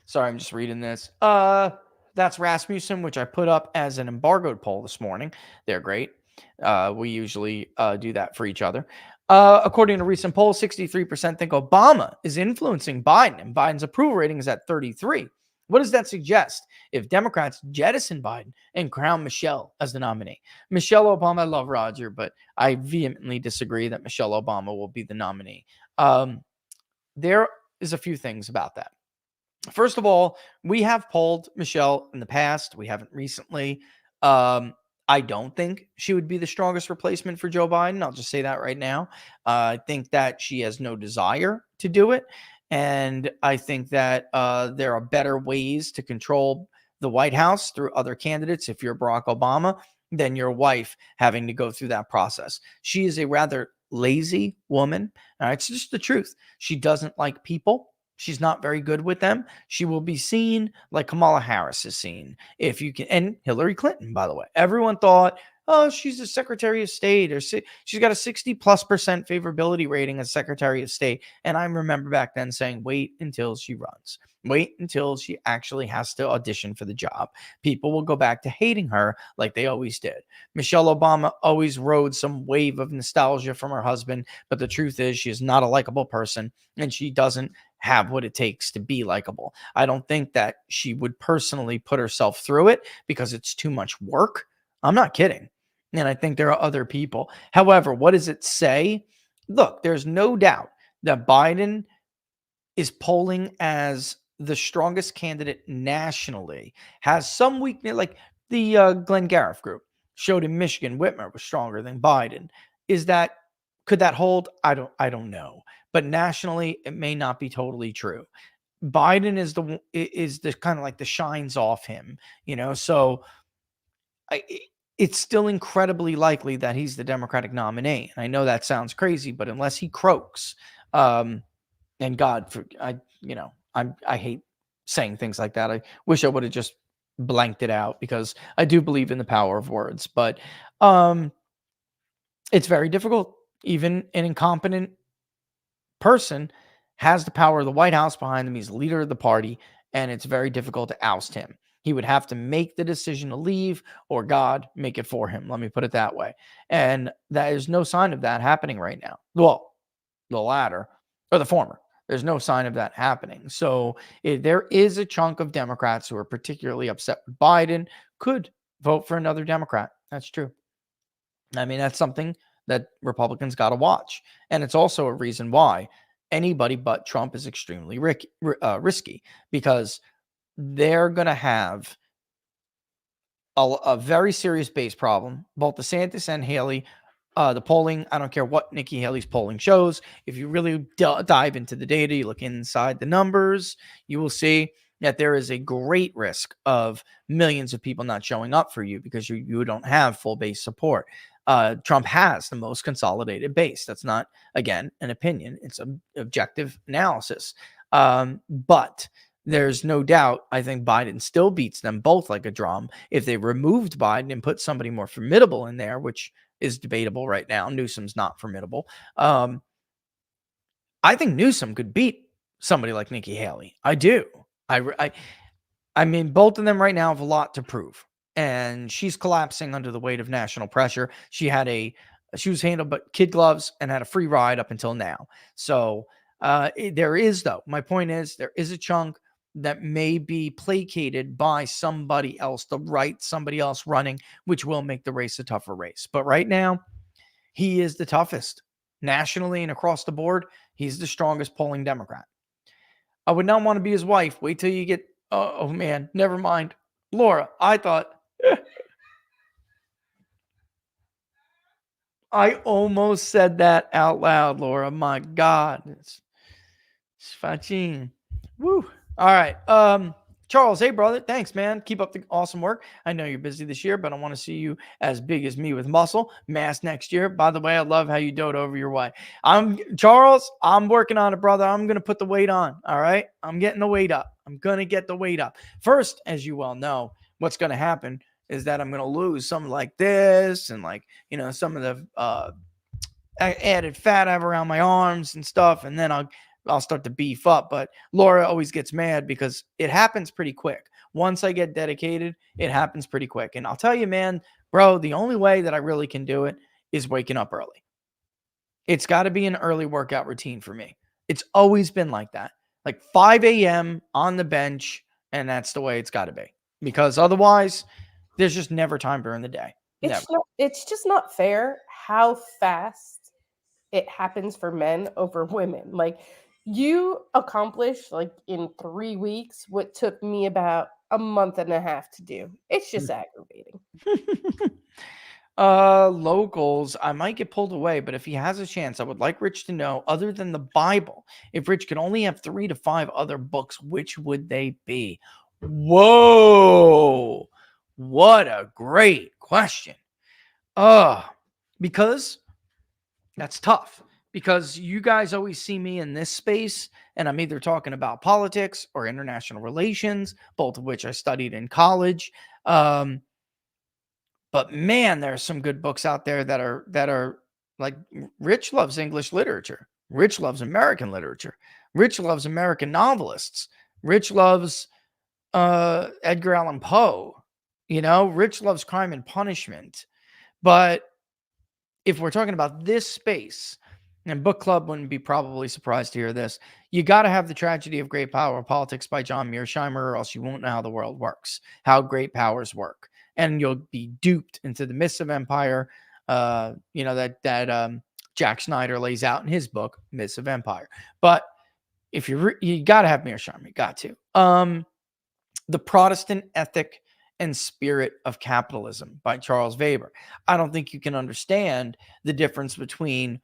Sorry, I'm just reading this. That's Rasmussen, which I put up as an embargoed poll this morning. They're great. We usually do that for each other. According to recent polls, 63% think Obama is influencing Biden, and Biden's approval rating is at 33%. What does that suggest if Democrats jettison Biden and crown Michelle as the nominee? Michelle Obama, I love Roger, but I vehemently disagree that Michelle Obama will be the nominee. There is a few things about that. First of all, we have polled Michelle in the past. We haven't recently. I don't think she would be the strongest replacement for Joe Biden. I'll just say that right now. I think that she has no desire to do it. And I think that there are better ways to control the White House through other candidates if you're Barack Obama than your wife having to go through that process. She is a rather lazy woman. All right, it's just the truth. She doesn't like people. She's not very good with them. She will be seen like Kamala Harris is seen. If you can, and Hillary Clinton, by the way. Everyone thought oh, she's a Secretary of State, or she's got a 60+% favorability rating as Secretary of State. And I remember back then saying, wait until she runs. Wait until she actually has to audition for the job. People will go back to hating her like they always did. Michelle Obama always rode some wave of nostalgia from her husband, but the truth is she is not a likable person, and she doesn't have what it takes to be likable. I don't think that she would personally put herself through it because it's too much work. I'm not kidding. And I think there are other people. However, what does it say? Look, there's no doubt that Biden is polling as the strongest candidate nationally, has some weakness, like the Glenn Gariff group showed in Michigan, Whitmer was stronger than Biden. Could that hold? I don't know. But nationally, it may not be totally true. Biden is the kind of like the shines off him, so it's still incredibly likely that he's the Democratic nominee. And I know that sounds crazy, but unless he croaks, and God, I hate saying things like that. I wish I would have just blanked it out because I do believe in the power of words, but it's very difficult. Even an incompetent person has the power of the White House behind him. He's the leader of the party, and it's very difficult to oust him. He would have to make the decision to leave, or God make it for him. Let me put it that way. And there's no sign of that happening right now. Well, the latter or the former. There's no sign of that happening. So there is a chunk of Democrats who are particularly upset with Biden, could vote for another Democrat. That's true. I mean, that's something that Republicans got to watch. And it's also a reason why anybody but Trump is extremely risky, because they're going to have a very serious base problem. Both DeSantis and Haley, the polling, I don't care what Nikki Haley's polling shows. If you really dive into the data, you look inside the numbers, you will see that there is a great risk of millions of people not showing up for you because you don't have full base support. Trump has the most consolidated base. That's not, again, an opinion. It's an objective analysis. But there's no doubt, I think Biden still beats them both like a drum. If they removed Biden and put somebody more formidable in there, which is debatable right now, Newsom's not formidable. I think Newsom could beat somebody like Nikki Haley. I do. I mean, both of them right now have a lot to prove. And she's collapsing under the weight of national pressure. She was handled by kid gloves and had a free ride up until now. So there is, though, my point is, there is a chunk that may be placated by somebody else, somebody else running, which will make the race a tougher race. But right now, he is the toughest nationally and across the board. He's the strongest polling Democrat. I would not want to be his wife. Wait till you get, oh man, never mind. Laura, I thought, I almost said that out loud, Laura. My God. It's fine. Woo. All right. Charles, hey, brother. Thanks, man. Keep up the awesome work. I know you're busy this year, but I want to see you as big as me with muscle. Mass next year. By the way, I love how you dote over your wife. Charles, I'm working on it, brother. I'm going to put the weight on. All right. I'm getting the weight up. I'm going to get the weight up. First, as you well know, what's going to happen is that I'm going to lose something like this and some of the added fat I have around my arms and stuff. And then I'll start to beef up. But Laura always gets mad because it happens pretty quick. Once I get dedicated, it happens pretty quick. And I'll tell you, man, bro, the only way that I really can do it is waking up early. It's got to be an early workout routine for me. It's always been like that. Like 5 a.m. on the bench, and that's the way it's got to be. Because otherwise, there's just never time during the day. It's just not fair how fast it happens for men over women. Like, you accomplished in 3 weeks what took me about a month and a half to do. It's just aggravating. Locals, I might get pulled away, but if he has a chance, I would like Rich to know, other than the Bible, if Rich could only have 3 to 5 other books, which would they be? Whoa, what a great question. Because that's tough, because you guys always see me in this space and I'm either talking about politics or international relations, both of which I studied in college. But man, there are some good books out there that are like Rich loves English literature. Rich loves American literature. Rich loves American novelists. Rich loves Edgar Allan Poe. Rich loves Crime and Punishment. But if we're talking about this space, and book club wouldn't be probably surprised to hear this, you got to have The Tragedy of Great Power, Politics by John Mearsheimer, or else you won't know how the world works, how great powers work. And you'll be duped into the myths of empire, that Jack Snyder lays out in his book, Myths of Empire. But if you got to have Mearsheimer, got to. The Protestant Ethic and Spirit of Capitalism by Charles Weber. I don't think you can understand the difference between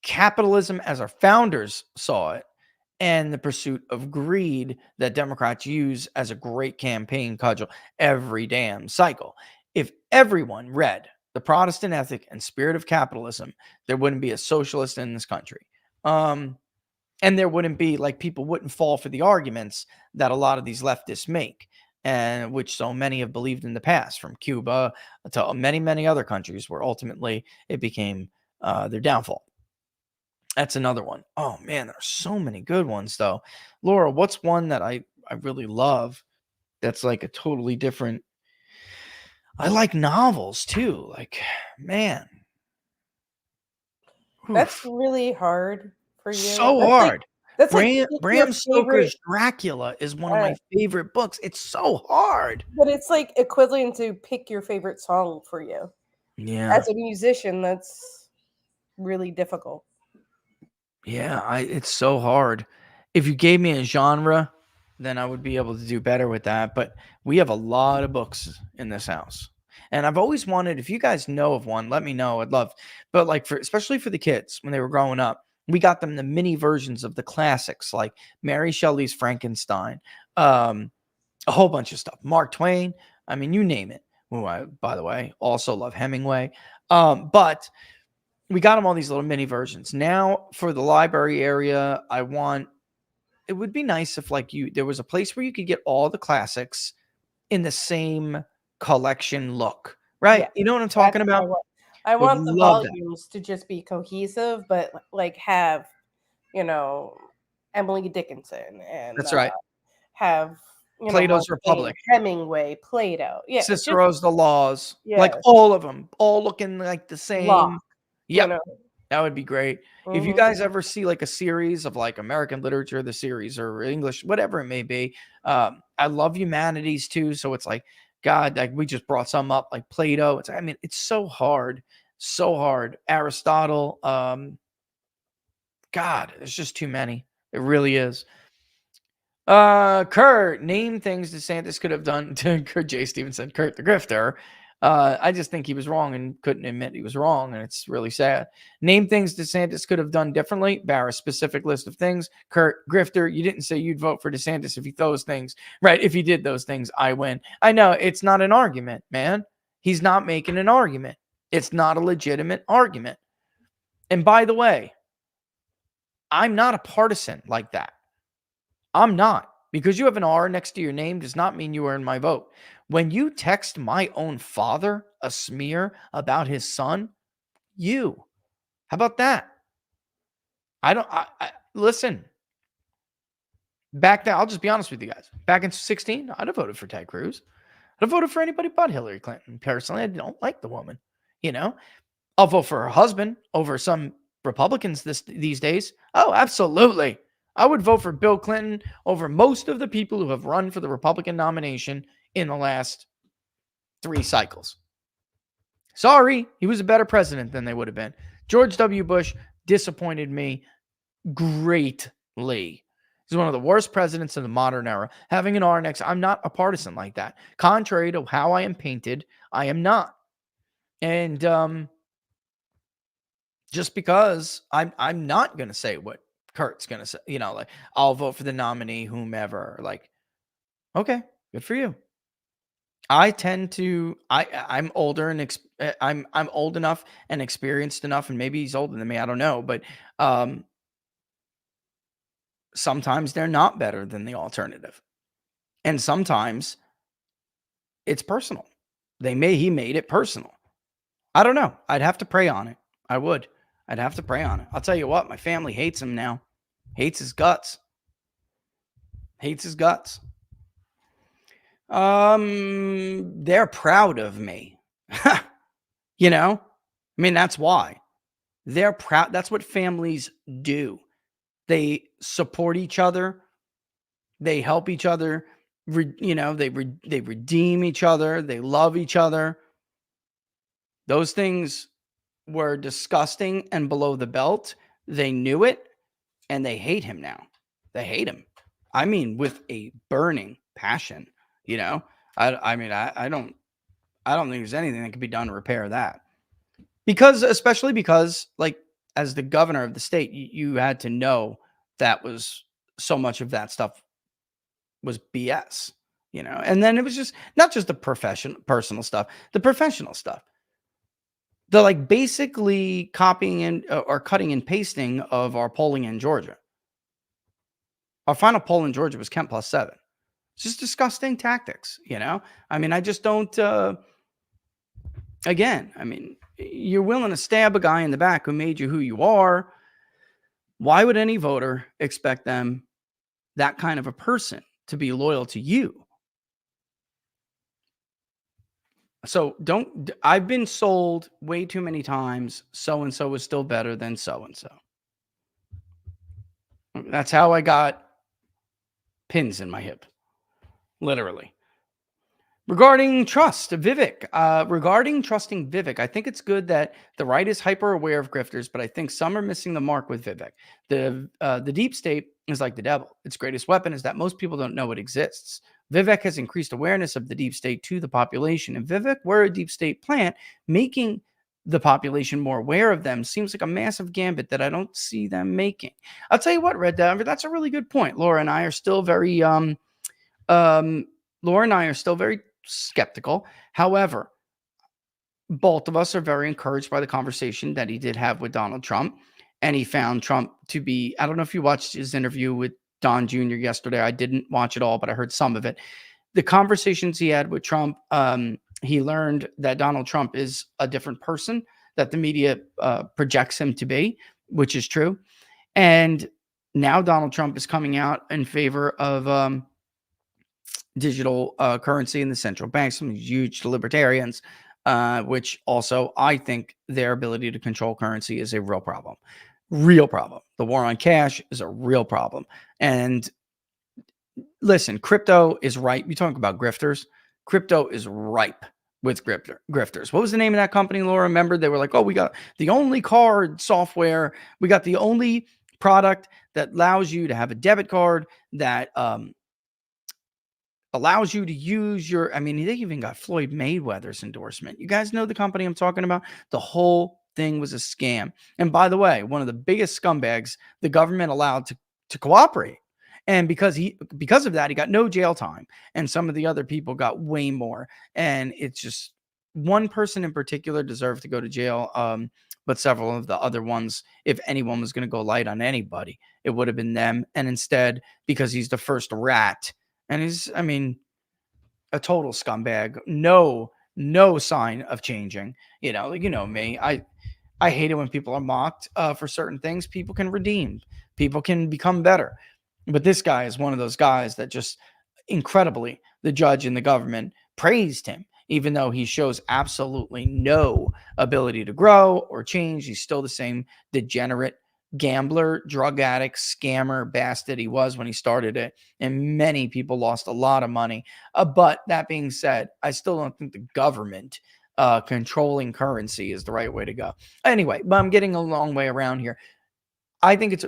capitalism as our founders saw it and the pursuit of greed that Democrats use as a great campaign cudgel every damn cycle. If everyone read The Protestant Ethic and Spirit of Capitalism, there wouldn't be a socialist in this country. And there wouldn't be, people wouldn't fall for the arguments that a lot of these leftists make, and which so many have believed in the past, from Cuba to many, many other countries where ultimately it became their downfall. That's another one. Oh, man, there are so many good ones, though. Laura, what's one that I really love that's like a totally different... I like novels, too. Man. That's really hard for you. So hard. That's Bram Stoker's Dracula is one of my favorite books. It's so hard. But it's like equivalent to pick your favorite song for you. Yeah. As a musician, that's really difficult. Yeah, it's so hard. If you gave me a genre, then I would be able to do better with that. But we have a lot of books in this house. And I've always wanted, if you guys know of one, let me know. I'd love. But especially for the kids when they were growing up, we got them the mini versions of the classics, like Mary Shelley's Frankenstein, a whole bunch of stuff. Mark Twain. I mean, you name it. Who I, by the way, also love Hemingway. But we got them all these little mini versions. Now for the library area, it would be nice if there was a place where you could get all the classics in the same collection look, right? Yeah, you know what I'm talking about? I want the volumes to just be cohesive, but have, Emily Dickinson and that's right. Have Plato's Republic, Hemingway, Plato, yeah, Cicero's The Laws, all of them, all looking like the same. Locke, yep. That would be great. Mm-hmm. If you guys ever see a series of American literature, the series, or English, whatever it may be, I love humanities too. So it's God, we just brought some up, like Plato. It's so hard. Aristotle. God, there's just too many. It really is. Kurt, name things DeSantis could have done to Kurt J. Stevenson, Kurt the Grifter. I just think he was wrong and couldn't admit he was wrong, and it's really sad. Name things DeSantis could have done differently. Barra, specific list of things. Kurt, Grifter, you didn't say you'd vote for DeSantis if he those things. Right, if he did those things, I win. I know, it's not an argument, man. He's not making an argument. It's not a legitimate argument. And by the way, I'm not a partisan like that. I'm not. Because you have an R next to your name does not mean you earn my vote. When you text my own father a smear about his son, how about that? Listen, back then, I'll just be honest with you guys. Back in 2016, I'd have voted for Ted Cruz. I'd have voted for anybody but Hillary Clinton. Personally, I don't like the woman. I'll vote for her husband over some Republicans these days. Oh, absolutely. I would vote for Bill Clinton over most of the people who have run for the Republican nomination in the last 3 cycles. Sorry, he was a better president than they would have been. George W. Bush disappointed me greatly. He's one of the worst presidents in the modern era. Having an R next, I'm not a partisan like that. Contrary to how I am painted, I am not. And just because I'm not going to say what Kurt's going to say, I'll vote for the nominee, whomever. Okay, good for you. I tend to, I'm older and I'm old enough and experienced enough, and maybe he's older than me, I don't know, but sometimes they're not better than the alternative. And sometimes it's personal. He made it personal. I don't know. I'd have to pray on it. I would. I'd have to pray on it. I'll tell you what, my family hates him now. Hates his guts. Hates his guts. They're proud of me. You know? I mean, that's why. They're proud. That's what families do. They support each other. They help each other. They redeem each other. They love each other. Those things were disgusting and below the belt. They knew it, and they hate him now. They hate him. I mean, with a burning passion. You know, I don't think there's anything that can be done to repair that. Especially because, like, as the governor of the state, you had to know that was so much of that stuff was BS, you know. And then it was just not just the personal stuff, the professional stuff. The like basically copying and or cutting and pasting of our polling in Georgia. Our final poll in Georgia was Kemp +7. It's just disgusting tactics, you know. I mean, I just don't. Again, I mean, you're willing to stab a guy in the back who made you who you are. Why would any voter expect them, that kind of a person, to be loyal to you? So I've been sold way too many times. So-and-so is still better than so-and-so. That's how I got pins in my hip. Literally. Regarding trust, Vivek, regarding trusting Vivek, I think it's good that the right is hyper aware of grifters, but I think some are missing the mark with Vivek. The deep state is like the devil. Its greatest weapon is that most people don't know it exists. Vivek has increased awareness of the deep state to the population. If Vivek were a deep state plant, making the population more aware of them seems like a massive gambit that I don't see them making. I'll tell you what, Red Denver, that's a really good point. Laura and I are still very skeptical. However, both of us are very encouraged by the conversation that he did have with Donald Trump. And he found Trump to be, I don't know if you watched his interview with Don Jr. yesterday. I didn't watch it all, but I heard some of it. The conversations he had with Trump, he learned that Donald Trump is a different person that the media projects him to be, which is true. And now Donald Trump is coming out in favor of digital currency in the central banks, some huge libertarians, which also I think their ability to control currency is a real problem. Real problem. The war on cash is a real problem. And listen, crypto is ripe. You talk about grifters. Crypto is ripe with grifters. What was the name of that company, Laura? Remember, they were like, oh, we got the only card software. We got the only product that allows you to have a debit card that allows you to use your, I mean, they even got Floyd Mayweather's endorsement. You guys know the company I'm talking about? The whole thing was a scam. And by the way, one of the biggest scumbags the government allowed to cooperate. And because of that, he got no jail time. And some of the other people got way more. And it's just one person in particular deserved to go to jail. But several of the other ones, if anyone was going to go light on anybody, it would have been them. And instead, because he's the first rat, and he's, I mean, a total scumbag. No sign of changing. You know, like, you know me. I hate it when people are mocked for certain things. People can redeem. People can become better. But this guy is one of those guys that just incredibly, the judge and the government praised him, even though he shows absolutely no ability to grow or change. He's still the same degenerate gambler, drug addict, scammer, bastard he was when he started it. And many people lost a lot of money. But that being said, I still don't think the government controlling currency is the right way to go. Anyway, but I'm getting a long way around here. I think it's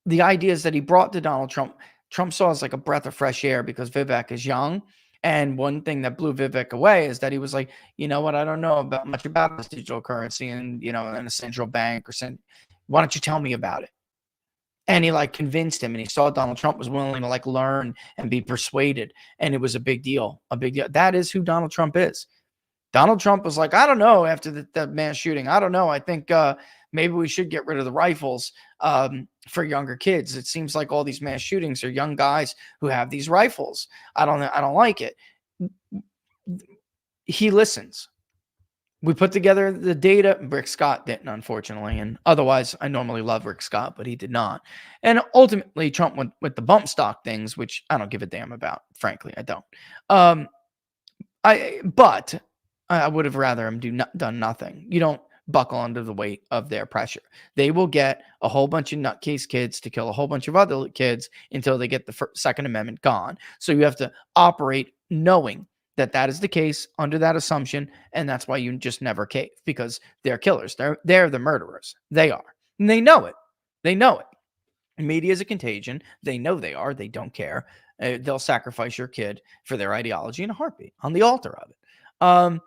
the ideas that he brought to Donald Trump. Trump saw as like a breath of fresh air because Vivek is young. And one thing that blew Vivek away is that he was like, you know what? I don't know much about this digital currency and, you know, in a central bank why don't you tell me about it? And he like convinced him, and he saw Donald Trump was willing to like learn and be persuaded. And it was a big deal, That is who Donald Trump is. Donald Trump was like, I don't know, after the mass shooting, I don't know. I think maybe we should get rid of the rifles for younger kids. It seems like all these mass shootings are young guys who have these rifles. I don't like it. he listens. We put together the data. Rick Scott didn't, unfortunately. And otherwise, I normally love Rick Scott, but he did not. And ultimately, Trump went with the bump stock things, which I don't give a damn about. Frankly, I don't. But I would have rather him done nothing. You don't buckle under the weight of their pressure. They will get a whole bunch of nutcase kids to kill a whole bunch of other kids until they get the Second Amendment gone. So you have to operate knowing that that is the case under that assumption, and that's why you just never cave, because they're killers. They're the murderers. They are. And they know it. They know it. Media is a contagion. They know they are. They don't care. They'll sacrifice your kid for their ideology in a heartbeat on the altar of it.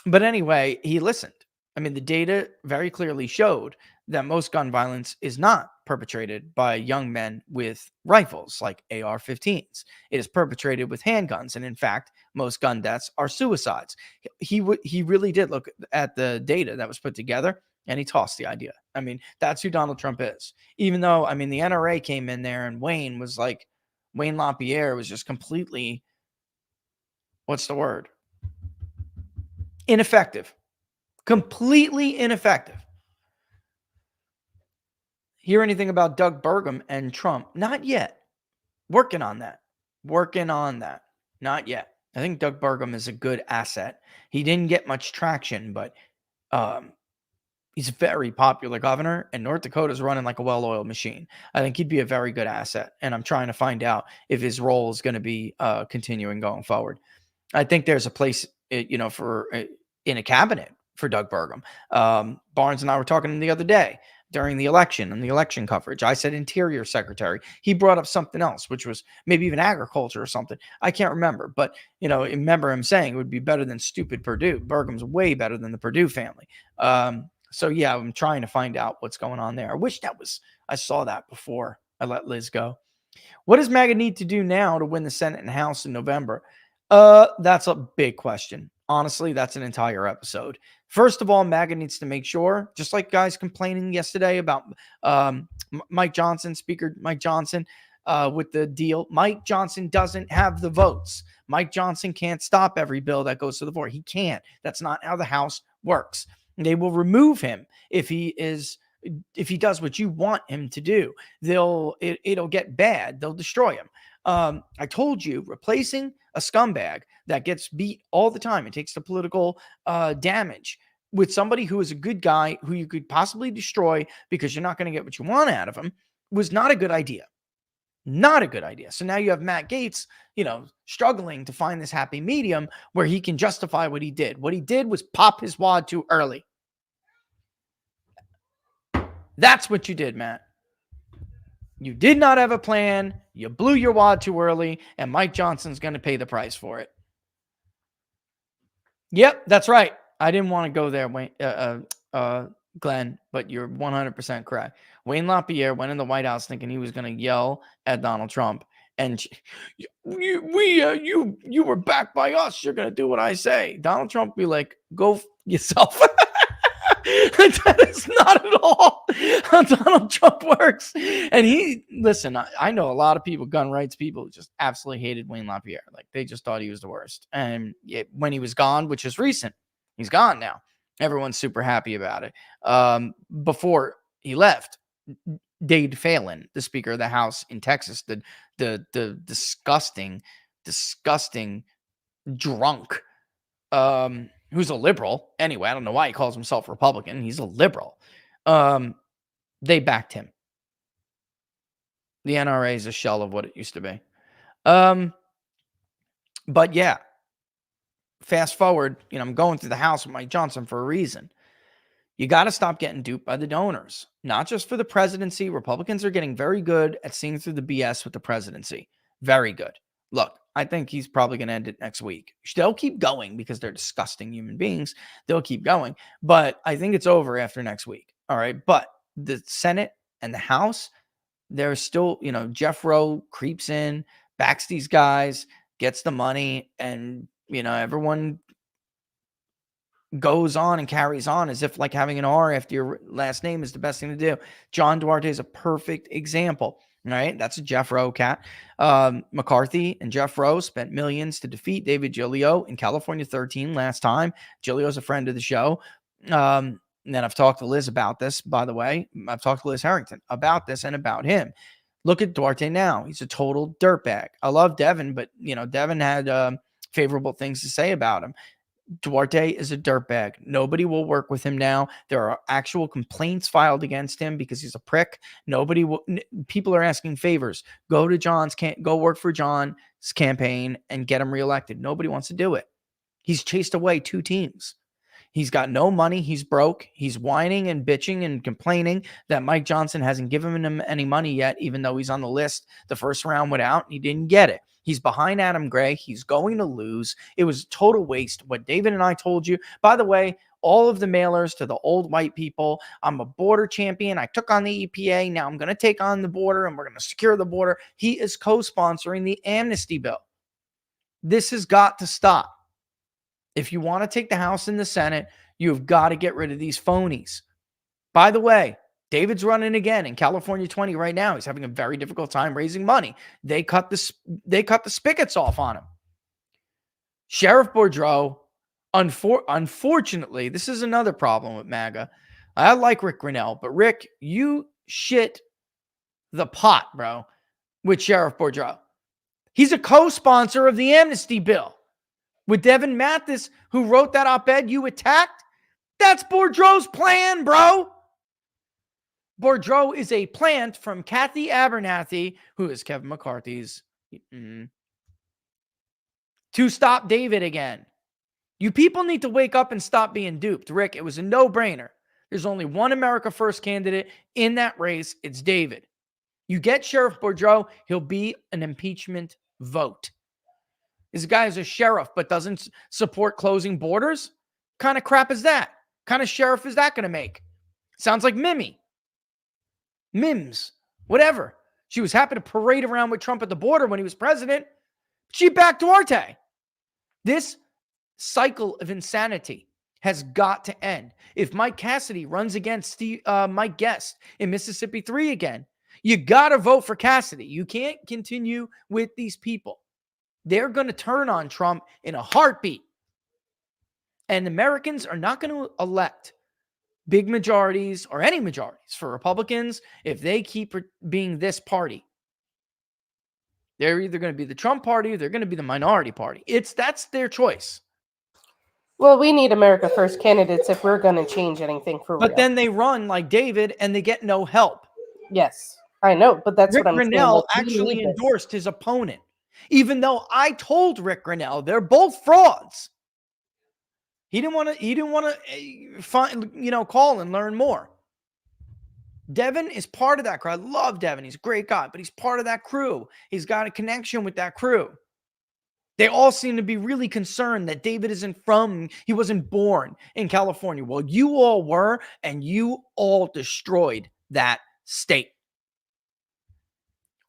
But anyway, he listened. I mean, the data very clearly showed that most gun violence is not perpetrated by young men with rifles like AR-15s. It is perpetrated with handguns. And in fact, most gun deaths are suicides. He really did look at the data that was put together, and he tossed the idea. I mean, that's who Donald Trump is. Even though, I mean, the NRA came in there and Wayne LaPierre was just completely, what's the word? Ineffective. Completely ineffective. Hear anything about Doug Burgum and Trump? Not yet. Working on that. Not yet. I think Doug Burgum is a good asset. He didn't get much traction, but he's a very popular governor, and North Dakota's running like a well-oiled machine. I think he'd be a very good asset, and I'm trying to find out if his role is going to be continuing going forward. I think there's a place, for in a cabinet for Doug Burgum. Barnes and I were talking the other day during the election and the election coverage. I said Interior Secretary. He brought up something else, which was maybe even agriculture or something. I can't remember, but remember him saying it would be better than stupid Purdue. Burgum's way better than the Purdue family. So yeah, I'm trying to find out what's going on there. I wish I saw that before I let Liz go. What does MAGA need to do now to win the Senate and House in November? That's a big question. Honestly, that's an entire episode. First of all, MAGA needs to make sure, just like guys complaining yesterday about Mike Johnson, Speaker Mike Johnson, with the deal. Mike Johnson doesn't have the votes. Mike Johnson can't stop every bill that goes to the floor. He can't. That's not how the House works. They will remove him if he does what you want him to do. It'll get bad. They'll destroy him. I told you, replacing a scumbag that gets beat all the time, it takes the political damage, with somebody who is a good guy who you could possibly destroy because you're not going to get what you want out of him, was not a good idea. Not a good idea. So now you have Matt Gaetz, struggling to find this happy medium where he can justify what he did. What he did was pop his wad too early. That's what you did, Matt. You did not have a plan. You blew your wad too early, and Mike Johnson's going to pay the price for it. Yep, that's right. I didn't want to go there, Glenn, but you're 100% correct. Wayne LaPierre went in the White House thinking he was going to yell at Donald Trump, and you were backed by us. You're going to do what I say. Donald Trump be like, go yourself. That is not at all how Donald Trump works. And listen, I know a lot of people, gun rights people, just absolutely hated Wayne LaPierre. Like, they just thought he was the worst. And when he was gone, which is recent, he's gone now. Everyone's super happy about it. Before he left, Dade Phelan, the Speaker of the House in Texas, the disgusting drunk, who's a liberal. Anyway, I don't know why he calls himself Republican. He's a liberal. They backed him. The NRA is a shell of what it used to be. But yeah, fast forward, I'm going through the House with Mike Johnson for a reason. You got to stop getting duped by the donors, not just for the presidency. Republicans are getting very good at seeing through the BS with the presidency. Very good. Look, I think he's probably going to end it next week. They'll keep going because they're disgusting human beings. They'll keep going. But I think it's over after next week. All right. But the Senate and the House, there's still, Jeff Rowe creeps in, backs these guys, gets the money, and, everyone goes on and carries on as if like having an R after your last name is the best thing to do. John Duarte is a perfect example. Right? That's a Jeff Rowe cat. McCarthy and Jeff Rowe spent millions to defeat David Giglio in California 13 last time. Giglio's a friend of the show. And then I've talked to Liz about this, by the way. I've talked to Liz Harrington about this and about him. Look at Duarte now. He's a total dirtbag. I love Devin, but, Devin had favorable things to say about him. Duarte is a dirtbag. Nobody will work with him now. There are actual complaints filed against him because he's a prick. People are asking favors. Go work for John's campaign and get him reelected. Nobody wants to do it. He's chased away 2 teams. He's got no money. He's broke. He's whining and bitching and complaining that Mike Johnson hasn't given him any money yet, even though he's on the list the first round without, and he didn't get it. He's behind Adam Gray. He's going to lose. It was a total waste. What David and I told you, by the way, all of the mailers to the old white people, I'm a border champion. I took on the EPA. Now I'm going to take on the border and we're going to secure the border. He is co-sponsoring the amnesty bill. This has got to stop. If you want to take the House and the Senate, you've got to get rid of these phonies. By the way, David's running again in California 20 right now. He's having a very difficult time raising money. They cut the spigots off on him. Sheriff Boudreaux, unfortunately, this is another problem with MAGA. I like Rick Grinnell, but Rick, you shit the pot, bro, with Sheriff Boudreaux. He's a co-sponsor of the amnesty bill. With Devin Mathis, who wrote that op-ed you attacked, that's Boudreaux's plan, bro. Boudreaux is a plant from Kathy Abernathy, who is Kevin McCarthy's, to stop David again. You people need to wake up and stop being duped. Rick, it was a no-brainer. There's only one America First candidate in that race. It's David. You get Sheriff Boudreaux, he'll be an impeachment vote. This guy is a sheriff but doesn't support closing borders? What kind of crap is that? What kind of sheriff is that going to make? Sounds like Mims, whatever. She was happy to parade around with Trump at the border when he was president. She backed Duarte. This cycle of insanity has got to end. If Mike Cassidy runs against Mike Guest in Mississippi 3 again, you got to vote for Cassidy. You can't continue with these people. They're going to turn on Trump in a heartbeat. And Americans are not going to elect big majorities or any majorities for Republicans if they keep being this party. They're either going to be the Trump party or they're going to be the minority party. That's their choice. Well, we need America First candidates if we're going to change anything for real. But then they run like David and they get no help. Yes, I know, but that's Rick what I'm Grinnell saying. actually endorsed his opponent, even though I told Rick Grinnell they're both frauds. He didn't want to call and learn more. Devin is part of that crew. I love Devin. He's a great guy, but he's part of that crew. He's got a connection with that crew. They all seem to be really concerned that David he wasn't born in California. Well, you all were, and you all destroyed that state.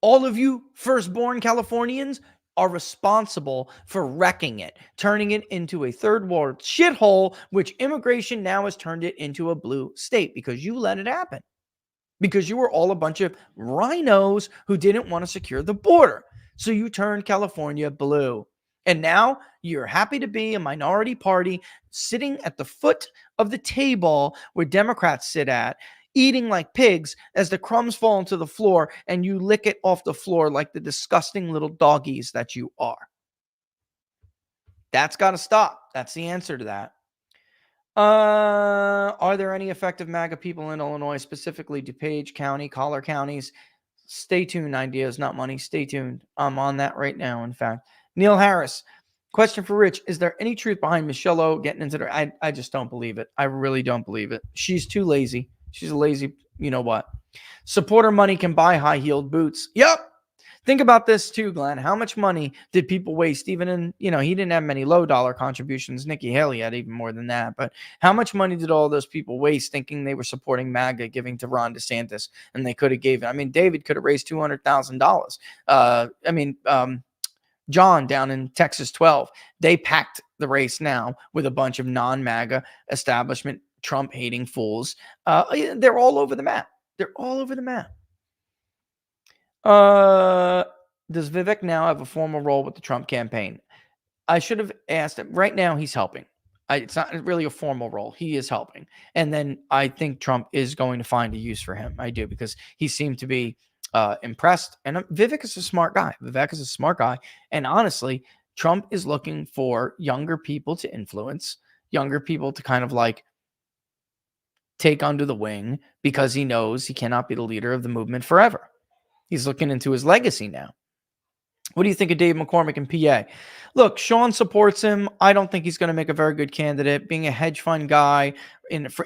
All of you firstborn Californians are responsible for wrecking it, turning it into a third world shithole, which immigration now has turned it into a blue state because you let it happen. Because you were all a bunch of rhinos who didn't want to secure the border. So you turned California blue. And now you're happy to be a minority party sitting at the foot of the table where Democrats sit at, eating like pigs as the crumbs fall into the floor and you lick it off the floor like the disgusting little doggies that you are. That's got to stop. That's the answer to that. Are there any effective MAGA people in Illinois, specifically DuPage County, Collar counties? Stay tuned. Ideas, not money. Stay tuned. I'm on that right now, in fact. Neil Harris, question for Rich. Is there any truth behind Michelle O getting into the... I just don't believe it. I really don't believe it. She's too lazy. She's a lazy, you know what. Supporter money can buy high-heeled boots. Yep. Think about this too, Glenn. How much money did people waste even in, he didn't have many low-dollar contributions. Nikki Haley had even more than that. But how much money did all those people waste thinking they were supporting MAGA, giving to Ron DeSantis, and they could have gave it? I mean, David could have raised $200,000. John down in Texas 12, they packed the race now with a bunch of non-MAGA establishment Trump-hating fools. They're all over the map. They're all over the map. Does Vivek now have a formal role with the Trump campaign? I should have asked him. Right now, he's helping. It's not really a formal role. He is helping. And then I think Trump is going to find a use for him. I do, because he seemed to be impressed. And Vivek is a smart guy. Vivek is a smart guy. And honestly, Trump is looking for younger people to influence, younger people to kind of like take under the wing, because he knows he cannot be the leader of the movement forever. He's looking into his legacy now. What do you think of Dave McCormick in PA? Look, Sean supports him. I don't think he's going to make a very good candidate. Being a hedge fund guy,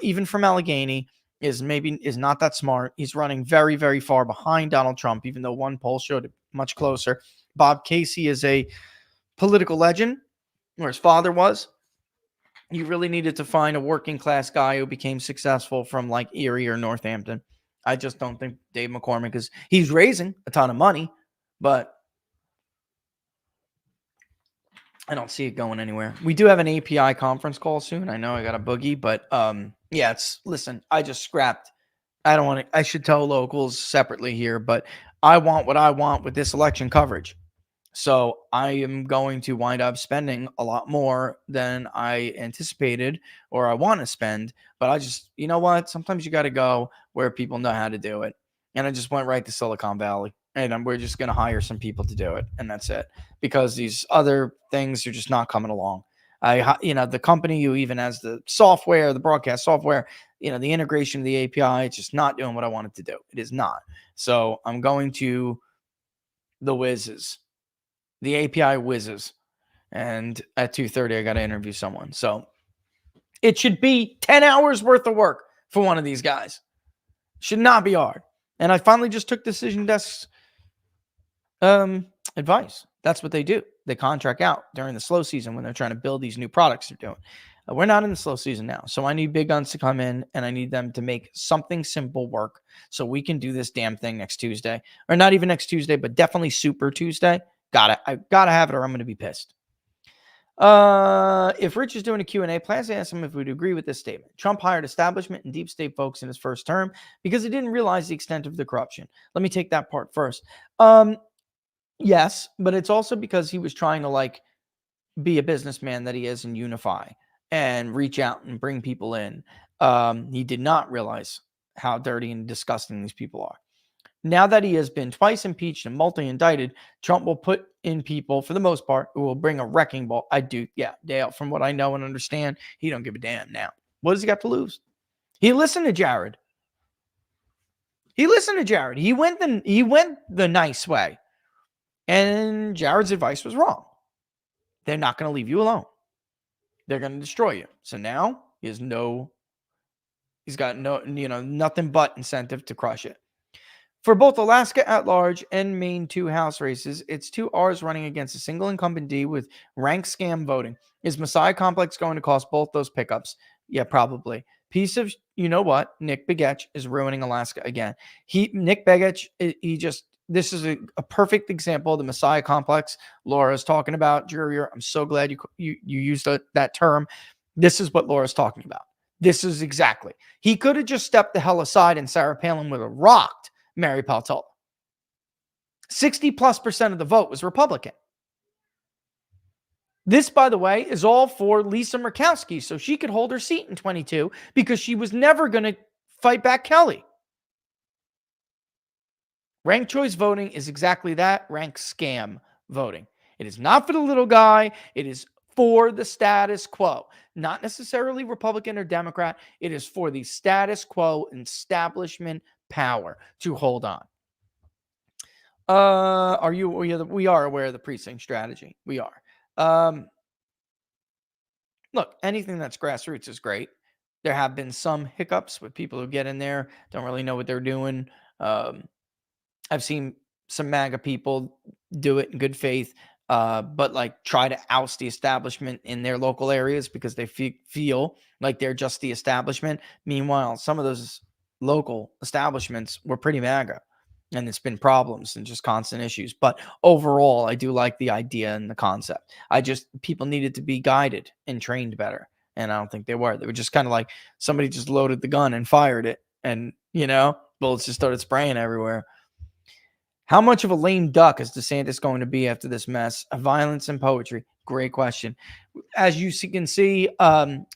even from Allegheny, is not that smart. He's running very, very far behind Donald Trump, even though one poll showed it much closer. Bob Casey is a political legend, or his father was. You really needed to find a working class guy who became successful from like Erie or Northampton. I just don't think Dave McCormick he's raising a ton of money, but I don't see it going anywhere. We do have an API conference call soon. I know I got a boogie, but yeah, listen, I just scrapped. I should tell locals separately here, but I want what I want with this election coverage. So I am going to wind up spending a lot more than I anticipated or I want to spend. But you know what? Sometimes you got to go where people know how to do it. And I just went right to Silicon Valley. And we're just going to hire some people to do it. And that's it. Because these other things are just not coming along. The company who even has the software, the broadcast software, the integration of the API, it's just not doing what I want it to do. It is not. So I'm going to the whizzes. The API whizzes. And at 2:30, I got to interview someone. So it should be 10 hours worth of work for one of these guys. Should not be hard. And I finally just took Decision Desk's advice. That's what they do. They contract out during the slow season when they're trying to build these new products they're doing. We're not in the slow season now. So I need big guns to come in, and I need them to make something simple work so we can do this damn thing next Tuesday. Or not even next Tuesday, but definitely Super Tuesday. I gotta have it, or I'm gonna be pissed. If Rich is doing a Q&A, please ask him if we'd agree with this statement. Trump hired establishment and deep state folks in his first term because he didn't realize the extent of the corruption. Let me take that part first. Yes, but it's also because he was trying to like be a businessman that he is and unify and reach out and bring people in. He did not realize how dirty and disgusting these people are. Now that he has been twice impeached and multi-indicted, Trump will put in people, for the most part, who will bring a wrecking ball. Dale, from what I know and understand, he don't give a damn now. What does he got to lose? He listened to Jared. He went the nice way. And Jared's advice was wrong. They're not going to leave you alone. They're going to destroy you. So now he's got nothing but incentive to crush it. For both Alaska at large and Maine 2 House races, it's 2 R's running against a single incumbent D with rank scam voting. Is Messiah Complex going to cost both those pickups? Yeah, probably. Piece of, you know what? Nick Begich is ruining Alaska again. Nick Begich, this is a perfect example of the Messiah Complex Laura's talking about. Juror, I'm so glad you used that term. This is what Laura's talking about. This is exactly. He could have just stepped the hell aside and Sarah Palin would have rocked Mary Peltola. 60+% of the vote was Republican. This, by the way, is all for Lisa Murkowski, so she could hold her seat in 22 because she was never going to fight back Kelly. Ranked choice voting is exactly that, ranked scam voting. It is not for the little guy. It is for the status quo. Not necessarily Republican or Democrat. It is for the status quo establishment power to hold on. We are aware of the precinct strategy. We are. Look, anything that's grassroots is great. There have been some hiccups with people who get in there, don't really know what they're doing. I've seen some MAGA people do it in good faith, but like try to oust the establishment in their local areas because they feel like they're just the establishment. Meanwhile, some of those local establishments were pretty MAGA, and it's been problems and just constant issues. But overall, I do like the idea and the concept. People needed to be guided and trained better, and I don't think they were. They were just kind of like somebody just loaded the gun and fired it, and bullets just started spraying everywhere. How much of a lame duck is DeSantis going to be after this mess of violence and poetry? Great question. As you can see,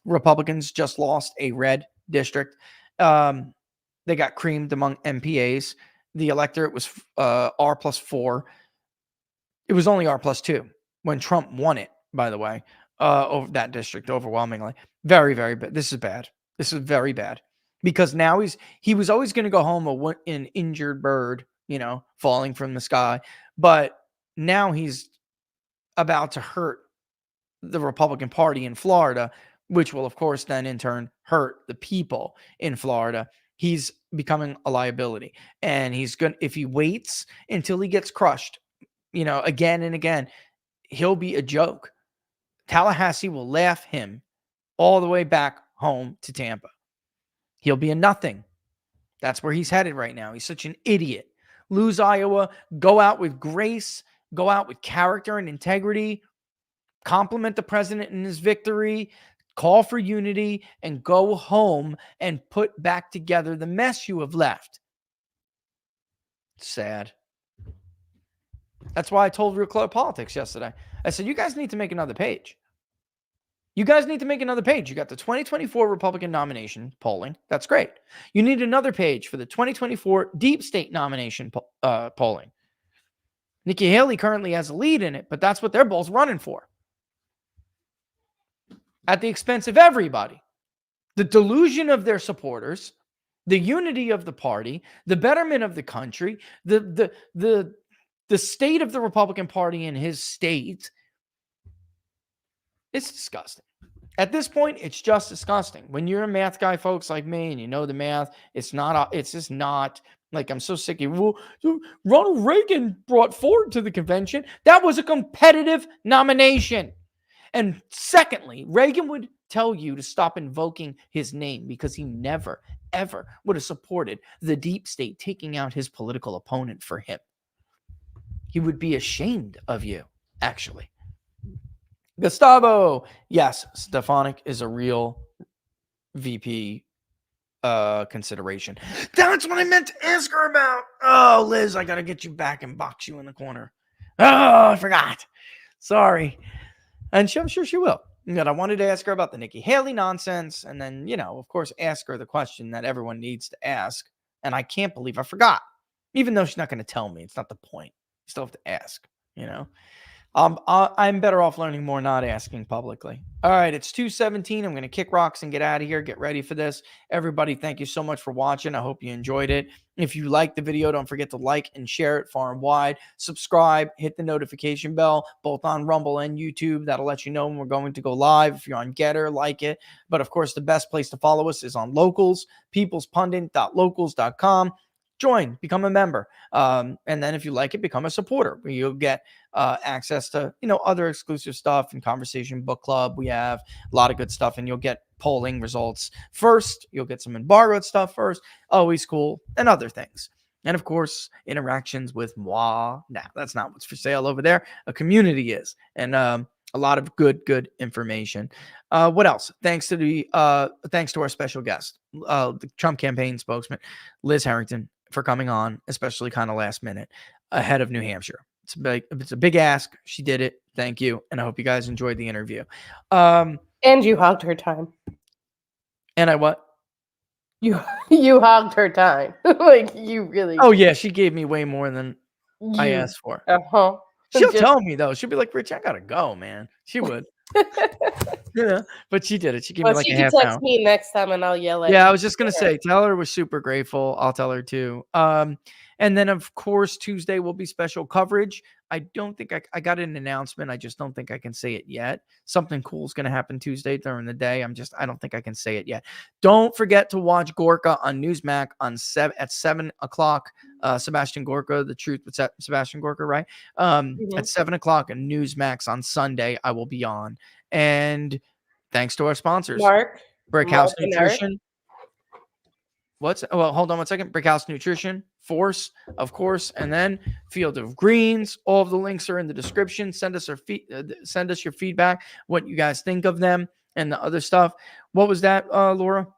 Republicans just lost a red district. They got creamed among MPAs. The electorate was R+4. It was only R+2 when Trump won it, by the way, over that district overwhelmingly. Very, very bad. This is bad. This is very bad. Because now he was always going to go home an injured bird, falling from the sky. But now he's about to hurt the Republican Party in Florida, which will, of course, then in turn hurt the people in Florida. He's becoming a liability. And if he waits until he gets crushed, again and again, he'll be a joke. Tallahassee will laugh him all the way back home to Tampa. He'll be a nothing. That's where he's headed right now. He's such an idiot. Lose Iowa, go out with grace, go out with character and integrity, compliment the president in his victory, call for unity, and go home and put back together the mess you have left. Sad. That's why I told Real Clear Politics yesterday. I said, you guys need to make another page. You guys need to make another page. You got the 2024 Republican nomination polling. That's great. You need another page for the 2024 deep state nomination polling. Nikki Haley currently has a lead in it, but that's what they're both running for. At the expense of everybody. The delusion of their supporters, the unity of the party, the betterment of the country, the state of the Republican Party in his state. It's disgusting. At this point, it's just disgusting. When you're a math guy, folks, like me, and you know the math, it's just not like I'm so sick of, well, Ronald Reagan brought Ford to the convention. That was a competitive nomination. And secondly, Reagan would tell you to stop invoking his name because he never, ever would have supported the deep state taking out his political opponent for him. He would be ashamed of you, actually. Gustavo, yes, Stefanik is a real VP consideration. That's what I meant to ask her about. Oh, Liz, I got to get you back and box you in the corner. Oh, I forgot. Sorry. And I'm sure she will. But I wanted to ask her about the Nikki Haley nonsense and then, of course, ask her the question that everyone needs to ask. And I can't believe I forgot. Even though she's not going to tell me. It's not the point. You still have to ask, I'm better off learning more, not asking publicly. All right, it's 2:17. I'm going to kick rocks and get out of here. Get ready for this. Everybody, thank you so much for watching. I hope you enjoyed it. If you liked the video, don't forget to like and share it far and wide. Subscribe, hit the notification bell, both on Rumble and YouTube. That'll let you know when we're going to go live. If you're on Getter, like it. But, of course, the best place to follow us is on Locals, peoplespundit.locals.com. Join, become a member. And then if you like it, become a supporter. You'll get access to, other exclusive stuff and conversation book club. We have a lot of good stuff and you'll get polling results first. You'll get some embargoed stuff first. Always cool. And other things. And of course, interactions with moi. Nah, that's not what's for sale over there. A community is. And a lot of good information. What else? Thanks to our special guest, the Trump campaign spokesman, Liz Harrington, for coming on, especially kind of last minute ahead of New Hampshire. It's a big ask. She did it. Thank you. And I hope you guys enjoyed the interview. And you hogged her time. And I what? You hogged her time. Like you really. Oh yeah, she gave me way more than I asked for. Uh-huh. She'll tell me though. She'll be like, Rich, I gotta go, man. She would. But she did it. She gave me like a half hour. She can text me next time and I'll yell at you. Yeah, I was just gonna say, tell her we're super grateful. I'll tell her too. And then of course Tuesday will be special coverage. I don't think I got an announcement. I just don't think I can say it yet. Something cool is gonna happen Tuesday during the day. I don't think I can say it yet. Don't forget to watch Gorka on Newsmax at 7 o'clock. Sebastian Gorka, The Truth with Sebastian Gorka, right? At 7 o'clock on Newsmax on Sunday, I will be on. And thanks to our sponsors, Brickhouse Nutrition. Hold on one second. Brickhouse Nutrition, Force, of course, and then Field of Greens. All of the links are in the description. Send us your feedback, what you guys think of them, and the other stuff. What was that, Laura?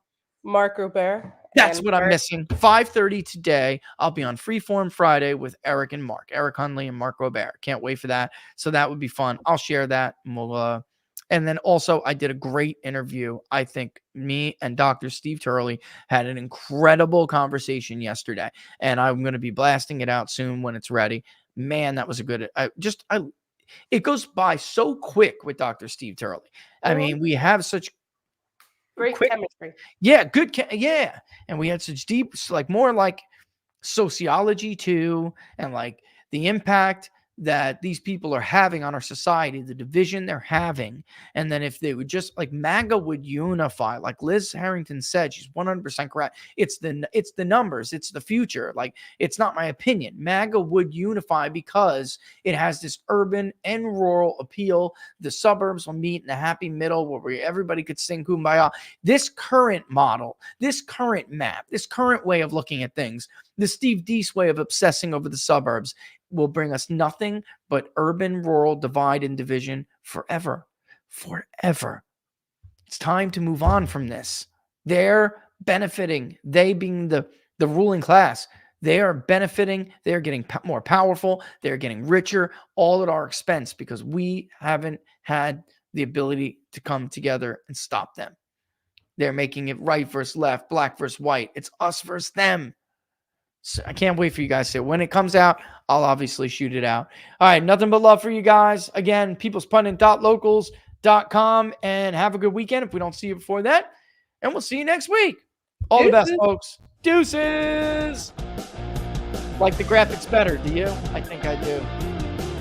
Mark Robert That's And what I'm Eric- missing. 5:30 today. I'll be on Freeform Friday with Eric and Mark, Eric Hunley and Mark Robert. Can't wait for that. So that would be fun. I'll share that. And we'll, and then also I did a great interview. I think me and Dr. Steve Turley had an incredible conversation yesterday, and I'm going to be blasting it out soon when it's ready. Man, that was a good, it goes by so quick with Dr. Steve Turley. I mean, we have such great quick chemistry. yeah, good. Yeah. And we had such deep, like more like sociology too. And like the impact that these people are having on our society, the division they're having. And then if they would just like MAGA would unify, like Liz Harrington said, she's 100% correct. It's the numbers. It's the future. Like, it's not my opinion. MAGA would unify because it has this urban and rural appeal. The suburbs will meet in a happy middle where everybody could sing Kumbaya. This current model, this current map, this current way of looking at things, the Steve Deese way of obsessing over the suburbs will bring us nothing but urban rural divide and division forever. It's time to move on from this. They're benefiting, they being the ruling class, they are benefiting, they're getting more powerful, they're getting richer, all at our expense because we haven't had the ability to come together and stop them. They're making it right versus left, black versus white. It's us versus them. So I can't wait for you guys to see it. When it comes out, I'll obviously shoot it out. All right, nothing but love for you guys. Again, peoplespundit.locals.com, and have a good weekend if we don't see you before that. And we'll see you next week. All the best, folks. Deuces. Like the graphics better, do you? I think I do.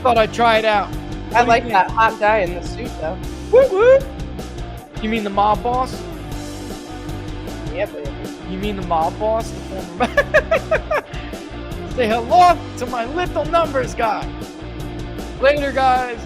Thought I'd try it out. I like that hot guy in the suit, though. Woo woo. You mean the mob boss? Yeah, but You mean the mob boss? The former Say hello to my little numbers guy. Later, guys.